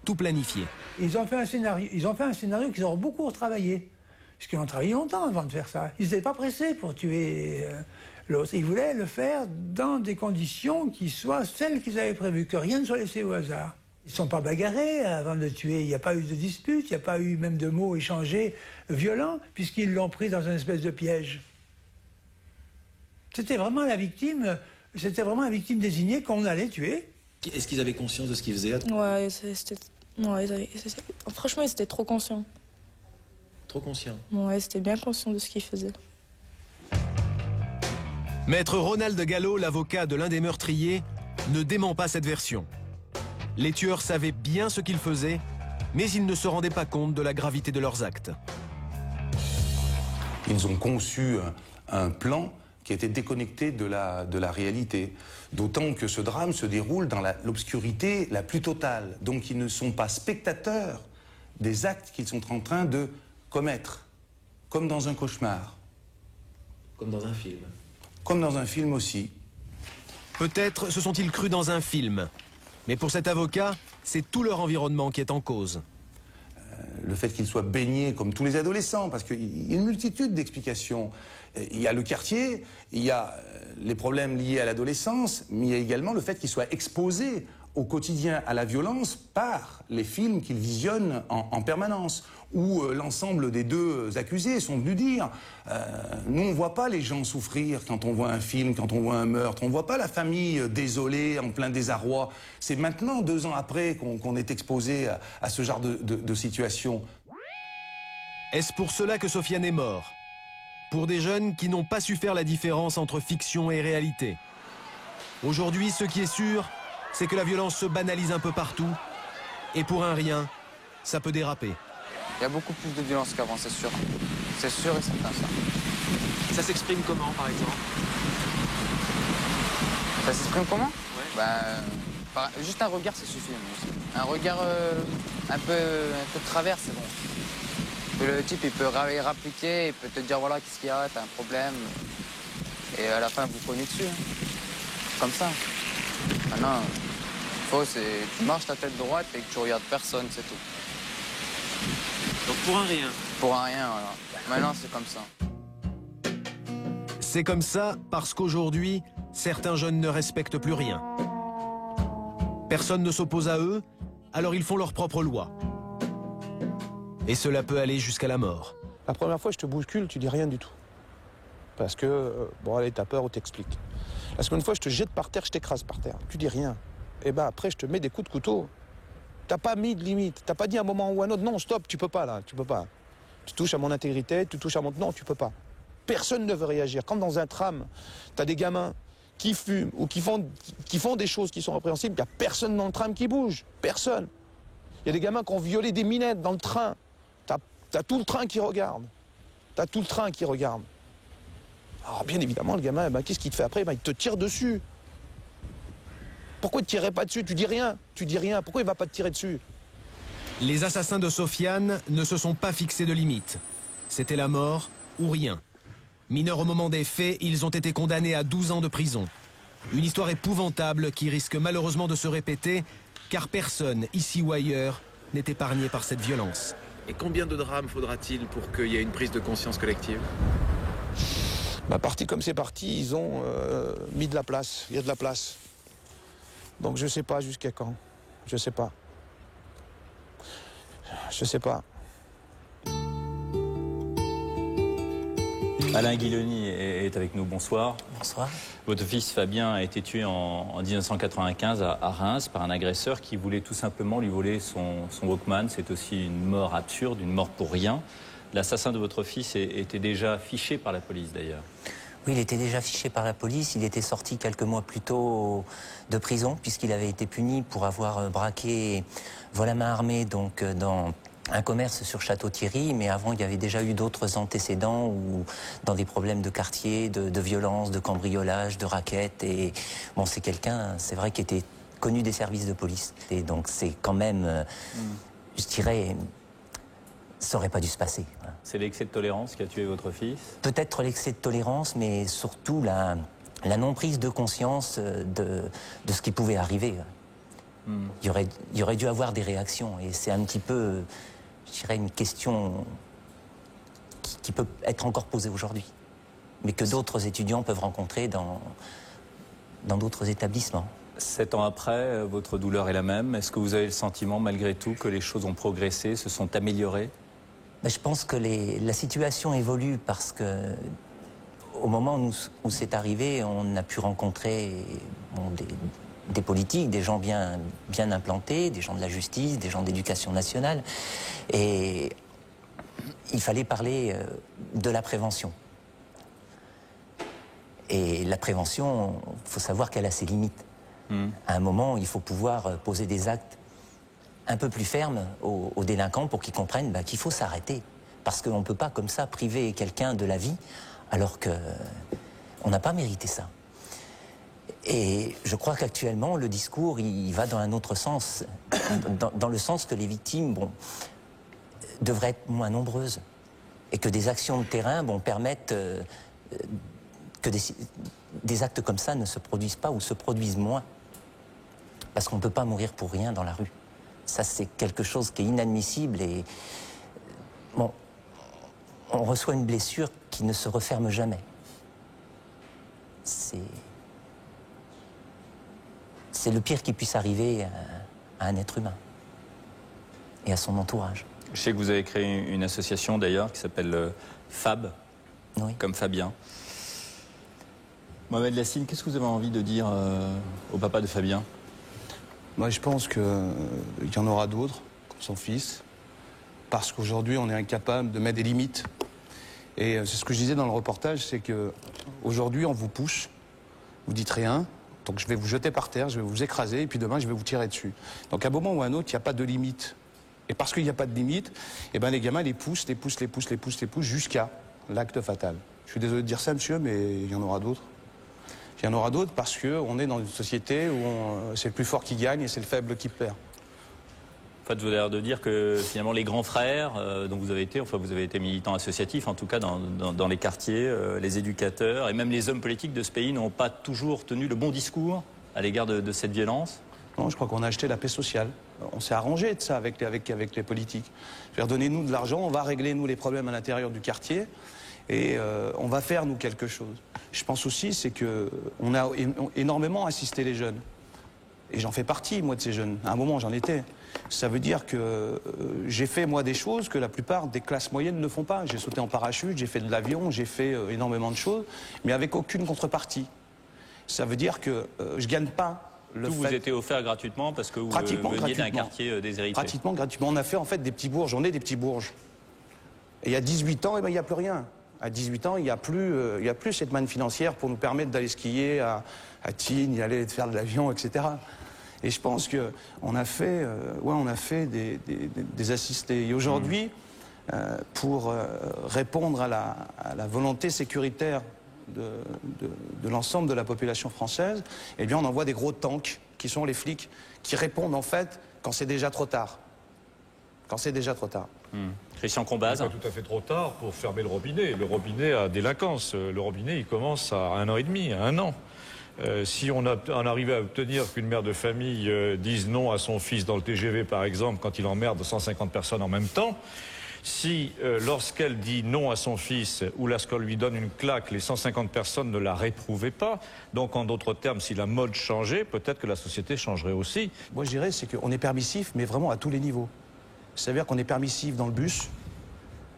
[SPEAKER 14] tout planifié.
[SPEAKER 21] Ils ont fait un scénario qu'ils ont beaucoup retravaillé.
[SPEAKER 2] puisqu'ils ont travaillé longtemps avant de faire ça. Ils n'étaient pas pressés pour tuer l'autre. Ils voulaient le faire dans des conditions qui soient celles qu'ils avaient prévues, que rien ne soit laissé au hasard. Ils ne sont pas bagarrés avant de tuer, il n'y a pas eu de dispute, il n'y a pas eu même de mots échangés violents, puisqu'ils l'ont pris dans une espèce de piège. C'était vraiment la victime désignée qu'on allait tuer.
[SPEAKER 6] Est-ce qu'ils avaient conscience de ce qu'ils faisaient?
[SPEAKER 18] Ouais, franchement, ils étaient trop conscients.
[SPEAKER 6] Trop conscients?
[SPEAKER 18] Ouais, c'était bien conscient de ce qu'ils faisaient.
[SPEAKER 14] Maître Ronald Gallo, l'avocat de l'un des meurtriers, ne dément pas cette version. Les tueurs savaient bien ce qu'ils faisaient, mais ils ne se rendaient pas compte de la gravité de leurs actes.
[SPEAKER 16] Ils ont conçu un plan qui était déconnecté de la réalité. D'autant que ce drame se déroule dans l'obscurité la plus totale. Donc ils ne sont pas spectateurs des actes qu'ils sont en train de commettre, comme dans un cauchemar.
[SPEAKER 6] Comme dans un film.
[SPEAKER 16] Comme dans un film aussi.
[SPEAKER 14] Peut-être se sont-ils crus dans un film. Mais pour cet avocat, c'est tout leur environnement qui est en cause.
[SPEAKER 16] Le fait qu'ils soient baignés comme tous les adolescents, parce qu'il y a une multitude d'explications. Il y a le quartier, il y a les problèmes liés à l'adolescence, mais il y a également le fait qu'ils soient exposés au quotidien à la violence par les films qu'ils visionnent en permanence, où l'ensemble des deux accusés sont venus dire nous on ne voit pas les gens souffrir quand on voit un film, quand on voit un meurtre, on ne voit pas la famille désolée, en plein désarroi. C'est maintenant, 2 ans après, qu'on est exposé à ce genre de situation.
[SPEAKER 14] Est-ce pour cela que Sofiane est mort? Pour des jeunes qui n'ont pas su faire la différence entre fiction et réalité. Aujourd'hui, ce qui est sûr, c'est que la violence se banalise un peu partout, et pour un rien, ça peut déraper.
[SPEAKER 19] Il y a beaucoup plus de violence qu'avant, c'est sûr. C'est sûr et certain, ça.
[SPEAKER 6] Ça s'exprime comment, par exemple?
[SPEAKER 19] Ça s'exprime comment? Ouais. Juste un regard, ça suffit. Un regard un peu de travers, c'est bon. Le type, il peut réappliquer, il peut te dire, voilà, qu'est-ce qu'il y a, t'as un problème. Et à la fin, vous cognez dessus. Comme ça. Maintenant, tu marches ta tête droite et que tu regardes personne, c'est tout.
[SPEAKER 6] Donc pour un rien?
[SPEAKER 19] Pour un rien, voilà. Maintenant, c'est comme ça.
[SPEAKER 14] C'est comme ça parce qu'aujourd'hui, certains jeunes ne respectent plus rien. Personne ne s'oppose à eux, alors ils font leur propre loi. Et cela peut aller jusqu'à la mort.
[SPEAKER 15] La première fois, je te bouscule, tu dis rien du tout. Parce que, bon, allez, t'as peur ou t'expliques. La seconde fois, je te jette par terre, je t'écrase par terre. Tu dis rien. Et ben après, je te mets des coups de couteau. T'as pas mis de limite. T'as pas dit à un moment ou à un autre, non, stop, tu peux pas là, tu peux pas. Tu touches à mon intégrité, tu touches à mon... Non, tu peux pas. Personne ne veut réagir. Quand dans un tram, t'as des gamins qui fument ou qui font des choses qui sont répréhensibles, il n'y a personne dans le tram qui bouge. Personne. Il y a des gamins qui ont violé des minettes dans le train. T'as tout le train qui regarde. T'as tout le train qui regarde. Alors bien évidemment, le gamin, qu'est-ce qu'il te fait après? Il te tire dessus. Pourquoi il ne tirerait pas dessus? Tu dis rien. Tu dis rien. Pourquoi il ne va pas te tirer dessus?
[SPEAKER 14] Les assassins de Sofiane ne se sont pas fixés de limite. C'était la mort ou rien. Mineurs au moment des faits, ils ont été condamnés à 12 ans de prison. Une histoire épouvantable qui risque malheureusement de se répéter, car personne, ici ou ailleurs, n'est épargné par cette violence.
[SPEAKER 6] Et combien de drames faudra-t-il pour qu'il y ait une prise de conscience collective?
[SPEAKER 15] Parti comme c'est parti, ils ont mis de la place. Il y a de la place. Donc je sais pas jusqu'à quand. Je sais pas. Je sais pas.
[SPEAKER 1] Alain Guilloni est avec nous. Bonsoir.
[SPEAKER 10] Bonsoir.
[SPEAKER 1] Votre fils Fabien a été tué en 1995 à Reims par un agresseur qui voulait tout simplement lui voler son Walkman. C'est aussi une mort absurde, une mort pour rien. L'assassin de votre fils était déjà fiché par la police d'ailleurs.
[SPEAKER 10] Oui, il était déjà fiché par la police. Il était sorti quelques mois plus tôt de prison puisqu'il avait été puni pour avoir braqué vol à main armée donc dans un commerce sur Château-Thierry. Mais avant, il y avait déjà eu d'autres antécédents ou dans des problèmes de quartier, de violence, de cambriolage, de raquettes. Et bon, c'est quelqu'un, c'est vrai, qui était connu des services de police. Et donc c'est quand même, je dirais, ça n'aurait pas dû se passer. Voilà.
[SPEAKER 1] C'est l'excès de tolérance qui a tué votre fils?
[SPEAKER 10] Peut-être l'excès de tolérance, mais surtout la non-prise de conscience de ce qui pouvait arriver. Il y aurait dû avoir des réactions. Et c'est un petit peu, je dirais, une question
[SPEAKER 3] qui peut être encore posée aujourd'hui, mais que d'autres étudiants peuvent rencontrer dans d'autres établissements.
[SPEAKER 1] 7 ans après, votre douleur est la même. Est-ce que vous avez le sentiment, malgré tout, que les choses ont progressé, se sont améliorées?
[SPEAKER 3] Je pense que la situation évolue parce que au moment où c'est arrivé, on a pu rencontrer des politiques, des gens bien implantés, des gens de la justice, des gens d'éducation nationale. Et il fallait parler de la prévention. Et la prévention, il faut savoir qu'elle a ses limites. À un moment, il faut pouvoir poser des actes un peu plus fermes aux délinquants pour qu'ils comprennent qu'il faut s'arrêter. Parce qu'on ne peut pas comme ça priver quelqu'un de la vie alors qu'on n'a pas mérité ça. Et je crois qu'actuellement, le discours, il va dans un autre sens. Dans le sens que les victimes devraient être moins nombreuses. Et que des actions de terrain permettent que des actes comme ça ne se produisent pas ou se produisent moins. Parce qu'on ne peut pas mourir pour rien dans la rue. Ça, c'est quelque chose qui est inadmissible et... Bon, on reçoit une blessure qui ne se referme jamais. C'est le pire qui puisse arriver à un être humain et à son entourage.
[SPEAKER 1] Je sais que vous avez créé une association d'ailleurs qui s'appelle FAB, comme Fabien. Mohamed Lassine, qu'est-ce que vous avez envie de dire au papa de Fabien?
[SPEAKER 15] Moi, je pense qu'il y en aura d'autres, comme son fils, parce qu'aujourd'hui, on est incapable de mettre des limites. Et c'est ce que je disais dans le reportage, c'est qu'aujourd'hui, on vous pousse, vous dites rien, donc je vais vous jeter par terre, je vais vous écraser, et puis demain, je vais vous tirer dessus. Donc à un moment ou à un autre, il n'y a pas de limite. Et parce qu'il n'y a pas de limite, les gamins les poussent jusqu'à l'acte fatal. Je suis désolé de dire ça, monsieur, mais il y en aura d'autres. Il y en aura d'autres parce qu'on est dans une société où c'est le plus fort qui gagne et c'est le faible qui perd.
[SPEAKER 1] En fait, vous avez l'air de dire que finalement les grands frères dont vous avez été militant associatif, en tout cas dans les quartiers, les éducateurs et même les hommes politiques de ce pays n'ont pas toujours tenu le bon discours à l'égard de cette violence.
[SPEAKER 15] Non, je crois qu'on a acheté la paix sociale. On s'est arrangé de ça avec les politiques. Donnez-nous de l'argent, on va régler nous les problèmes à l'intérieur du quartier et on va faire nous quelque chose. Je pense aussi c'est qu'on a énormément assisté les jeunes. Et j'en fais partie, moi, de ces jeunes. À un moment, j'en étais. Ça veut dire que j'ai fait, moi, des choses que la plupart des classes moyennes ne font pas. J'ai sauté en parachute, j'ai fait de l'avion, j'ai fait énormément de choses, mais avec aucune contrepartie. Ça veut dire que je ne gagne pas le fait...
[SPEAKER 1] Tout vous était offert gratuitement parce que vous veniez d'un quartier déshérité.
[SPEAKER 15] Pratiquement gratuitement. On a fait, en fait, des petits bourges. On est des petits bourges. Et il y a 18 ans, il n'y a plus rien. À 18 ans, il n'y a plus cette manne financière pour nous permettre d'aller skier à Tignes, y aller faire de l'avion, etc. Et je pense qu'on a fait, des assistés. Et aujourd'hui, pour répondre à la volonté sécuritaire de l'ensemble de la population française, eh bien, on envoie des gros tanks, qui sont les flics, qui répondent en fait quand c'est déjà trop tard. Quand c'est déjà trop tard.
[SPEAKER 1] Christian Combaz.
[SPEAKER 9] C'est pas tout à fait trop tard pour fermer le robinet. Le robinet à délinquance. Le robinet, il commence à 1 an et demi, à 1 an. Si on arrivait à obtenir qu'une mère de famille dise non à son fils dans le TGV, par exemple, quand il emmerde 150 personnes en même temps, si lorsqu'elle dit non à son fils ou lorsqu'on lui donne une claque, les 150 personnes ne la réprouvaient pas, donc en d'autres termes, si la mode changeait, peut-être que la société changerait aussi.
[SPEAKER 15] Moi, je dirais, c'est qu'on est permissif, mais vraiment à tous les niveaux. Ça veut dire qu'on est permissif dans le bus,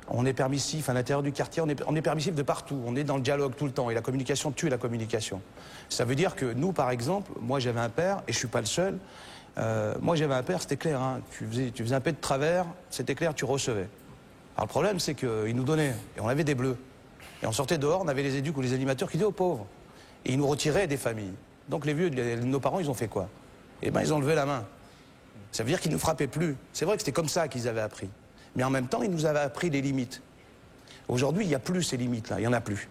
[SPEAKER 15] on est permissif à l'intérieur du quartier, on est permissif de partout, on est dans le dialogue tout le temps et la communication tue la communication. Ça veut dire que nous, par exemple, moi j'avais un père, et je suis pas le seul, moi j'avais un père, c'était clair, hein, tu faisais un peu de travers, c'était clair, tu recevais. Alors le problème c'est qu'il nous donnait, et on avait des bleus, et on sortait dehors, on avait les éducs ou les animateurs qui disaient aux pauvres, et ils nous retiraient des familles. Donc les vieux, nos parents, ils ont fait quoi? Eh bien ils ont levé la main. Ça veut dire qu'ils ne nous frappaient plus. C'est vrai que c'était comme ça qu'ils avaient appris. Mais en même temps, ils nous avaient appris les limites. Aujourd'hui, il n'y a plus ces limites-là, il n'y en a plus.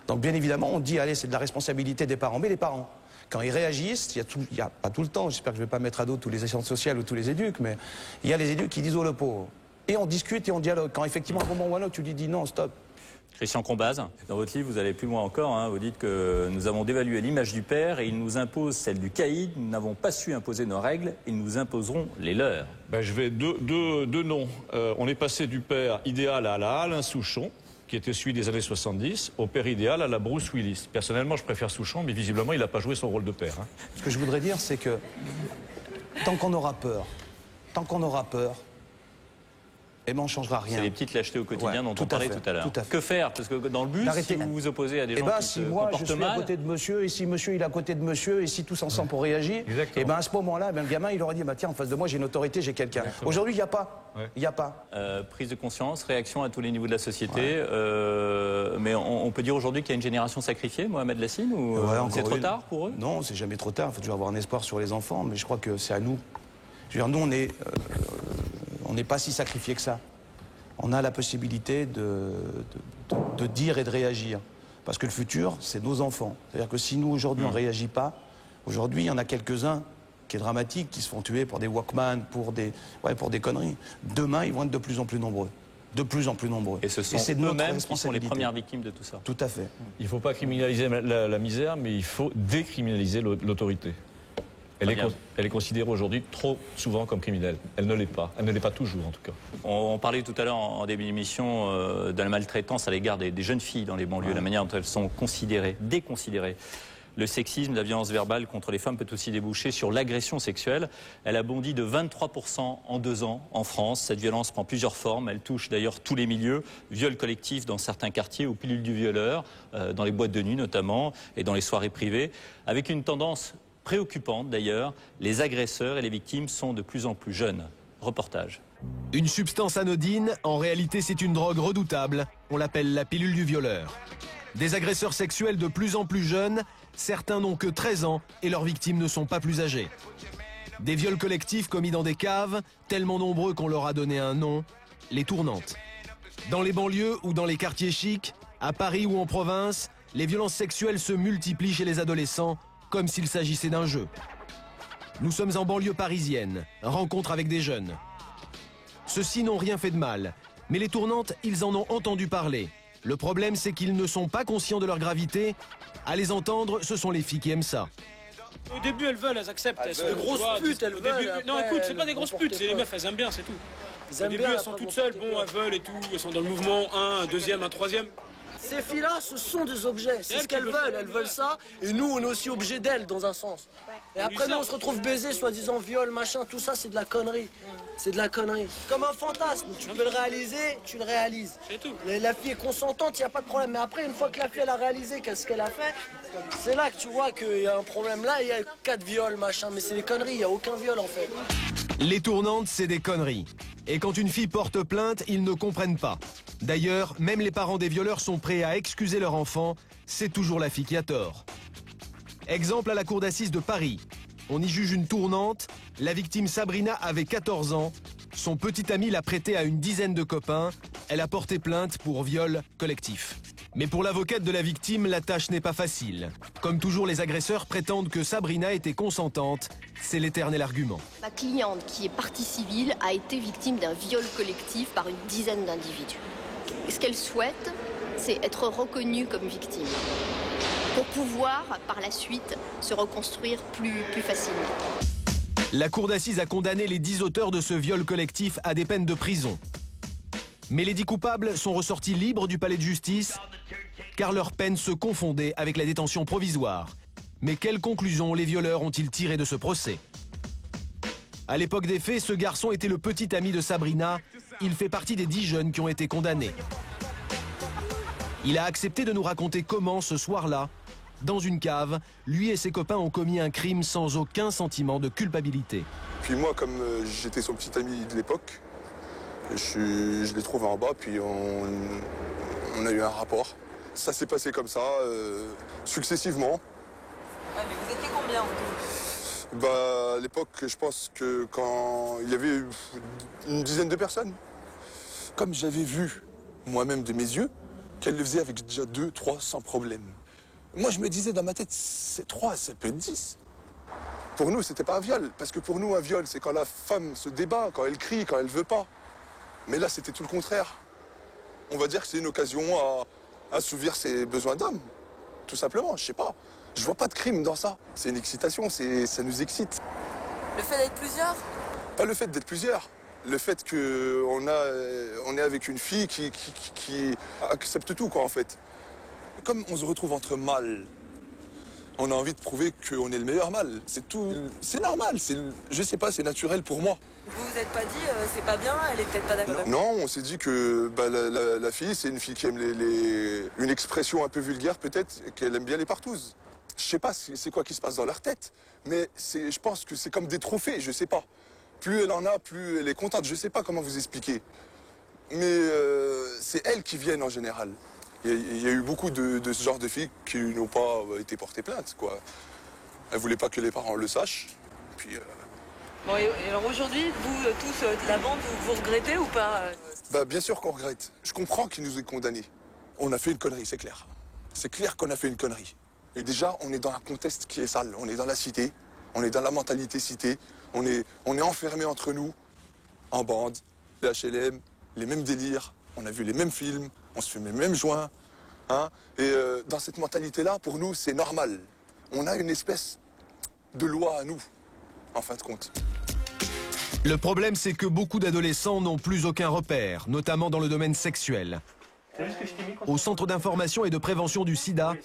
[SPEAKER 15] Donc bien évidemment, on dit, allez, c'est de la responsabilité des parents. Mais les parents, quand ils réagissent, il y a pas tout le temps, j'espère que je ne vais pas mettre à dos tous les assistantes sociales ou tous les éducs, mais il y a les éducs qui disent, oh le pauvre. Et on discute et on dialogue. Quand effectivement, à un moment ou à un autre, tu lui dis non, stop.
[SPEAKER 1] Christian Combaz, dans votre livre, vous allez plus loin encore. Hein, vous dites que nous avons dévalué l'image du père et il nous impose celle du caïd. Nous n'avons pas su imposer nos règles, ils nous imposeront les leurs.
[SPEAKER 9] Je vais deux noms. On est passé du père idéal à la Alain Souchon. qui était celui des années 70, au père idéal à la Bruce Willis. Personnellement, je préfère Souchon, mais visiblement, il n'a pas joué son rôle de père. Hein.
[SPEAKER 15] Ce que je voudrais dire, c'est que tant qu'on aura peur, eh ben on ne changera rien.
[SPEAKER 1] C'est les petites lâchetés au quotidien dont on parlait tout à l'heure.
[SPEAKER 15] Tout à fait.
[SPEAKER 1] Que faire? Parce que dans le bus, si vous vous opposez à des gens qui se comportent mal...
[SPEAKER 15] Si moi je suis à côté de monsieur, et si monsieur il est à côté de monsieur, et si tous ensemble on réagit, et ben à ce moment-là, le gamin il aurait dit, bah, tiens, en face de moi j'ai une autorité, j'ai quelqu'un. Aujourd'hui, il n'y a pas. Il n'y a pas.
[SPEAKER 1] Prise de conscience, réaction à tous les niveaux de la société. Mais on peut dire aujourd'hui qu'il y a une génération sacrifiée, Mohamed Lassine, ou c'est trop tard pour eux?
[SPEAKER 15] Non, c'est jamais trop tard. Il faut toujours avoir un espoir sur les enfants, mais je crois que c'est à nous. Je veux dire, nous, on n'est pas si sacrifiés que ça. On a la possibilité de dire et de réagir. Parce que le futur, c'est nos enfants. C'est-à-dire que si nous, aujourd'hui, on ne réagit pas, aujourd'hui, il y en a quelques-uns qui est dramatique, qui se font tuer pour des Walkman, pour des conneries. Demain, ils vont être de plus en plus nombreux. De plus en plus nombreux.
[SPEAKER 1] Et ce sont eux-mêmes qui sont les premières victimes de tout ça.
[SPEAKER 15] Tout à fait.
[SPEAKER 9] Il ne faut pas criminaliser la misère, mais il faut décriminaliser l'autorité. Elle est considérée aujourd'hui trop souvent comme criminelle. Elle ne l'est pas. Elle ne l'est pas toujours, en tout cas.
[SPEAKER 1] On parlait tout à l'heure en début d'émission de la maltraitance à l'égard des jeunes filles dans les banlieues, la manière dont elles sont considérées, déconsidérées. Le sexisme, la violence verbale contre les femmes peut aussi déboucher sur l'agression sexuelle. Elle a bondi de 23% en 2 ans en France. Cette violence prend plusieurs formes. Elle touche d'ailleurs tous les milieux. Viol collectif dans certains quartiers ou pilule du violeur, dans les boîtes de nuit notamment, et dans les soirées privées. Avec une tendance préoccupante d'ailleurs, les agresseurs et les victimes sont de plus en plus jeunes. Reportage.
[SPEAKER 14] Une substance anodine, en réalité c'est une drogue redoutable. On l'appelle la pilule du violeur. Des agresseurs sexuels de plus en plus jeunes, certains n'ont que 13 ans et leurs victimes ne sont pas plus âgées. Des viols collectifs commis dans des caves, tellement nombreux qu'on leur a donné un nom, les tournantes. Dans les banlieues ou dans les quartiers chics, à Paris ou en province, les violences sexuelles se multiplient chez les adolescents comme s'il s'agissait d'un jeu. Nous sommes en banlieue parisienne, rencontre avec des jeunes. Ceux-ci n'ont rien fait de mal, mais les tournantes, ils en ont entendu parler. Le problème, c'est qu'ils ne sont pas conscients de leur gravité. À les entendre, ce sont les filles qui aiment ça.
[SPEAKER 7] Au début, elles veulent, elles acceptent. Elles sont des grosses putes, elles veulent. Non, écoute, c'est pas des grosses putes, c'est les meufs, elles aiment bien, c'est tout. Au début, elles sont toutes seules, bon, elles veulent et tout. Elles sont dans le mouvement, un deuxième, un troisième.
[SPEAKER 4] Ces filles-là, ce sont des objets, c'est ce qu'elles veulent, elles veulent ça, et nous, on est aussi obligés d'elles, dans un sens. Et après, nous, on se retrouve baisés, soi-disant viol, machin, tout ça, c'est de la connerie. C'est de la connerie. Comme un fantasme, tu peux le réaliser, tu le réalises.
[SPEAKER 7] C'est tout.
[SPEAKER 4] La fille est consentante, il n'y a pas de problème. Mais après, une fois que la fille, elle a réalisé ce qu'elle a fait, c'est là que tu vois qu'il y a un problème. Là, il y a 4 viols, machin, mais c'est des conneries, il n'y a aucun viol, en fait.
[SPEAKER 14] Les tournantes, c'est des conneries. Et quand une fille porte plainte, ils ne comprennent pas. D'ailleurs, même les parents des violeurs sont prêts à excuser leur enfant, c'est toujours la fille qui a tort. Exemple à la cour d'assises de Paris. On y juge une tournante, la victime Sabrina avait 14 ans, son petit ami l'a prêtée à une dizaine de copains, elle a porté plainte pour viol collectif. Mais pour l'avocate de la victime, la tâche n'est pas facile. Comme toujours, les agresseurs prétendent que Sabrina était consentante, c'est l'éternel argument.
[SPEAKER 5] Ma cliente, qui est partie civile, a été victime d'un viol collectif par une dizaine d'individus. Ce qu'elle souhaite, c'est être reconnue comme victime, pour pouvoir, par la suite, se reconstruire plus facilement.
[SPEAKER 14] La cour d'assises a condamné les 10 auteurs de ce viol collectif à des peines de prison. Mais les 10 coupables sont ressortis libres du palais de justice, car leurs peines se confondaient avec la détention provisoire. Mais quelles conclusions les violeurs ont-ils tirées de ce procès? À l'époque des faits, ce garçon était le petit ami de Sabrina. Il fait partie des 10 jeunes qui ont été condamnés. Il a accepté de nous raconter comment, ce soir-là, dans une cave, lui et ses copains ont commis un crime sans aucun sentiment de culpabilité.
[SPEAKER 21] Puis moi, comme j'étais son petit ami de l'époque, je l'ai trouvé en bas, puis on a eu un rapport. Ça s'est passé comme ça, successivement.
[SPEAKER 5] Ouais, mais vous étiez combien
[SPEAKER 21] Bah, à l'époque, je pense que quand il y avait une dizaine de personnes, comme j'avais vu moi-même de mes yeux, qu'elle le faisait avec déjà 2, 3 sans problème. Moi, je me disais dans ma tête, c'est 3, ça peut être 10. Pour nous, c'était pas un viol, parce que pour nous, un viol, c'est quand la femme se débat, quand elle crie, quand elle veut pas. Mais là, c'était tout le contraire. On va dire que c'est une occasion à assouvir ses besoins d'homme, tout simplement, je sais pas. Je vois pas de crime dans ça. C'est une excitation, ça nous excite.
[SPEAKER 5] Le fait d'être plusieurs?
[SPEAKER 21] Pas le fait d'être plusieurs, le fait qu'on est avec une fille qui accepte tout, quoi, en fait. Comme on se retrouve entre mâles, on a envie de prouver qu'on est le meilleur mâle. C'est tout, c'est normal, je sais pas, c'est naturel pour moi.
[SPEAKER 8] Vous vous êtes pas dit, c'est pas bien, elle est peut-être pas d'accord?
[SPEAKER 21] Non, on s'est dit que la fille, c'est une fille qui aime une expression un peu vulgaire peut-être, qu'elle aime bien les partouzes. Je sais pas c'est quoi qui se passe dans leur tête, mais je pense que c'est comme des trophées, je sais pas. Plus elle en a, plus elle est contente. Je sais pas comment vous expliquer. Mais c'est elles qui viennent en général. Il y a eu beaucoup de ce genre de filles qui n'ont pas été portées plainte, quoi. Elles voulaient pas que les parents le sachent. Puis,
[SPEAKER 8] Bon, et alors aujourd'hui, vous tous, la bande, vous regrettez ou pas?
[SPEAKER 21] Bien sûr qu'on regrette. Je comprends qu'ils nous aient condamnés. On a fait une connerie, c'est clair. C'est clair qu'on a fait une connerie. Et déjà, on est dans un contexte qui est sale. On est dans la cité, on est dans la mentalité cité. On est enfermés entre nous, en bande, les HLM, les mêmes délires, on a vu les mêmes films, on se fume les mêmes joints. Hein, et dans cette mentalité-là, pour nous, c'est normal. On a une espèce de loi à nous, en fin de compte.
[SPEAKER 14] Le problème, c'est que beaucoup d'adolescents n'ont plus aucun repère, notamment dans le domaine sexuel. Au Centre d'information et de prévention du sida,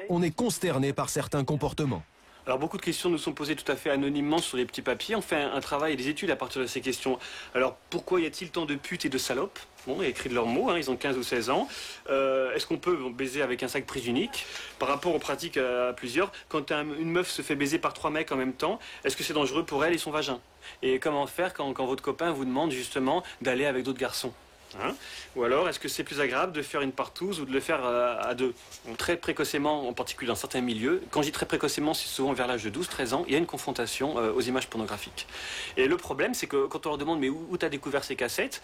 [SPEAKER 14] on est consterné par certains comportements.
[SPEAKER 7] Alors beaucoup de questions nous sont posées tout à fait anonymement sur les petits papiers. On fait un travail et des études à partir de ces questions. Alors pourquoi y a-t-il tant de putes et de salopes? Bon, il y a écrit de leurs mots, hein, ils ont 15 ou 16 ans. Est-ce qu'on peut baiser avec un sac prise unique? Par rapport aux pratiques à plusieurs, quand une meuf se fait baiser par 3 mecs en même temps, est-ce que c'est dangereux pour elle et son vagin? Et comment faire quand votre copain vous demande justement d'aller avec d'autres garçons? Hein? Ou alors, est-ce que c'est plus agréable de faire une partouze ou de le faire à deux? Très précocement, en particulier dans certains milieux, quand je dis très précocement, c'est souvent vers l'âge de 12-13 ans, il y a une confrontation aux images pornographiques. Et le problème, c'est que quand on leur demande mais où t'as découvert ces cassettes,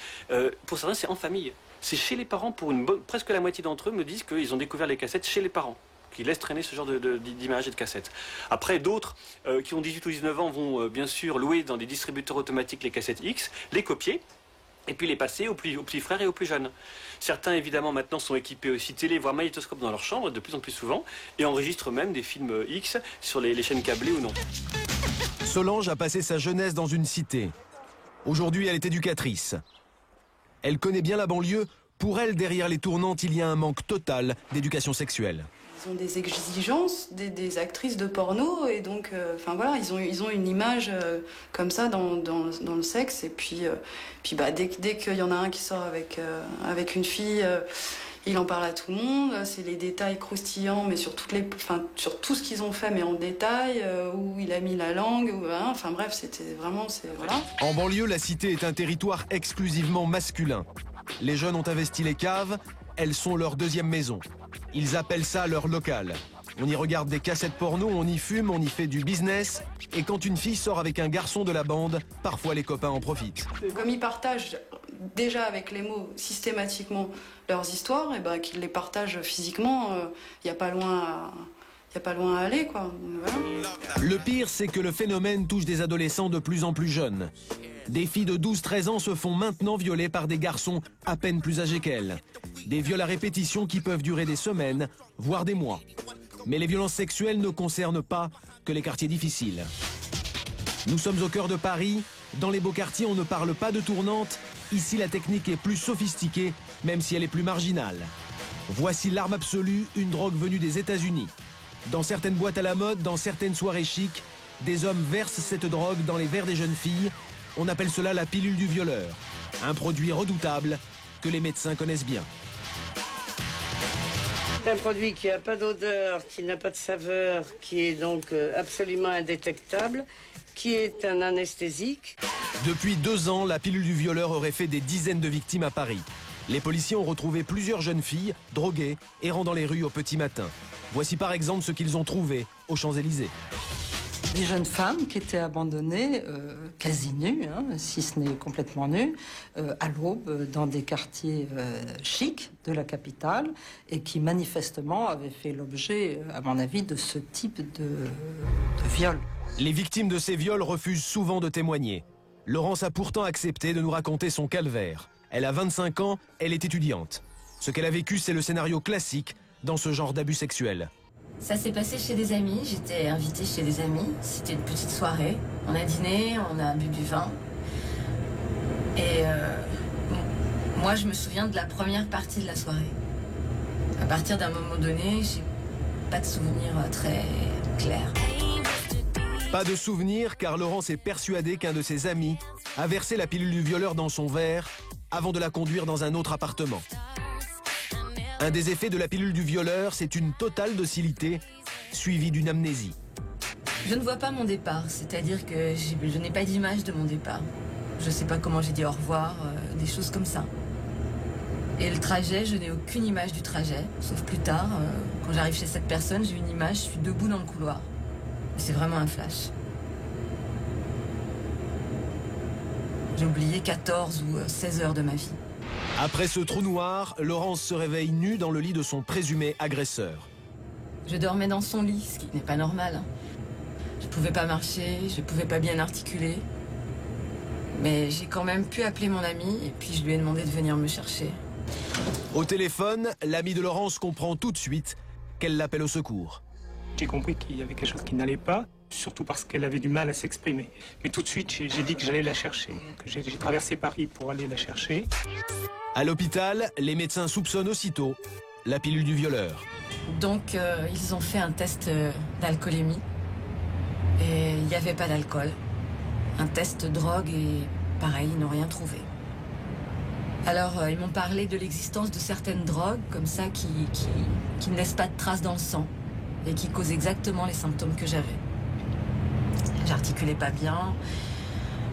[SPEAKER 7] pour certains, c'est en famille. C'est chez les parents, presque la moitié d'entre eux me disent qu'ils ont découvert les cassettes chez les parents, qui laissent traîner ce genre d'images et de cassettes. Après, d'autres qui ont 18 ou 19 ans vont bien sûr louer dans des distributeurs automatiques les cassettes X, les copier, et puis les passer aux petits frères et aux plus jeunes. Certains, évidemment, maintenant sont équipés aussi télé, voire magnétoscope dans leur chambre, de plus en plus souvent, et enregistrent même des films X sur les chaînes câblées ou non.
[SPEAKER 14] Solange a passé sa jeunesse dans une cité. Aujourd'hui, elle est éducatrice. Elle connaît bien la banlieue. Pour elle, derrière les tournantes, il y a un manque total d'éducation sexuelle.
[SPEAKER 12] Ils ont des exigences des actrices de porno et donc, enfin voilà, ils ont une image comme ça dans le sexe et puis dès qu'il y en a un qui sort avec une fille, il en parle à tout le monde. C'est les détails croustillants, mais sur sur tout ce qu'ils ont fait, mais en détail, où il a mis la langue, enfin bref, c'était vraiment, voilà.
[SPEAKER 14] En banlieue, la cité est un territoire exclusivement masculin. Les jeunes ont investi les caves, elles sont leur deuxième maison. Ils appellent ça leur local. On y regarde des cassettes porno, on y fume, on y fait du business. Et quand une fille sort avec un garçon de la bande, parfois les copains en profitent.
[SPEAKER 12] Comme ils partagent déjà avec les mots systématiquement leurs histoires, et qu'ils les partagent physiquement, il n'y a pas loin à aller, quoi. Voilà.
[SPEAKER 14] Le pire, c'est que le phénomène touche des adolescents de plus en plus jeunes. Des filles de 12-13 ans se font maintenant violer par des garçons à peine plus âgés qu'elles. Des viols à répétition qui peuvent durer des semaines, voire des mois. Mais les violences sexuelles ne concernent pas que les quartiers difficiles. Nous sommes au cœur de Paris. Dans les beaux quartiers, on ne parle pas de tournante. Ici, la technique est plus sophistiquée, même si elle est plus marginale. Voici l'arme absolue, une drogue venue des États-Unis. Dans certaines boîtes à la mode, dans certaines soirées chic, des hommes versent cette drogue dans les verres des jeunes filles. On appelle cela la pilule du violeur. Un produit redoutable que les médecins connaissent bien.
[SPEAKER 22] C'est un produit qui n'a pas d'odeur, qui n'a pas de saveur, qui est donc absolument indétectable, qui est un anesthésique.
[SPEAKER 14] Depuis 2 ans, la pilule du violeur aurait fait des dizaines de victimes à Paris. Les policiers ont retrouvé plusieurs jeunes filles, droguées, errant dans les rues au petit matin. Voici par exemple ce qu'ils ont trouvé aux Champs-Élysées.
[SPEAKER 23] Des jeunes femmes qui étaient abandonnées, quasi nues, si ce n'est complètement nues, à l'aube, dans des quartiers chics de la capitale, et qui manifestement avaient fait l'objet, à mon avis, de ce type de viol.
[SPEAKER 14] Les victimes de ces viols refusent souvent de témoigner. Laurence a pourtant accepté de nous raconter son calvaire. Elle a 25 ans, elle est étudiante. Ce qu'elle a vécu, c'est le scénario classique dans ce genre d'abus sexuel.
[SPEAKER 24] Ça s'est passé chez des amis, j'étais invitée chez des amis, c'était une petite soirée. On a dîné, on a bu du vin. Et moi, je me souviens de la première partie de la soirée. À partir d'un moment donné, j'ai pas de souvenir très clair.
[SPEAKER 14] Pas de souvenir car Laurence est persuadée qu'un de ses amis a versé la pilule du violeur dans son verre avant de la conduire dans un autre appartement. Un des effets de la pilule du violeur, c'est une totale docilité suivie d'une amnésie.
[SPEAKER 24] Je ne vois pas mon départ, c'est-à-dire que je n'ai pas d'image de mon départ. Je ne sais pas comment j'ai dit au revoir, des choses comme ça. Et le trajet, je n'ai aucune image du trajet, sauf plus tard, quand j'arrive chez cette personne, j'ai une image, je suis debout dans le couloir. C'est vraiment un flash. J'ai oublié 14 ou 16 heures de ma vie.
[SPEAKER 14] Après ce trou noir, Laurence se réveille nue dans le lit de son présumé agresseur.
[SPEAKER 24] Je dormais dans son lit, ce qui n'est pas normal. Je ne pouvais pas marcher, je ne pouvais pas bien articuler. Mais j'ai quand même pu appeler mon ami et puis je lui ai demandé de venir me chercher.
[SPEAKER 14] Au téléphone, l'ami de Laurence comprend tout de suite qu'elle l'appelle au secours.
[SPEAKER 11] J'ai compris qu'il y avait quelque chose qui n'allait pas, surtout parce qu'elle avait du mal à s'exprimer. Mais tout de suite, j'ai dit que j'allais la chercher, que j'ai traversé Paris pour aller la chercher.
[SPEAKER 14] À l'hôpital, les médecins soupçonnent aussitôt la pilule du violeur.
[SPEAKER 24] Donc, ils ont fait un test d'alcoolémie et il n'y avait pas d'alcool. Un test drogue et pareil, ils n'ont rien trouvé. Alors, ils m'ont parlé de l'existence de certaines drogues comme ça qui ne laissent pas de traces dans le sang et qui causent exactement les symptômes que j'avais. J'articulais pas bien,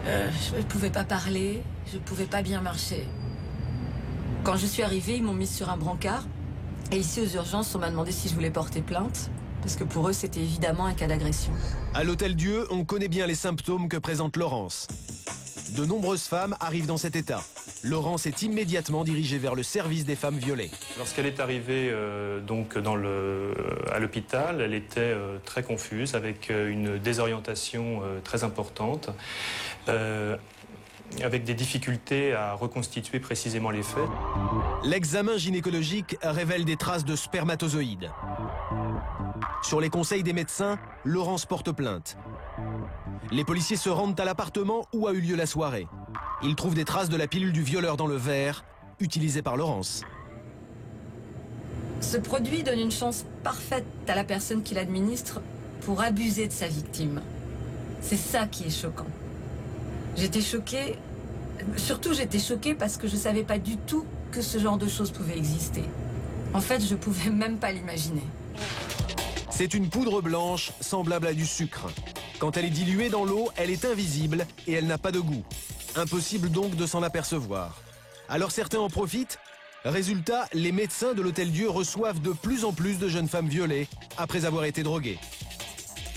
[SPEAKER 24] je ne pouvais pas parler, je ne pouvais pas bien marcher. Quand je suis arrivée, ils m'ont mise sur un brancard et ici aux urgences, on m'a demandé si je voulais porter plainte parce que pour eux, c'était évidemment un cas d'agression.
[SPEAKER 14] À l'Hôtel-Dieu, on connaît bien les symptômes que présente Laurence. De nombreuses femmes arrivent dans cet état. Laurence est immédiatement dirigée vers le service des femmes violées.
[SPEAKER 7] Lorsqu'elle est arrivée à l'hôpital, elle était très confuse, avec une désorientation très importante, avec des difficultés à reconstituer précisément les faits.
[SPEAKER 14] L'examen gynécologique révèle des traces de spermatozoïdes. Sur les conseils des médecins, Laurence porte plainte. Les policiers se rendent à l'appartement où a eu lieu la soirée. Ils trouvent des traces de la pilule du violeur dans le verre, utilisée par Laurence.
[SPEAKER 24] Ce produit donne une chance parfaite à la personne qui l'administre pour abuser de sa victime. C'est ça qui est choquant. J'étais choquée, surtout j'étais choquée parce que je ne savais pas du tout que ce genre de choses pouvait exister. En fait, je ne pouvais même pas l'imaginer.
[SPEAKER 14] C'est une poudre blanche semblable à du sucre. Quand elle est diluée dans l'eau, elle est invisible et elle n'a pas de goût. Impossible donc de s'en apercevoir. Alors certains en profitent. Résultat, les médecins de l'Hôtel-Dieu reçoivent de plus en plus de jeunes femmes violées après avoir été droguées.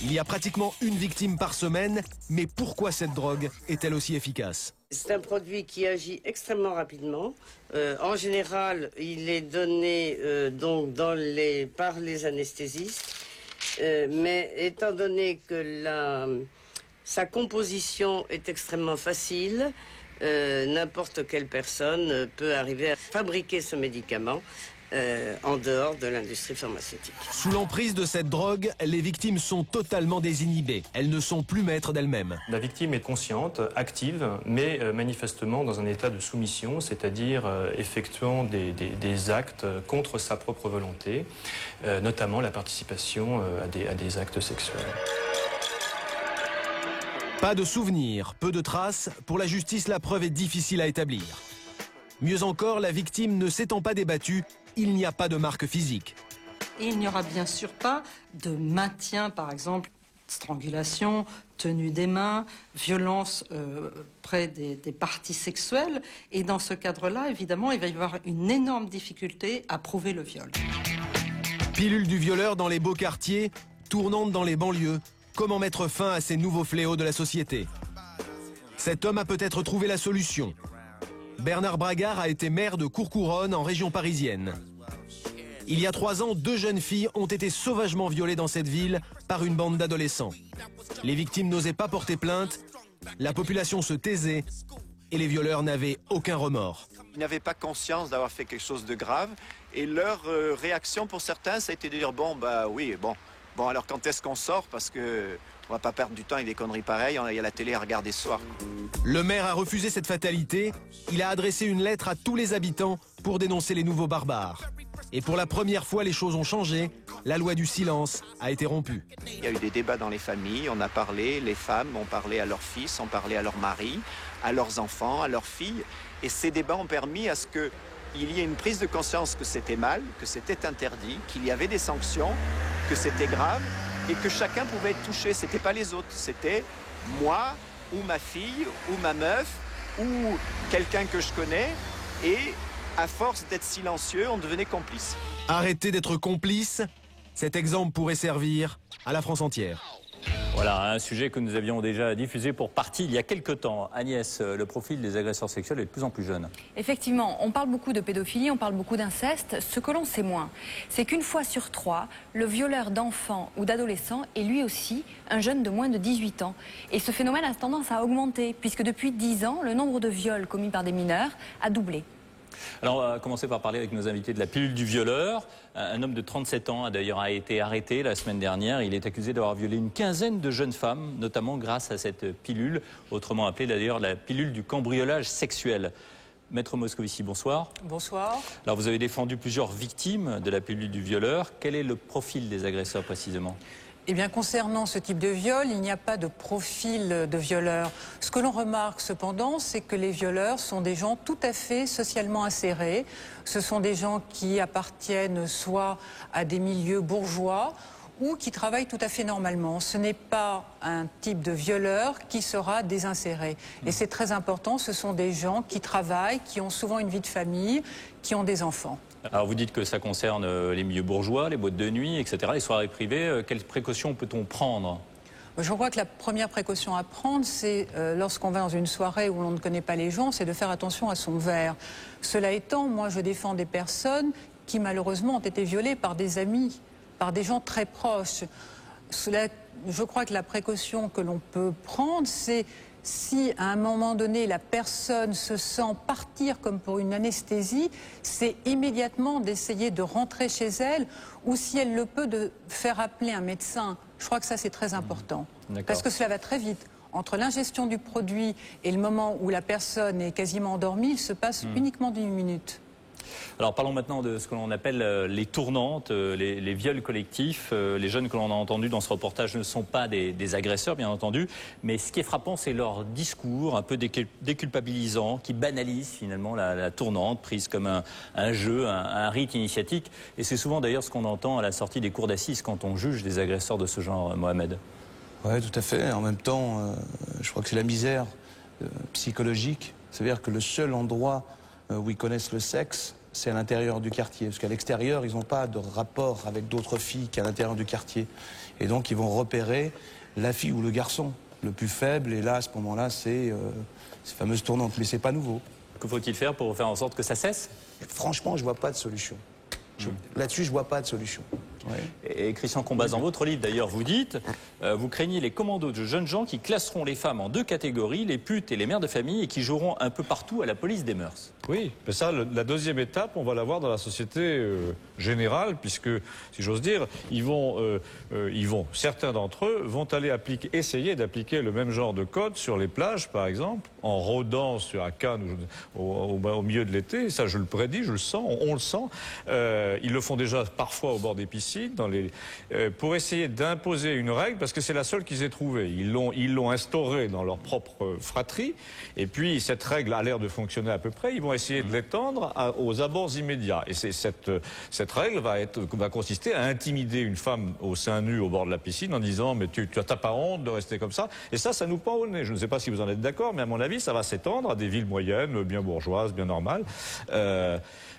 [SPEAKER 14] Il y a pratiquement une victime par semaine, mais pourquoi cette drogue est-elle aussi efficace ?
[SPEAKER 22] C'est un produit qui agit extrêmement rapidement. En général, il est donné donc par les anesthésistes. Mais étant donné que sa composition est extrêmement facile, n'importe quelle personne peut arriver à fabriquer ce médicament en dehors de l'industrie pharmaceutique.
[SPEAKER 14] Sous l'emprise de cette drogue, les victimes sont totalement désinhibées. Elles ne sont plus maîtres d'elles-mêmes.
[SPEAKER 7] La victime est consciente, active, mais manifestement dans un état de soumission, c'est-à-dire effectuant des actes contre sa propre volonté, notamment la participation à des actes sexuels.
[SPEAKER 14] Pas de souvenirs, peu de traces. Pour la justice, la preuve est difficile à établir. Mieux encore, la victime ne s'étant pas débattue, il n'y a pas de marque physique.
[SPEAKER 23] Et il n'y aura bien sûr pas de maintien, par exemple, strangulation, tenue des mains, violence près des parties sexuelles. Et dans ce cadre-là, évidemment, il va y avoir une énorme difficulté à prouver le viol.
[SPEAKER 14] Pilule du violeur dans les beaux quartiers, tournante dans les banlieues. Comment mettre fin à ces nouveaux fléaux de la société ? Cet homme a peut-être trouvé la solution. Bernard Bragard a été maire de Courcouronnes en région parisienne. Il y a 3 ans, 2 jeunes filles ont été sauvagement violées dans cette ville par une bande d'adolescents. Les victimes n'osaient pas porter plainte, la population se taisait et les violeurs n'avaient aucun remords.
[SPEAKER 13] Ils n'avaient pas conscience d'avoir fait quelque chose de grave et leur réaction pour certains, ça a été de dire bon alors quand est-ce qu'on sort parce que On va pas perdre du temps avec des conneries pareilles, il y a la télé à regarder ce soir.
[SPEAKER 14] Le maire a refusé cette fatalité. Il a adressé une lettre à tous les habitants pour dénoncer les nouveaux barbares. Et pour la première fois, les choses ont changé. La loi du silence a été rompue.
[SPEAKER 13] Il y a eu des débats dans les familles, on a parlé, les femmes ont parlé à leurs fils, ont parlé à leurs maris, à leurs enfants, à leurs filles. Et ces débats ont permis à ce qu'il y ait une prise de conscience que c'était mal, que c'était interdit, qu'il y avait des sanctions, que c'était grave et que chacun pouvait être touché. C'était pas les autres, c'était moi ou ma fille ou ma meuf ou quelqu'un que je connais. Et à force d'être silencieux, on devenait complice.
[SPEAKER 14] Arrêtez d'être complice. Cet exemple pourrait servir à la France entière.
[SPEAKER 1] Voilà, un sujet que nous avions déjà diffusé pour partie il y a quelques temps. Agnès, le profil des agresseurs sexuels est de plus en plus jeune.
[SPEAKER 2] Effectivement, on parle beaucoup de pédophilie, on parle beaucoup d'inceste. Ce que l'on sait moins, c'est qu'une fois sur 3, le violeur d'enfants ou d'adolescents est lui aussi un jeune de moins de 18 ans. Et ce phénomène a tendance à augmenter, puisque depuis 10 ans, le nombre de viols commis par des mineurs a doublé.
[SPEAKER 1] Alors, on va commencer par parler avec nos invités de la pilule du violeur. Un homme de 37 ans a d'ailleurs été arrêté la semaine dernière. Il est accusé d'avoir violé une quinzaine de jeunes femmes, notamment grâce à cette pilule, autrement appelée d'ailleurs la pilule du cambriolage sexuel. Maître Moscovici, bonsoir.
[SPEAKER 8] Bonsoir.
[SPEAKER 1] Alors, vous avez défendu plusieurs victimes de la pilule du violeur. Quel est le profil des agresseurs précisément ?
[SPEAKER 8] Eh bien, concernant ce type de viol, il n'y a pas de profil de violeur. Ce que l'on remarque cependant, c'est que les violeurs sont des gens tout à fait socialement insérés. Ce sont des gens qui appartiennent soit à des milieux bourgeois ou qui travaillent tout à fait normalement. Ce n'est pas un type de violeur qui sera désinséré. Et c'est très important, ce sont des gens qui travaillent, qui ont souvent une vie de famille, qui ont des enfants.
[SPEAKER 1] Alors vous dites que ça concerne les milieux bourgeois, les boîtes de nuit, etc., les soirées privées. Quelles précautions peut-on prendre ?
[SPEAKER 8] Je crois que la première précaution à prendre, c'est lorsqu'on va dans une soirée où l'on ne connaît pas les gens, c'est de faire attention à son verre. Cela étant, moi je défends des personnes qui malheureusement ont été violées par des amis, par des gens très proches. Je crois que la précaution que l'on peut prendre, c'est si à un moment donné la personne se sent partir comme pour une anesthésie, c'est immédiatement d'essayer de rentrer chez elle ou si elle le peut de faire appeler un médecin. Je crois que ça c'est très important parce que cela va très vite. Entre l'ingestion du produit et le moment où la personne est quasiment endormie, il se passe uniquement d'une minute.
[SPEAKER 1] Alors parlons maintenant de ce que l'on appelle les tournantes, les viols collectifs. Les jeunes que l'on a entendus dans ce reportage ne sont pas des agresseurs, bien entendu. Mais ce qui est frappant, c'est leur discours un peu déculpabilisant, qui banalise finalement la tournante, prise comme un jeu, un rite initiatique. Et c'est souvent d'ailleurs ce qu'on entend à la sortie des cours d'assises quand on juge des agresseurs de ce genre, Mohamed.
[SPEAKER 15] Oui, tout à fait. En même temps, je crois que c'est la misère psychologique. C'est-à-dire que le seul endroit où ils connaissent le sexe, c'est à l'intérieur du quartier. Parce qu'à l'extérieur, ils n'ont pas de rapport avec d'autres filles qu'à l'intérieur du quartier. Et donc, ils vont repérer la fille ou le garçon le plus faible. Et là, à ce moment-là, c'est ces fameuses tournantes. Mais c'est pas nouveau.
[SPEAKER 1] Que faut-il faire pour faire en sorte que ça cesse ?
[SPEAKER 15] Franchement, je vois pas de solution. Là-dessus, je vois pas de solution.
[SPEAKER 1] Ouais. Et Christian Combaz, dans votre livre d'ailleurs, vous dites, vous craignez les commandos de jeunes gens qui classeront les femmes en deux catégories, les putes et les mères de famille, et qui joueront un peu partout à la police des mœurs.
[SPEAKER 9] Oui, mais ça, la deuxième étape, on va la voir dans la société générale, puisque, si j'ose dire, certains d'entre eux vont aller essayer d'appliquer le même genre de code sur les plages, par exemple, en rôdant sur à Cannes au milieu de l'été. Ça, je le prédis, je le sens, on le sent. Ils le font déjà parfois au bord des piscines, pour essayer d'imposer une règle, parce que c'est la seule qu'ils aient trouvée. Ils l'ont instaurée dans leur propre fratrie, et puis cette règle a l'air de fonctionner à peu près. Ils vont essayer de l'étendre aux abords immédiats. Et cette règle va consister à intimider une femme au sein nu au bord de la piscine en disant « mais tu n'as pas honte de rester comme ça ». Et ça nous pend au nez. Je ne sais pas si vous en êtes d'accord, mais à mon avis, ça va s'étendre à des villes moyennes, bien bourgeoises, bien normales.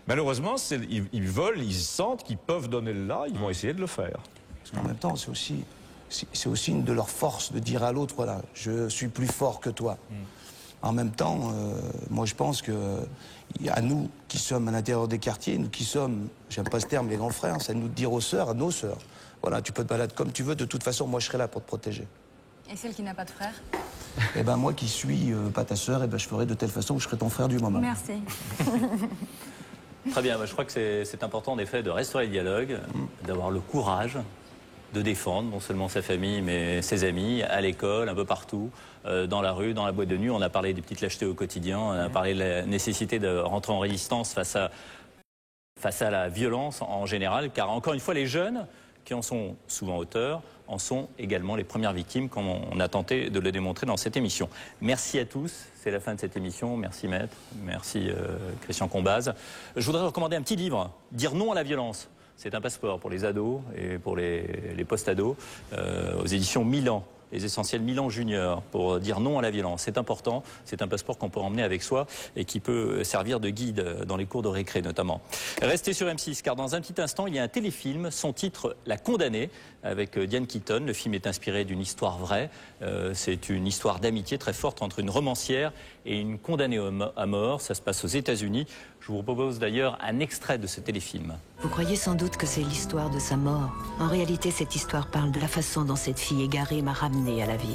[SPEAKER 9] Malheureusement, ils sentent qu'ils peuvent donner le là, ils vont essayer de le faire.
[SPEAKER 15] Parce qu'en même temps, c'est aussi une de leurs forces de dire à l'autre, voilà, je suis plus fort que toi. En même temps, moi je pense que à nous qui sommes à l'intérieur des quartiers, nous qui sommes, j'aime pas ce terme, les grands frères, c'est à nous de dire aux sœurs, à nos sœurs, voilà, tu peux te balader comme tu veux, de toute façon, moi je serai là pour te protéger.
[SPEAKER 2] Et celle qui n'a pas de frère ?
[SPEAKER 15] Eh ben moi qui suis pas ta sœur, eh ben je ferai de telle façon que je serai ton frère du moment.
[SPEAKER 2] Merci.
[SPEAKER 1] Très bien, je crois que c'est important en effet de restaurer le dialogue, d'avoir le courage de défendre non seulement sa famille, mais ses amis, à l'école, un peu partout, dans la rue, dans la boîte de nuit. On a parlé des petites lâchetés au quotidien, on a parlé de la nécessité de rentrer en résistance face à la violence en général, car encore une fois, les jeunes, qui en sont souvent auteurs, en sont également les premières victimes, comme on a tenté de le démontrer dans cette émission. Merci à tous, c'est la fin de cette émission. Merci Maître, merci Christian Combaz. Je voudrais recommander un petit livre, « Dire non à la violence ». C'est un passeport pour les ados et pour les post-ados, aux éditions Milan. Les essentiels Milan Junior, pour dire non à la violence. C'est important, c'est un passeport qu'on peut emmener avec soi et qui peut servir de guide dans les cours de récré notamment. Restez sur M6 car dans un petit instant, il y a un téléfilm, son titre La Condamnée, avec Diane Keaton. Le film est inspiré d'une histoire vraie. C'est une histoire d'amitié très forte entre une romancière et une condamnée à mort. Ça se passe aux États-Unis. Je vous propose d'ailleurs un extrait de ce téléfilm.
[SPEAKER 16] Vous croyez sans doute que c'est l'histoire de sa mort. En réalité, cette histoire parle de la façon dont cette fille égarée m'a ramenée à la vie.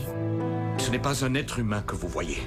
[SPEAKER 17] Ce n'est pas un être humain que vous voyez.